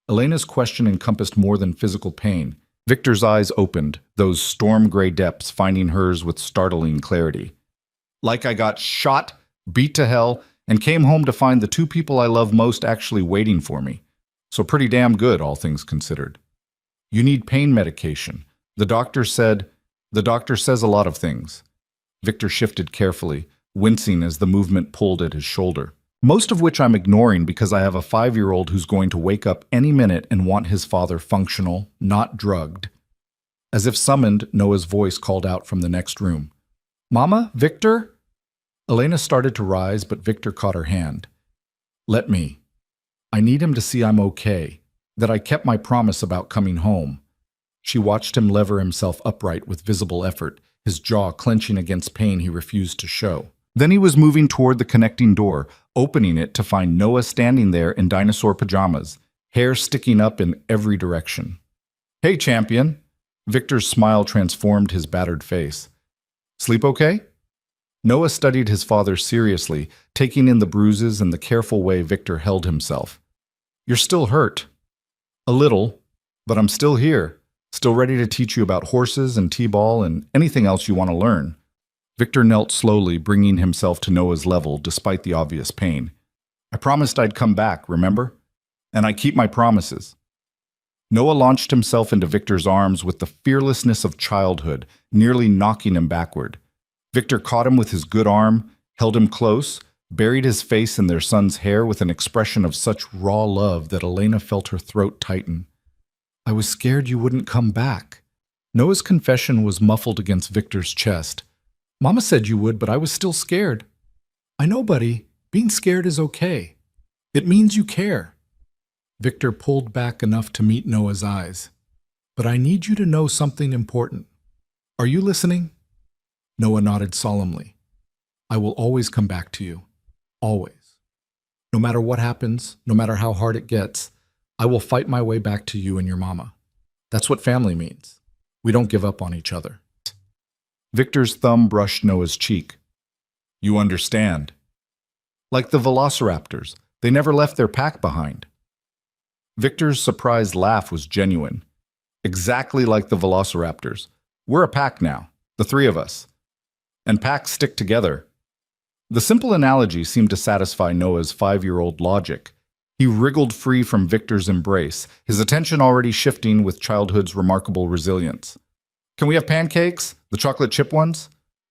Elena's question encompassed more than physical pain. Victor's eyes opened, those storm-gray depths finding hers with startling clarity. "Like I got shot, beat to hell, and came home to find the 2 people I love most actually waiting for me. So pretty damn good, all things considered." "You need pain medication. The doctor says a lot of things." Victor shifted carefully, wincing as the movement pulled at his shoulder. "Most of which I'm ignoring because I have a 5-year-old who's going to wake up any minute and want his father functional, not drugged." As if summoned, Noah's voice called out from the next room. "Mama? Victor?" Elena started to rise, but Victor caught her hand. "Let me. I need him to see I'm okay, that I kept my promise about coming home." She watched him lever himself upright with visible effort, his jaw clenching against pain he refused to show. Then he was moving toward the connecting door, opening it to find Noah standing there in dinosaur pajamas, hair sticking up in every direction. "Hey, champion." Victor's smile transformed his battered face. "Sleep okay?" Noah studied his father seriously, taking in the bruises and the careful way Victor held himself. "You're still hurt." "A little, but I'm still here, still ready to teach you about horses and t-ball and anything else you want to learn." Victor knelt slowly, bringing himself to Noah's level despite the obvious pain. "I promised I'd come back, remember? And I keep my promises." Noah launched himself into Victor's arms with the fearlessness of childhood, nearly knocking him backward. Victor caught him with his good arm, held him close, buried his face in their son's hair with an expression of such raw love that Elena felt her throat tighten. "I was scared you wouldn't come back." Noah's confession was muffled against Victor's chest. "Mama said you would, but I was still scared." "I know, buddy. Being scared is okay. It means you care." Victor pulled back enough to meet Noah's eyes. "But I need you to know something important. Are you listening?" Noah nodded solemnly. "I will always come back to you. Always. No matter what happens, no matter how hard it gets, I will fight my way back to you and your mama. That's what family means. We don't give up on each other." Victor's thumb brushed Noah's cheek. "You understand." "Like the velociraptors, they never left their pack behind." Victor's surprised laugh was genuine. "Exactly like the velociraptors. We're a pack now, the 3 of us. And packs stick together." The simple analogy seemed to satisfy Noah's 5-year-old logic. He wriggled free from Victor's embrace, his attention already shifting with childhood's remarkable resilience. "Can we have pancakes? The chocolate chip ones?"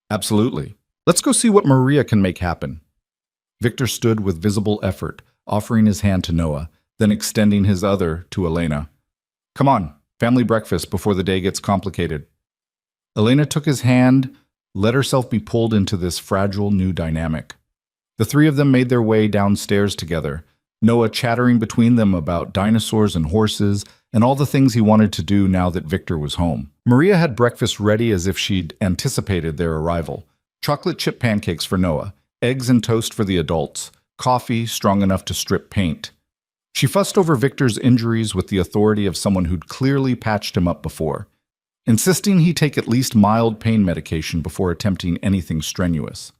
"Absolutely. Let's go see what Maria can make happen." Victor stood with visible effort, offering his hand to Noah, then extending his other to Elena. "Come on, family breakfast before the day gets complicated." Elena took his hand, let herself be pulled into this fragile new dynamic. The three of them made their way downstairs together, Noah chattering between them about dinosaurs and horses and all the things he wanted to do now that Victor was home. Maria had breakfast ready as if she'd anticipated their arrival. Chocolate chip pancakes for Noah, eggs and toast for the adults, coffee strong enough to strip paint. She fussed over Victor's injuries with the authority of someone who'd clearly patched him up before, insisting he take at least mild pain medication before attempting anything strenuous.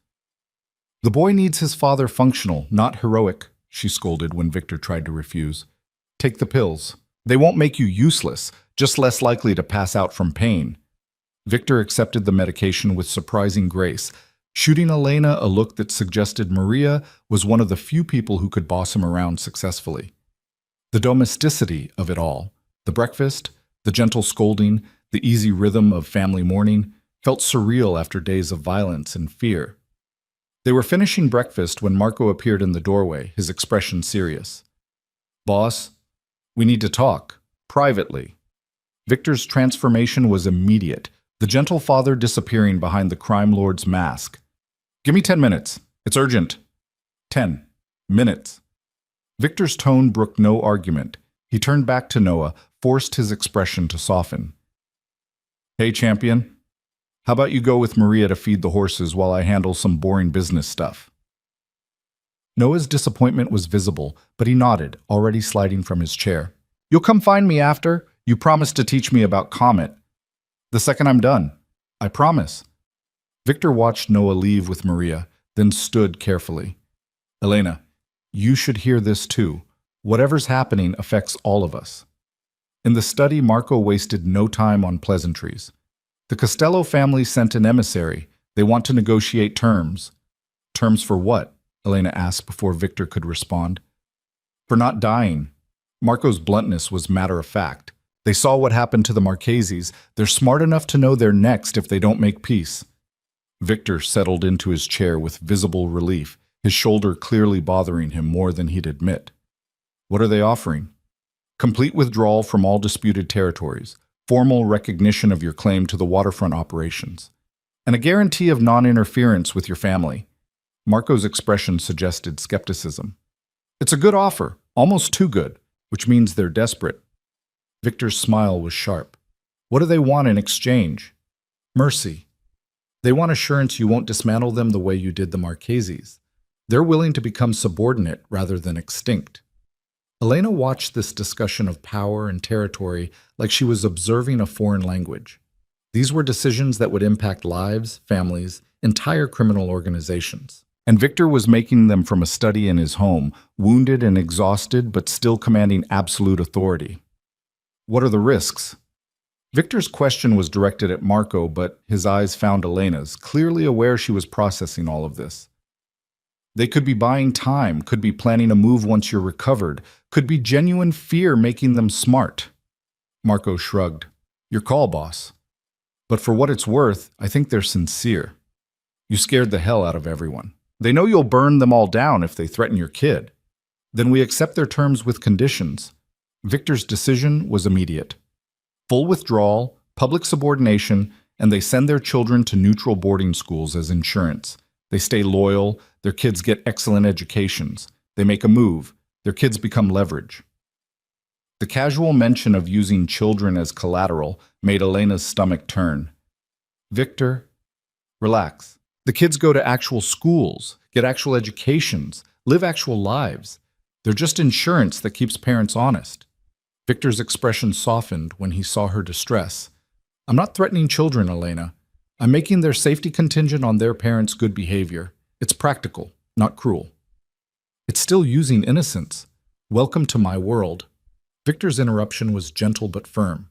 "The boy needs his father functional, not heroic," she scolded when Victor tried to refuse. "Take the pills. They won't make you useless, just less likely to pass out from pain." Victor accepted the medication with surprising grace, shooting Elena a look that suggested Maria was one of the few people who could boss him around successfully. The domesticity of it all, the breakfast, the gentle scolding, the easy rhythm of family mourning, felt surreal after days of violence and fear. They were finishing breakfast when Marco appeared in the doorway, his expression serious. "Boss, we need to talk, privately." Victor's transformation was immediate, the gentle father disappearing behind the crime lord's mask. "Give me 10 minutes. It's urgent." 10 minutes. Victor's tone brooked no argument. He turned back to Noah, forced his expression to soften. "Hey, champion. How about you go with Maria to feed the horses while I handle some boring business stuff?" Noah's disappointment was visible, but he nodded, already sliding from his chair. "You'll come find me after? You promised to teach me about Comet." "The second I'm done. I promise." Victor watched Noah leave with Maria, then stood carefully. "Elena, you should hear this too. Whatever's happening affects all of us." In the study, Marco wasted no time on pleasantries. The Costello family sent an emissary. They want to negotiate terms. "Terms for what?" Elena asked before Victor could respond. "For not dying." Marco's bluntness was matter of fact. They saw what happened to the Marcheses. They're smart enough to know they're next if they don't make peace. Victor settled into his chair with visible relief, his shoulder clearly bothering him more than he'd admit. "What are they offering?" "Complete withdrawal from all disputed territories, formal recognition of your claim to the waterfront operations, and a guarantee of non-interference with your family." Marco's expression suggested skepticism. "It's a good offer, almost too good, which means they're desperate." Victor's smile was sharp. "What do they want in exchange?" "Mercy. They want assurance you won't dismantle them the way you did the Marcheses. They're willing to become subordinate rather than extinct." Elena watched this discussion of power and territory like she was observing a foreign language. These were decisions that would impact lives, families, entire criminal organizations. And Victor was making them from a study in his home, wounded and exhausted, but still commanding absolute authority. "What are the risks?" Victor's question was directed at Marco, but his eyes found Elena's, clearly aware she was processing all of this. "They could be buying time, could be planning a move once you're recovered, could be genuine fear making them smart." Marco shrugged. "Your call, boss. But for what it's worth, I think they're sincere. You scared the hell out of everyone. They know you'll burn them all down if they threaten your kid. Then we accept their terms with conditions." Victor's decision was immediate. Full withdrawal, public subordination, and they send their children to neutral boarding schools as insurance. They stay loyal, their kids get excellent educations. They make a move, their kids become leverage. The casual mention of using children as collateral made Elena's stomach turn. "Victor, relax. The kids go to actual schools, get actual educations, live actual lives. They're just insurance that keeps parents honest." Victor's expression softened when he saw her distress. "I'm not threatening children, Elena. I'm making their safety contingent on their parents' good behavior. It's practical, not cruel." "It's still using innocence. Welcome to my world." Victor's interruption was gentle but firm.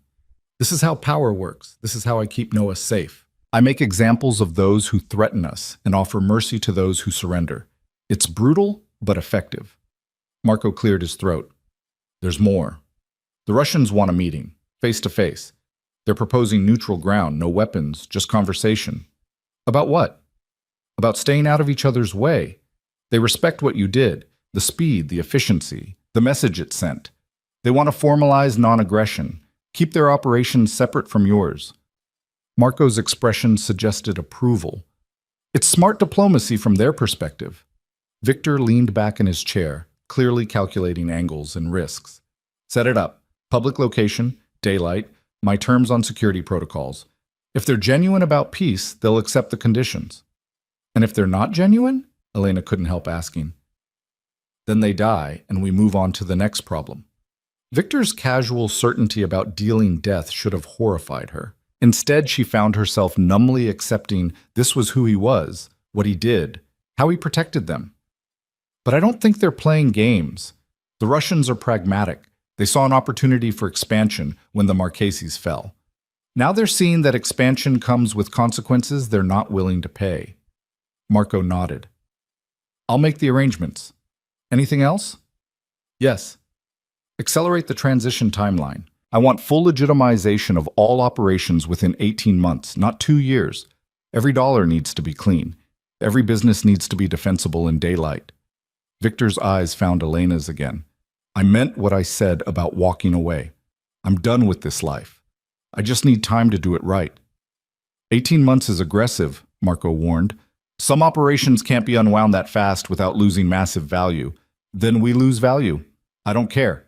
"This is how power works. This is how I keep Noah safe. I make examples of those who threaten us and offer mercy to those who surrender. It's brutal, but effective." Marco cleared his throat. "There's more. The Russians want a meeting, face to face. They're proposing neutral ground, no weapons, just conversation." "About what?" "About staying out of each other's way. They respect what you did, the speed, the efficiency, the message it sent. They want to formalize non-aggression, keep their operations separate from yours." Marco's expression suggested approval. It's smart diplomacy from their perspective. Victor leaned back in his chair, clearly calculating angles and risks. Set it up. Public location, daylight, my terms on security protocols. If they're genuine about peace, they'll accept the conditions. And if they're not genuine? Elena couldn't help asking. Then they die, and we move on to the next problem. Victor's casual certainty about dealing death should have horrified her. Instead, she found herself numbly accepting this was who he was, what he did, how he protected them. But I don't think they're playing games. The Russians are pragmatic. They saw an opportunity for expansion when the Marcheses fell. Now they're seeing that expansion comes with consequences they're not willing to pay. Marco nodded. I'll make the arrangements. Anything else? Yes. Accelerate the transition timeline. I want full legitimization of all operations within 18 months, not 2 years. Every dollar needs to be clean. Every business needs to be defensible in daylight. Victor's eyes found Elena's again. I meant what I said about walking away. I'm done with this life. I just need time to do it right. 18 months is aggressive, Marco warned. Some operations can't be unwound that fast without losing massive value. Then we lose value. I don't care.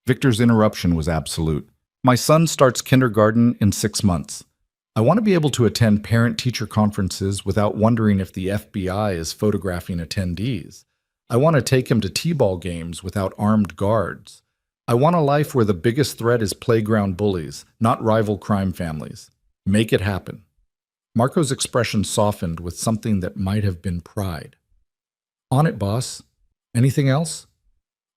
Victor's interruption was absolute. My son starts kindergarten in 6 months. I want to be able to attend parent-teacher conferences without wondering if the FBI is photographing attendees. I want to take him to t-ball games without armed guards. I want a life where the biggest threat is playground bullies, not rival crime families. Make it happen. Marco's expression softened with something that might have been pride. On it, boss. Anything else?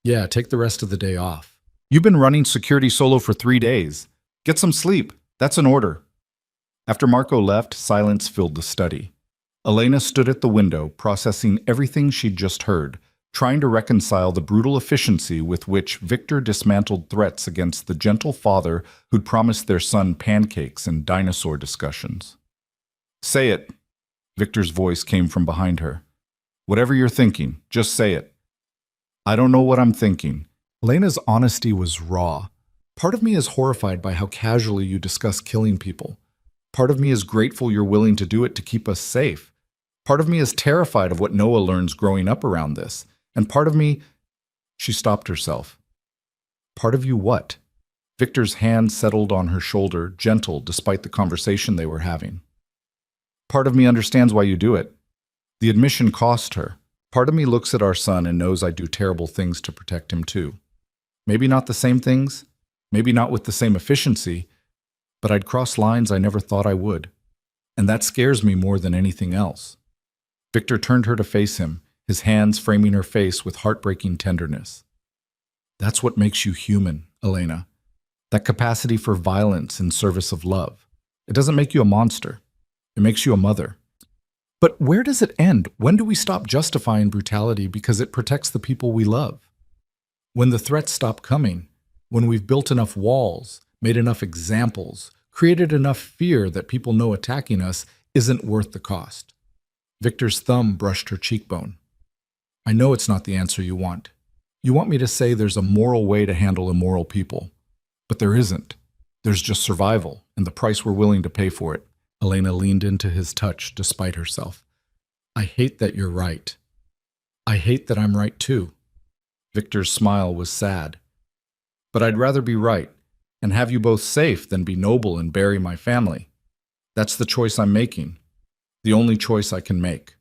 Yeah, take the rest of the day off. You've been running security solo for 3 days. Get some sleep. That's an order. After Marco left, silence filled the study. Elena stood at the window, processing everything she'd just heard, trying to reconcile the brutal efficiency with which Victor dismantled threats against the gentle father who'd promised their son pancakes and dinosaur discussions. Say it. Victor's voice came from behind her. Whatever you're thinking, just say it. I don't know what I'm thinking. Elena's honesty was raw. Part of me is horrified by how casually you discuss killing people. Part of me is grateful you're willing to do it to keep us safe. Part of me is terrified of what Noah learns growing up around this. And part of me... She stopped herself. Part of you what? Victor's hand settled on her shoulder, gentle despite the conversation they were having. Part of me understands why you do it. The admission cost her. Part of me looks at our son and knows I do terrible things to protect him too. Maybe not the same things, maybe not with the same efficiency, but I'd cross lines I never thought I would. And that scares me more than anything else. Victor turned her to face him, his hands framing her face with heartbreaking tenderness. That's what makes you human, Elena. That capacity for violence in service of love. It doesn't make you a monster. It makes you a mother. But where does it end? When do we stop justifying brutality because it protects the people we love? When the threats stop coming, when we've built enough walls, made enough examples, created enough fear that people know attacking us isn't worth the cost. Victor's thumb brushed her cheekbone. I know it's not the answer you want. You want me to say there's a moral way to handle immoral people. But there isn't. There's just survival, and the price we're willing to pay for it. Elena leaned into his touch despite herself. I hate that you're right. I hate that I'm right too. Victor's smile was sad. But I'd rather be right, and have you both safe than be noble and bury my family. That's the choice I'm making. The only choice I can make.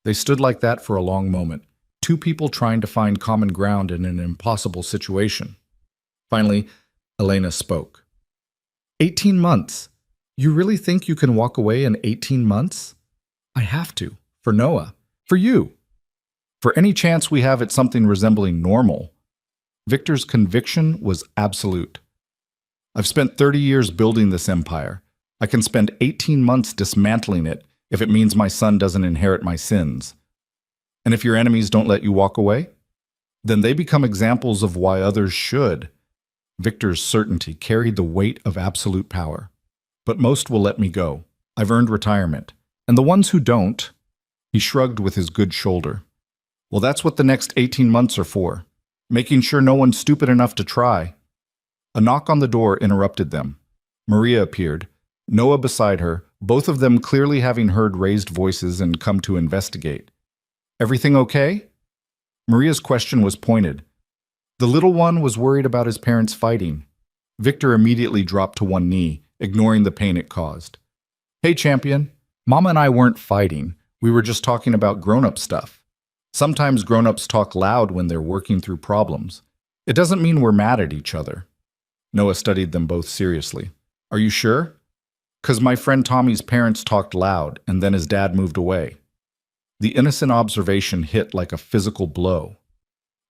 They stood like that for a long moment, two people trying to find common ground in an impossible situation. Finally, Elena spoke. 18 months. You really think you can walk away in 18 months? I have to. For Noah. For you. For any chance we have at something resembling normal. Victor's conviction was absolute. I've spent 30 years building this empire. I can spend 18 months dismantling it if it means my son doesn't inherit my sins. And if your enemies don't let you walk away, then they become examples of why others should. Victor's certainty carried the weight of absolute power. But most will let me go. I've earned retirement. And the ones who don't, he shrugged with his good shoulder. Well, that's what the next 18 months are for. Making sure no one's stupid enough to try. A knock on the door interrupted them. Maria appeared, Noah beside her, both of them clearly having heard raised voices and come to investigate. Everything okay? Maria's question was pointed. The little one was worried about his parents fighting. Victor immediately dropped to one knee, ignoring the pain it caused. Hey, champion. Mama and I weren't fighting. We were just talking about grown-up stuff. Sometimes grown-ups talk loud when they're working through problems. It doesn't mean we're mad at each other. Noah studied them both seriously. Are you sure? 'Cause my friend Tommy's parents talked loud, and then his dad moved away. The innocent observation hit like a physical blow.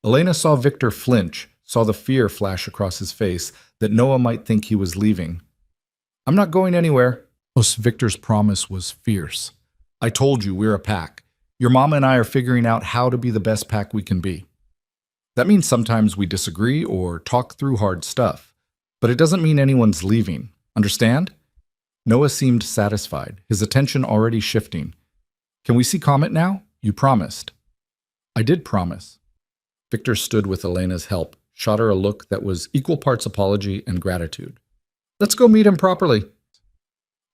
Elena saw Victor flinch, saw the fear flash across his face that Noah might think he was leaving. I'm not going anywhere. Victor's promise was fierce. I told you we're a pack. Your mama and I are figuring out how to be the best pack we can be. That means sometimes we disagree or talk through hard stuff, but it doesn't mean anyone's leaving. Understand? Noah seemed satisfied, his attention already shifting. Can we see Comet now? You promised. I did promise. Victor stood with Elena's help, shot her a look that was equal parts apology and gratitude. Let's go meet him properly.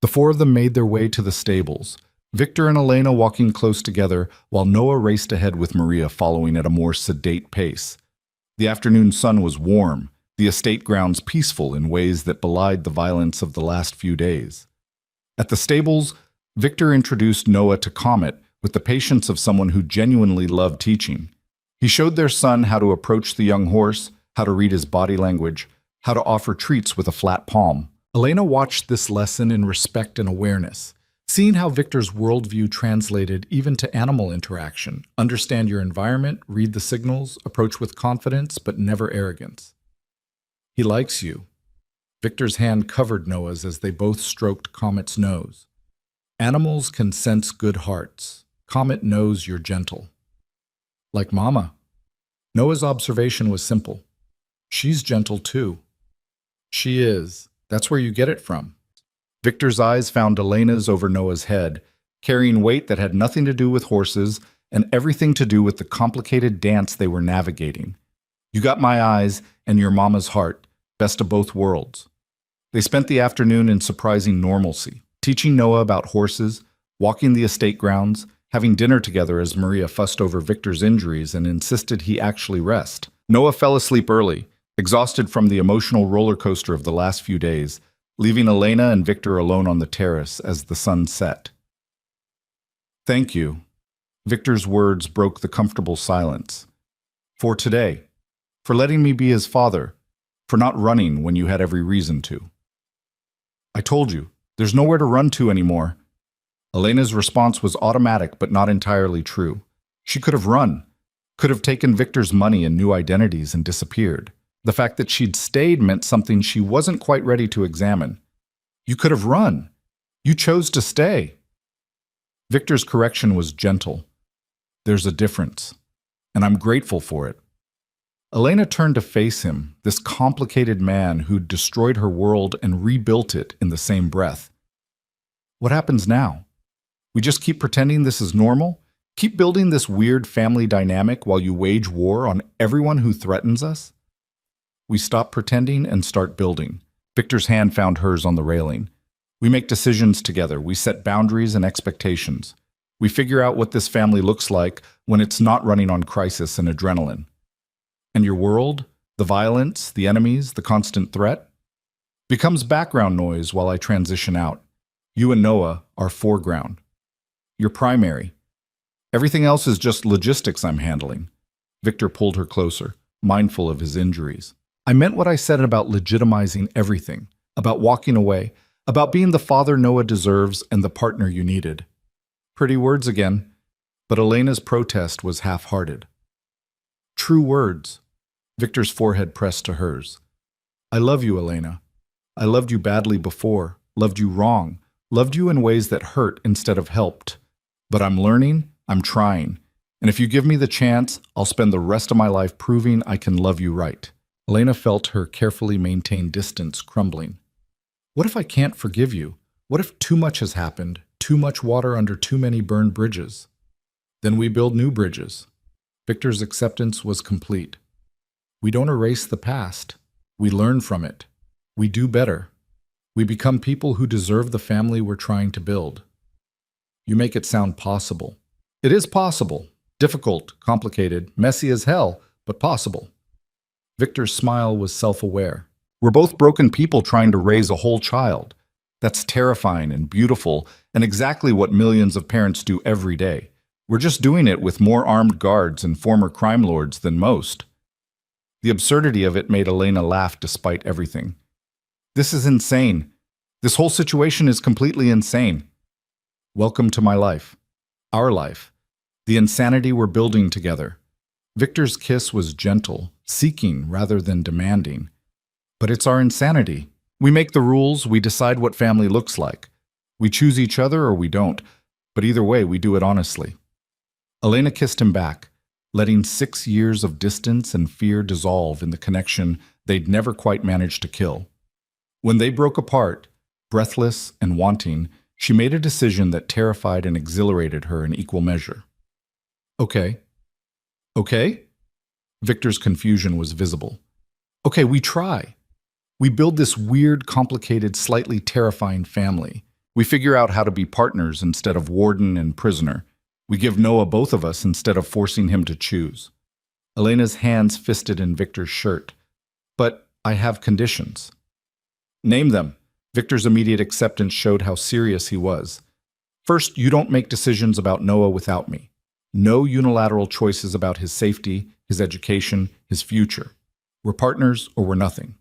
The four of them made their way to the stables, Victor and Elena walking close together while Noah raced ahead with Maria following at a more sedate pace. The afternoon sun was warm, the estate grounds peaceful in ways that belied the violence of the last few days. At the stables, Victor introduced Noah to Comet with the patience of someone who genuinely loved teaching. He showed their son how to approach the young horse, how to read his body language, how to offer treats with a flat palm. Elena watched this lesson in respect and awareness, seeing how Victor's worldview translated even to animal interaction. Understand your environment, read the signals, approach with confidence, but never arrogance. He likes you. Victor's hand covered Noah's as they both stroked Comet's nose. Animals can sense good hearts. Comet knows you're gentle. Like Mama. Noah's observation was simple. She's gentle too. She is. That's where you get it from. Victor's eyes found Elena's over Noah's head, carrying weight that had nothing to do with horses and everything to do with the complicated dance they were navigating. You got my eyes and your mama's heart, best of both worlds. They spent the afternoon in surprising normalcy, teaching Noah about horses, walking the estate grounds, having dinner together as Maria fussed over Victor's injuries and insisted he actually rest. Noah fell asleep early, exhausted from the emotional roller coaster of the last few days, leaving Elena and Victor alone on the terrace as the sun set. Thank you. Victor's words broke the comfortable silence. For today. For letting me be his father. For not running when you had every reason to. I told you, there's nowhere to run to anymore. Elena's response was automatic but not entirely true. She could have run, could have taken Victor's money and new identities and disappeared. The fact that she'd stayed meant something she wasn't quite ready to examine. You could have run. You chose to stay. Victor's correction was gentle. There's a difference, and I'm grateful for it. Elena turned to face him, this complicated man who'd destroyed her world and rebuilt it in the same breath. What happens now? We just keep pretending this is normal? Keep building this weird family dynamic while you wage war on everyone who threatens us? We stop pretending and start building. Victor's hand found hers on the railing. We make decisions together. We set boundaries and expectations. We figure out what this family looks like when it's not running on crisis and adrenaline. And your world, the violence, the enemies, the constant threat, becomes background noise while I transition out. You and Noah are foreground. You're primary. Everything else is just logistics I'm handling. Victor pulled her closer, mindful of his injuries. I meant what I said about legitimizing everything, about walking away, about being the father Noah deserves and the partner you needed. Pretty words again, but Elena's protest was half-hearted. True words. Victor's forehead pressed to hers. I love you, Elena. I loved you badly before, loved you wrong, loved you in ways that hurt instead of helped. But I'm learning, I'm trying, and if you give me the chance, I'll spend the rest of my life proving I can love you right. Elena felt her carefully maintained distance crumbling. What if I can't forgive you? What if too much has happened, too much water under too many burned bridges? Then we build new bridges. Victor's acceptance was complete. We don't erase the past. We learn from it. We do better. We become people who deserve the family we're trying to build. You make it sound possible. It is possible. Difficult, complicated, messy as hell, but possible. Victor's smile was self-aware. We're both broken people trying to raise a whole child. That's terrifying and beautiful, and exactly what millions of parents do every day. We're just doing it with more armed guards and former crime lords than most. The absurdity of it made Elena laugh despite everything. This is insane. This whole situation is completely insane. Welcome to my life. Our life. The insanity we're building together. Victor's kiss was gentle, seeking rather than demanding. But it's our insanity. We make the rules, we decide what family looks like. We choose each other or we don't, but either way, we do it honestly. Elena kissed him back, letting 6 years of distance and fear dissolve in the connection they'd never quite managed to kill. When they broke apart, breathless and wanting, she made a decision that terrified and exhilarated her in equal measure. Okay. Okay? Victor's confusion was visible. Okay, we try. We build this weird, complicated, slightly terrifying family. We figure out how to be partners instead of warden and prisoner. We give Noah both of us instead of forcing him to choose. Elena's hands fisted in Victor's shirt. But I have conditions. Name them. Victor's immediate acceptance showed how serious he was. First, you don't make decisions about Noah without me. No unilateral choices about his safety, his education, his future. We're partners or we're nothing.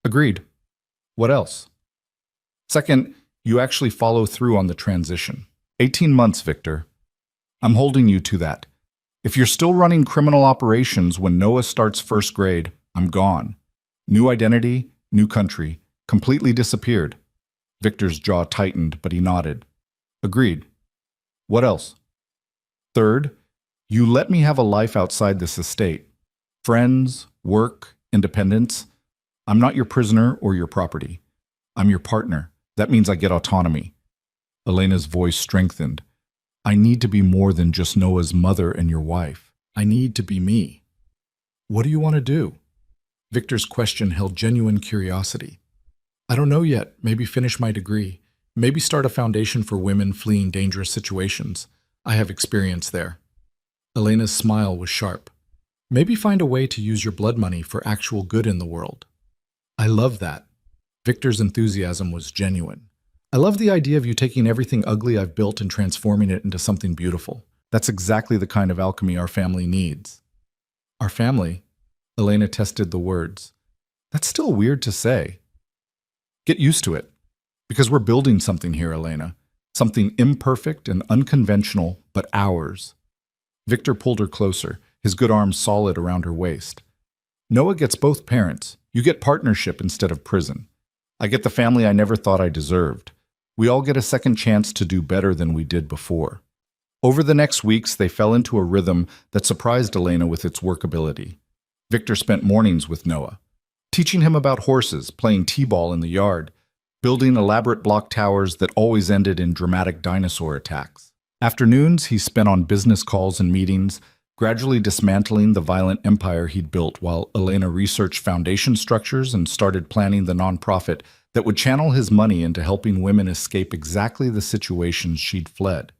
Agreed. What else? Second, you actually follow through on the transition. 18 months, Victor. I'm holding you to that. If you're still running criminal operations when Noah starts first grade, I'm gone. New identity, new country, completely disappeared. Victor's jaw tightened, but he nodded. Agreed. What else? Third, you let me have a life outside this estate. Friends, work, independence. I'm not your prisoner or your property. I'm your partner. That means I get autonomy. Elena's voice strengthened. I need to be more than just Noah's mother and your wife. I need to be me. What do you want to do? Victor's question held genuine curiosity. I don't know yet. Maybe finish my degree. Maybe start a foundation for women fleeing dangerous situations. I have experience there. Elena's smile was sharp. Maybe find a way to use your blood money for actual good in the world. I love that. Victor's enthusiasm was genuine. I love the idea of you taking everything ugly I've built and transforming it into something beautiful. That's exactly the kind of alchemy our family needs. Our family? Elena tested the words. That's still weird to say. Get used to it. Because we're building something here, Elena. Something imperfect and unconventional, but ours. Victor pulled her closer, his good arm solid around her waist. Noah gets both parents. You get partnership instead of prison. I get the family I never thought I deserved. We all get a second chance to do better than we did before. Over the next weeks, they fell into a rhythm that surprised Elena with its workability. Victor spent mornings with Noah, teaching him about horses, playing t-ball in the yard, building elaborate block towers that always ended in dramatic dinosaur attacks. Afternoons he spent on business calls and meetings, gradually dismantling the violent empire he'd built while Elena researched foundation structures and started planning the nonprofit that would channel his money into helping women escape exactly the situations she'd fled.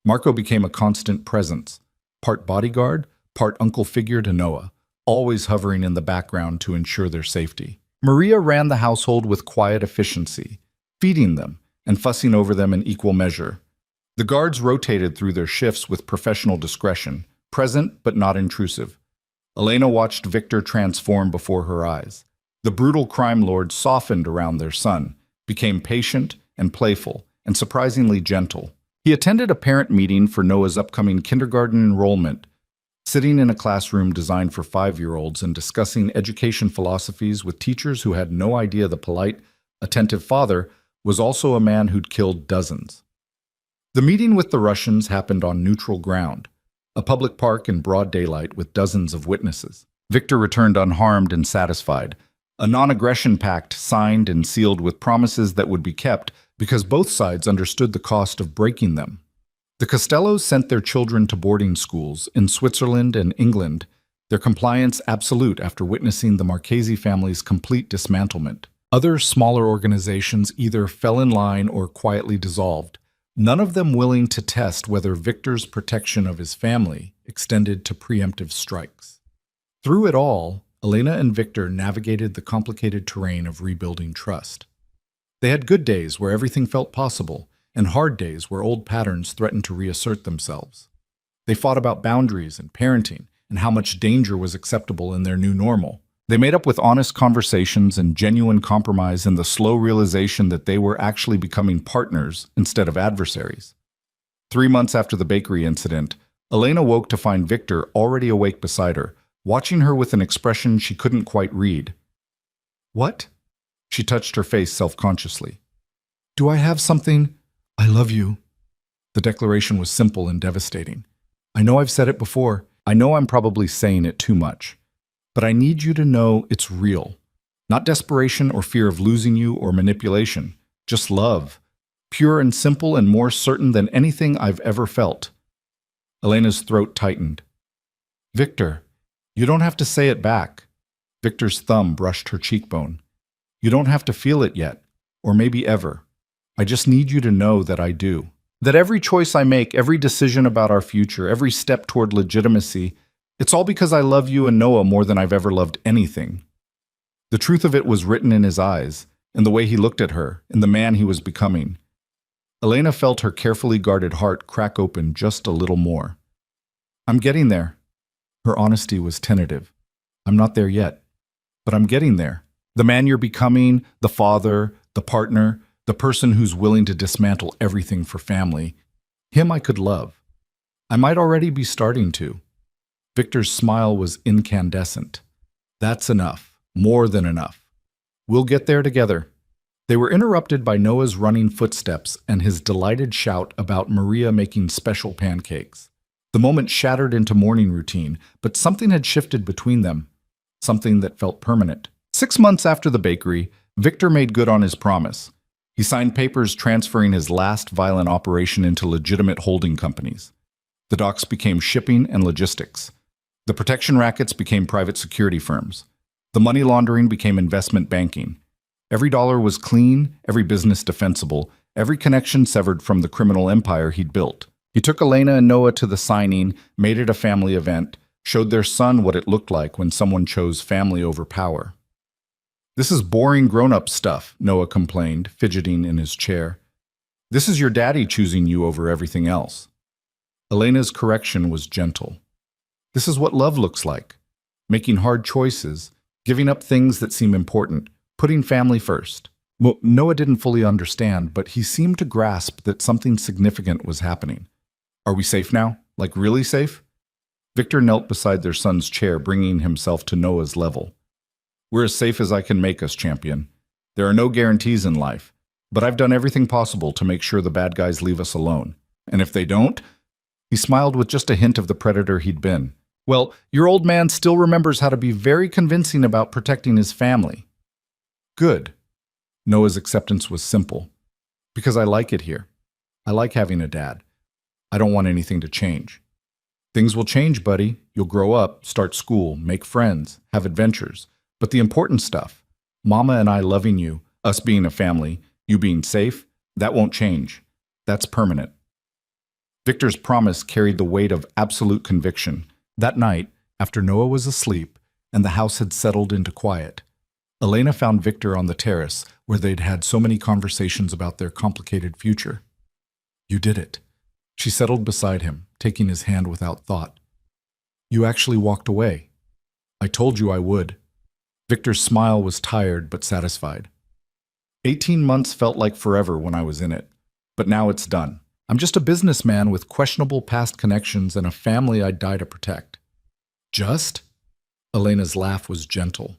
Marco became a constant presence, part bodyguard, part uncle figure to Noah, always hovering in the background to ensure their safety. Maria ran the household with quiet efficiency, feeding them and fussing over them in equal measure. The guards rotated through their shifts with professional discretion, present but not intrusive. Elena watched Victor transform before her eyes. The brutal crime lord softened around their son, became patient and playful, and surprisingly gentle. He attended a parent meeting for Noah's upcoming kindergarten enrollment, sitting in a classroom designed for 5-year-olds and discussing education philosophies with teachers who had no idea the polite, attentive father was also a man who'd killed dozens. The meeting with the Russians happened on neutral ground, a public park in broad daylight with dozens of witnesses. Victor returned unharmed and satisfied, a non-aggression pact signed and sealed with promises that would be kept because both sides understood the cost of breaking them. The Costellos sent their children to boarding schools in Switzerland and England, their compliance absolute after witnessing the Marchesi family's complete dismantlement. Other smaller organizations either fell in line or quietly dissolved, none of them willing to test whether Victor's protection of his family extended to preemptive strikes. Through it all, Elena and Victor navigated the complicated terrain of rebuilding trust. They had good days where everything felt possible, and hard days where old patterns threatened to reassert themselves. They fought about boundaries and parenting and how much danger was acceptable in their new normal. They made up with honest conversations and genuine compromise in the slow realization that they were actually becoming partners instead of adversaries. 3 months after the bakery incident, Elena woke to find Victor already awake beside her, watching her with an expression she couldn't quite read. "What?" She touched her face self-consciously. "Do I have something? I love you." The declaration was simple and devastating. "I know I've said it before. I know I'm probably saying it too much. But I need you to know it's real. Not desperation or fear of losing you or manipulation. Just love. Pure and simple and more certain than anything I've ever felt." Elena's throat tightened. "Victor, you don't have to say it back." Victor's thumb brushed her cheekbone. "You don't have to feel it yet, or maybe ever. I just need you to know that I do. That every choice I make, every decision about our future, every step toward legitimacy, it's all because I love you and Noah more than I've ever loved anything." The truth of it was written in his eyes, in the way he looked at her, in the man he was becoming. Elena felt her carefully guarded heart crack open just a little more. "I'm getting there." Her honesty was tentative. "I'm not there yet, but I'm getting there. The man you're becoming, the father, the partner, the person who's willing to dismantle everything for family, him I could love. I might already be starting to." Victor's smile was incandescent. "That's enough. More than enough. We'll get there together." They were interrupted by Noah's running footsteps and his delighted shout about Maria making special pancakes. The moment shattered into morning routine, but something had shifted between them, something that felt permanent. 6 months after the bakery, Victor made good on his promise. He signed papers transferring his last violent operation into legitimate holding companies. The docks became shipping and logistics. The protection rackets became private security firms. The money laundering became investment banking. Every dollar was clean, every business defensible, every connection severed from the criminal empire he'd built. He took Elena and Noah to the signing, made it a family event, showed their son what it looked like when someone chose family over power. "This is boring grown-up stuff," Noah complained, fidgeting in his chair. "This is your daddy choosing you over everything else." Elena's correction was gentle. "This is what love looks like. Making hard choices, giving up things that seem important, putting family first." Noah didn't fully understand, but he seemed to grasp that something significant was happening. "Are we safe now? Like really safe?" Victor knelt beside their son's chair, bringing himself to Noah's level. "We're as safe as I can make us, champion. There are no guarantees in life, but I've done everything possible to make sure the bad guys leave us alone. And if they don't..." He smiled with just a hint of the predator he'd been. "Well, your old man still remembers how to be very convincing about protecting his family." "Good." Noah's acceptance was simple. "Because I like it here. I like having a dad. I don't want anything to change." "Things will change, buddy. You'll grow up, start school, make friends, have adventures. But the important stuff, Mama and I loving you, us being a family, you being safe, that won't change. That's permanent." Victor's promise carried the weight of absolute conviction. That night, after Noah was asleep and the house had settled into quiet, Elena found Victor on the terrace where they'd had so many conversations about their complicated future. "You did it." She settled beside him, taking his hand without thought. "You actually walked away. I told you I would." Victor's smile was tired but satisfied. 18 months felt like forever when I was in it, but now it's done. I'm just a businessman with questionable past connections and a family I'd die to protect. "Just?" Elena's laugh was gentle.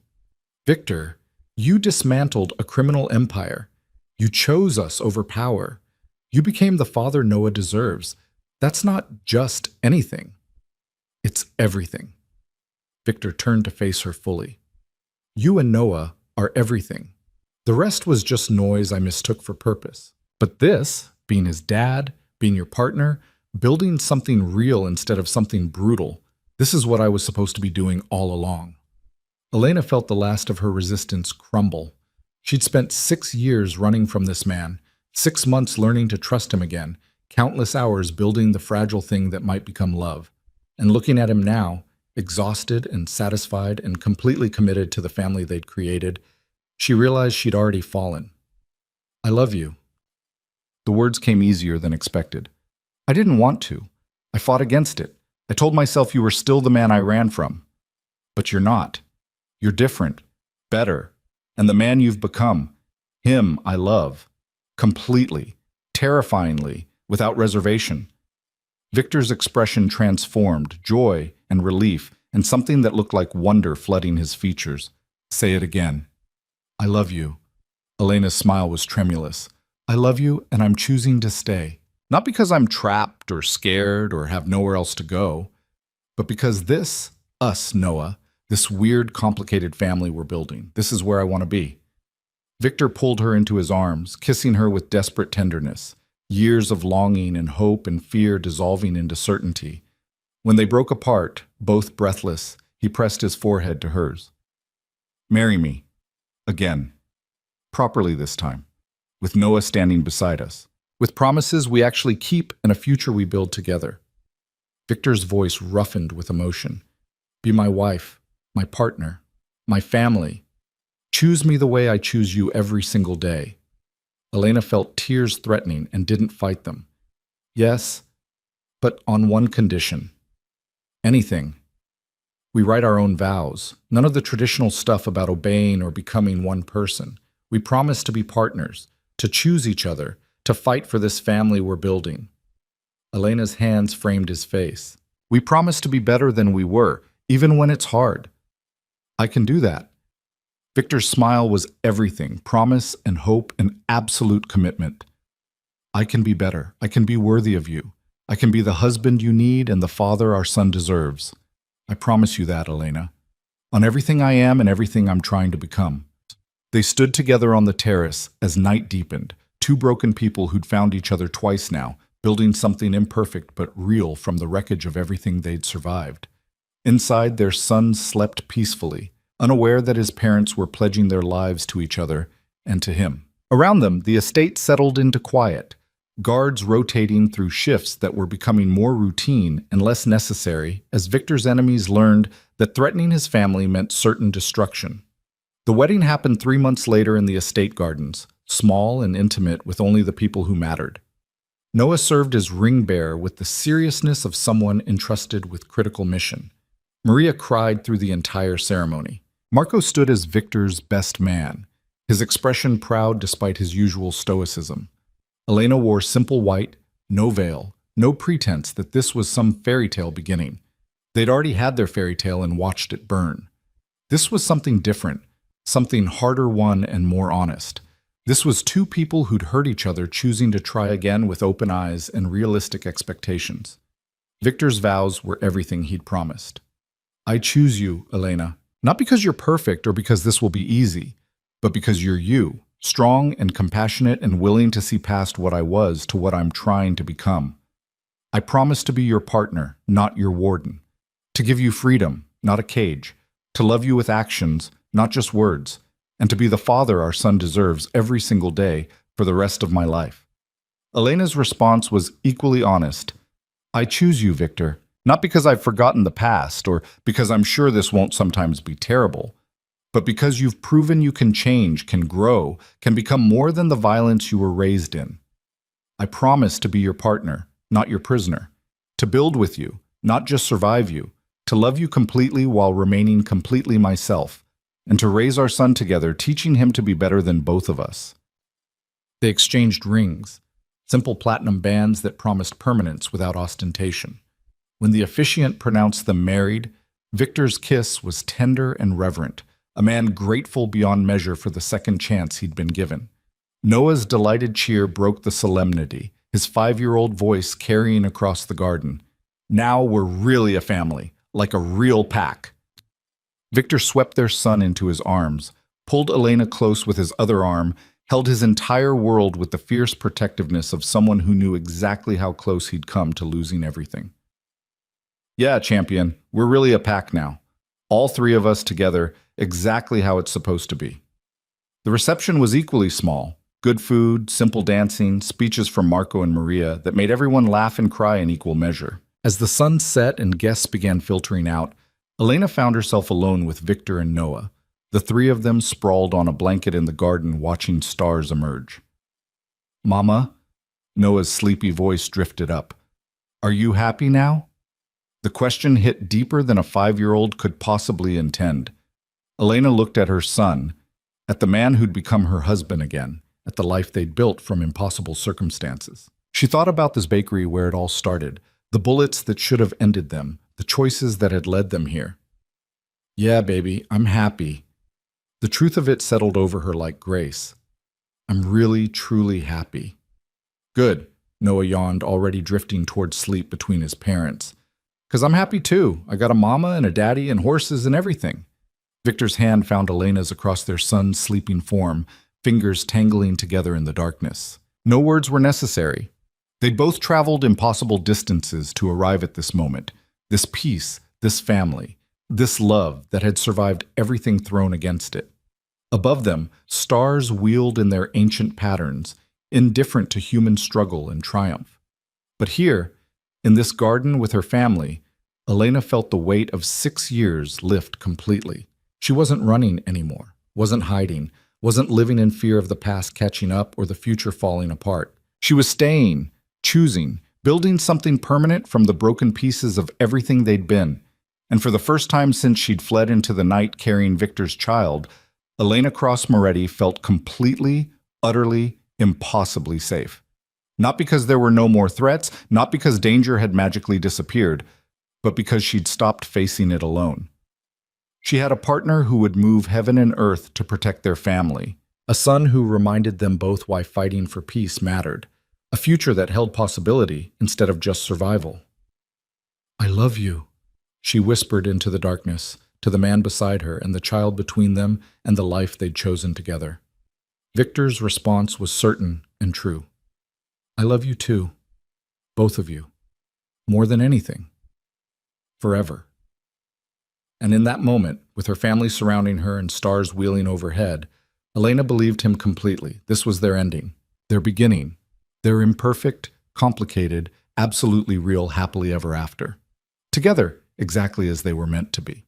"Victor, you dismantled a criminal empire. You chose us over power. You became the father Noah deserves. That's not just anything. It's everything." Victor turned to face her fully. "You and Noah are everything. The rest was just noise I mistook for purpose. But this, being his dad, being your partner, building something real instead of something brutal, this is what I was supposed to be doing all along." Elena felt the last of her resistance crumble. She'd spent 6 years running from this man, 6 months learning to trust him again, countless hours building the fragile thing that might become love. And looking at him now, exhausted and satisfied and completely committed to the family they'd created, she realized she'd already fallen. "I love you." The words came easier than expected. "I didn't want to. I fought against it. I told myself you were still the man I ran from. But you're not. You're different, better, and the man you've become, him I love. Completely, terrifyingly, without reservation." Victor's expression transformed, joy and relief, and something that looked like wonder flooding his features. "Say it again." "I love you." Elena's smile was tremulous. "I love you, and I'm choosing to stay. Not because I'm trapped or scared or have nowhere else to go, but because us, Noah, this weird, complicated family we're building, this is where I want to be." Victor pulled her into his arms, kissing her with desperate tenderness, years of longing and hope and fear dissolving into certainty. When they broke apart, both breathless, he pressed his forehead to hers. "Marry me. Again. Properly this time. With Noah standing beside us. With promises we actually keep and a future we build together." Victor's voice roughened with emotion. "Be my wife, my partner, my family. Choose me the way I choose you every single day." Elena felt tears threatening and didn't fight them. "Yes, but on one condition." "Anything." "We write our own vows. None of the traditional stuff about obeying or becoming one person. We promise to be partners, to choose each other, to fight for this family we're building." Elena's hands framed his face. "We promise to be better than we were, even when it's hard." "I can do that." Victor's smile was everything, promise and hope and absolute commitment. "I can be better. I can be worthy of you. I can be the husband you need and the father our son deserves. I promise you that, Elena. On everything I am and everything I'm trying to become." They stood together on the terrace as night deepened, two broken people who'd found each other twice now, building something imperfect but real from the wreckage of everything they'd survived. Inside, their son slept peacefully, unaware that his parents were pledging their lives to each other and to him. Around them, the estate settled into quiet, guards rotating through shifts that were becoming more routine and less necessary as Victor's enemies learned that threatening his family meant certain destruction. The wedding happened 3 months later in the estate gardens, small and intimate with only the people who mattered. Noah served as ring bearer with the seriousness of someone entrusted with critical mission. Maria cried through the entire ceremony. Marco stood as Victor's best man, his expression proud despite his usual stoicism. Elena wore simple white, no veil, no pretense that this was some fairy tale beginning. They'd already had their fairy tale and watched it burn. This was something different, something harder won and more honest. This was two people who'd hurt each other choosing to try again with open eyes and realistic expectations. Victor's vows were everything he'd promised. "I choose you, Elena, not because you're perfect or because this will be easy, but because you're you, strong and compassionate and willing to see past what I was to what I'm trying to become. I promise to be your partner, not your warden, to give you freedom, not a cage, to love you with actions, not just words, and to be the father our son deserves every single day for the rest of my life." Elena's response was equally honest. "I choose you, Victor, not because I've forgotten the past or because I'm sure this won't sometimes be terrible, but because you've proven you can change, can grow, can become more than the violence you were raised in. I promise to be your partner, not your prisoner, to build with you, not just survive you, to love you completely while remaining completely myself, and to raise our son together, teaching him to be better than both of us." They exchanged rings, simple platinum bands that promised permanence without ostentation. When the officiant pronounced them married, Victor's kiss was tender and reverent, a man grateful beyond measure for the second chance he'd been given. Noah's delighted cheer broke the solemnity, his 5-year-old voice carrying across the garden. "Now we're really a family, like a real pack." Victor swept their son into his arms, pulled Elena close with his other arm, held his entire world with the fierce protectiveness of someone who knew exactly how close he'd come to losing everything. "Yeah, champion, we're really a pack now. All 3 of us together, exactly how it's supposed to be." The reception was equally small. Good food, simple dancing, speeches from Marco and Maria that made everyone laugh and cry in equal measure. As the sun set and guests began filtering out, Elena found herself alone with Victor and Noah, the three of them sprawled on a blanket in the garden watching stars emerge. "Mama," Noah's sleepy voice drifted up. "Are you happy now?" The question hit deeper than a 5-year-old could possibly intend. Elena looked at her son, at the man who'd become her husband again, at the life they'd built from impossible circumstances. She thought about this bakery where it all started, the bullets that should have ended them, the choices that had led them here. "Yeah, baby, I'm happy." The truth of it settled over her like grace. "I'm really, truly happy." "Good," Noah yawned, already drifting towards sleep between his parents. "'Cause I'm happy too. I got a mama and a daddy and horses and everything." Victor's hand found Elena's across their son's sleeping form, fingers tangling together in the darkness. No words were necessary. They'd both traveled impossible distances to arrive at this moment, this peace, this family, this love that had survived everything thrown against it. Above them, stars wheeled in their ancient patterns, indifferent to human struggle and triumph. But here, in this garden with her family, Elena felt the weight of 6 years lift completely. She wasn't running anymore, wasn't hiding, wasn't living in fear of the past catching up or the future falling apart. She was staying, choosing, building something permanent from the broken pieces of everything they'd been. And for the first time since she'd fled into the night carrying Victor's child, Elena Cross Moretti felt completely, utterly, impossibly safe. Not because there were no more threats, not because danger had magically disappeared, but because she'd stopped facing it alone. She had a partner who would move heaven and earth to protect their family, a son who reminded them both why fighting for peace mattered, a future that held possibility instead of just survival. "I love you," she whispered into the darkness, to the man beside her and the child between them and the life they'd chosen together. Victor's response was certain and true. "I love you too. Both of you. More than anything. Forever." And in that moment, with her family surrounding her and stars wheeling overhead, Elena believed him completely. This was their ending, their beginning, their imperfect, complicated, absolutely real happily ever after. Together, exactly as they were meant to be.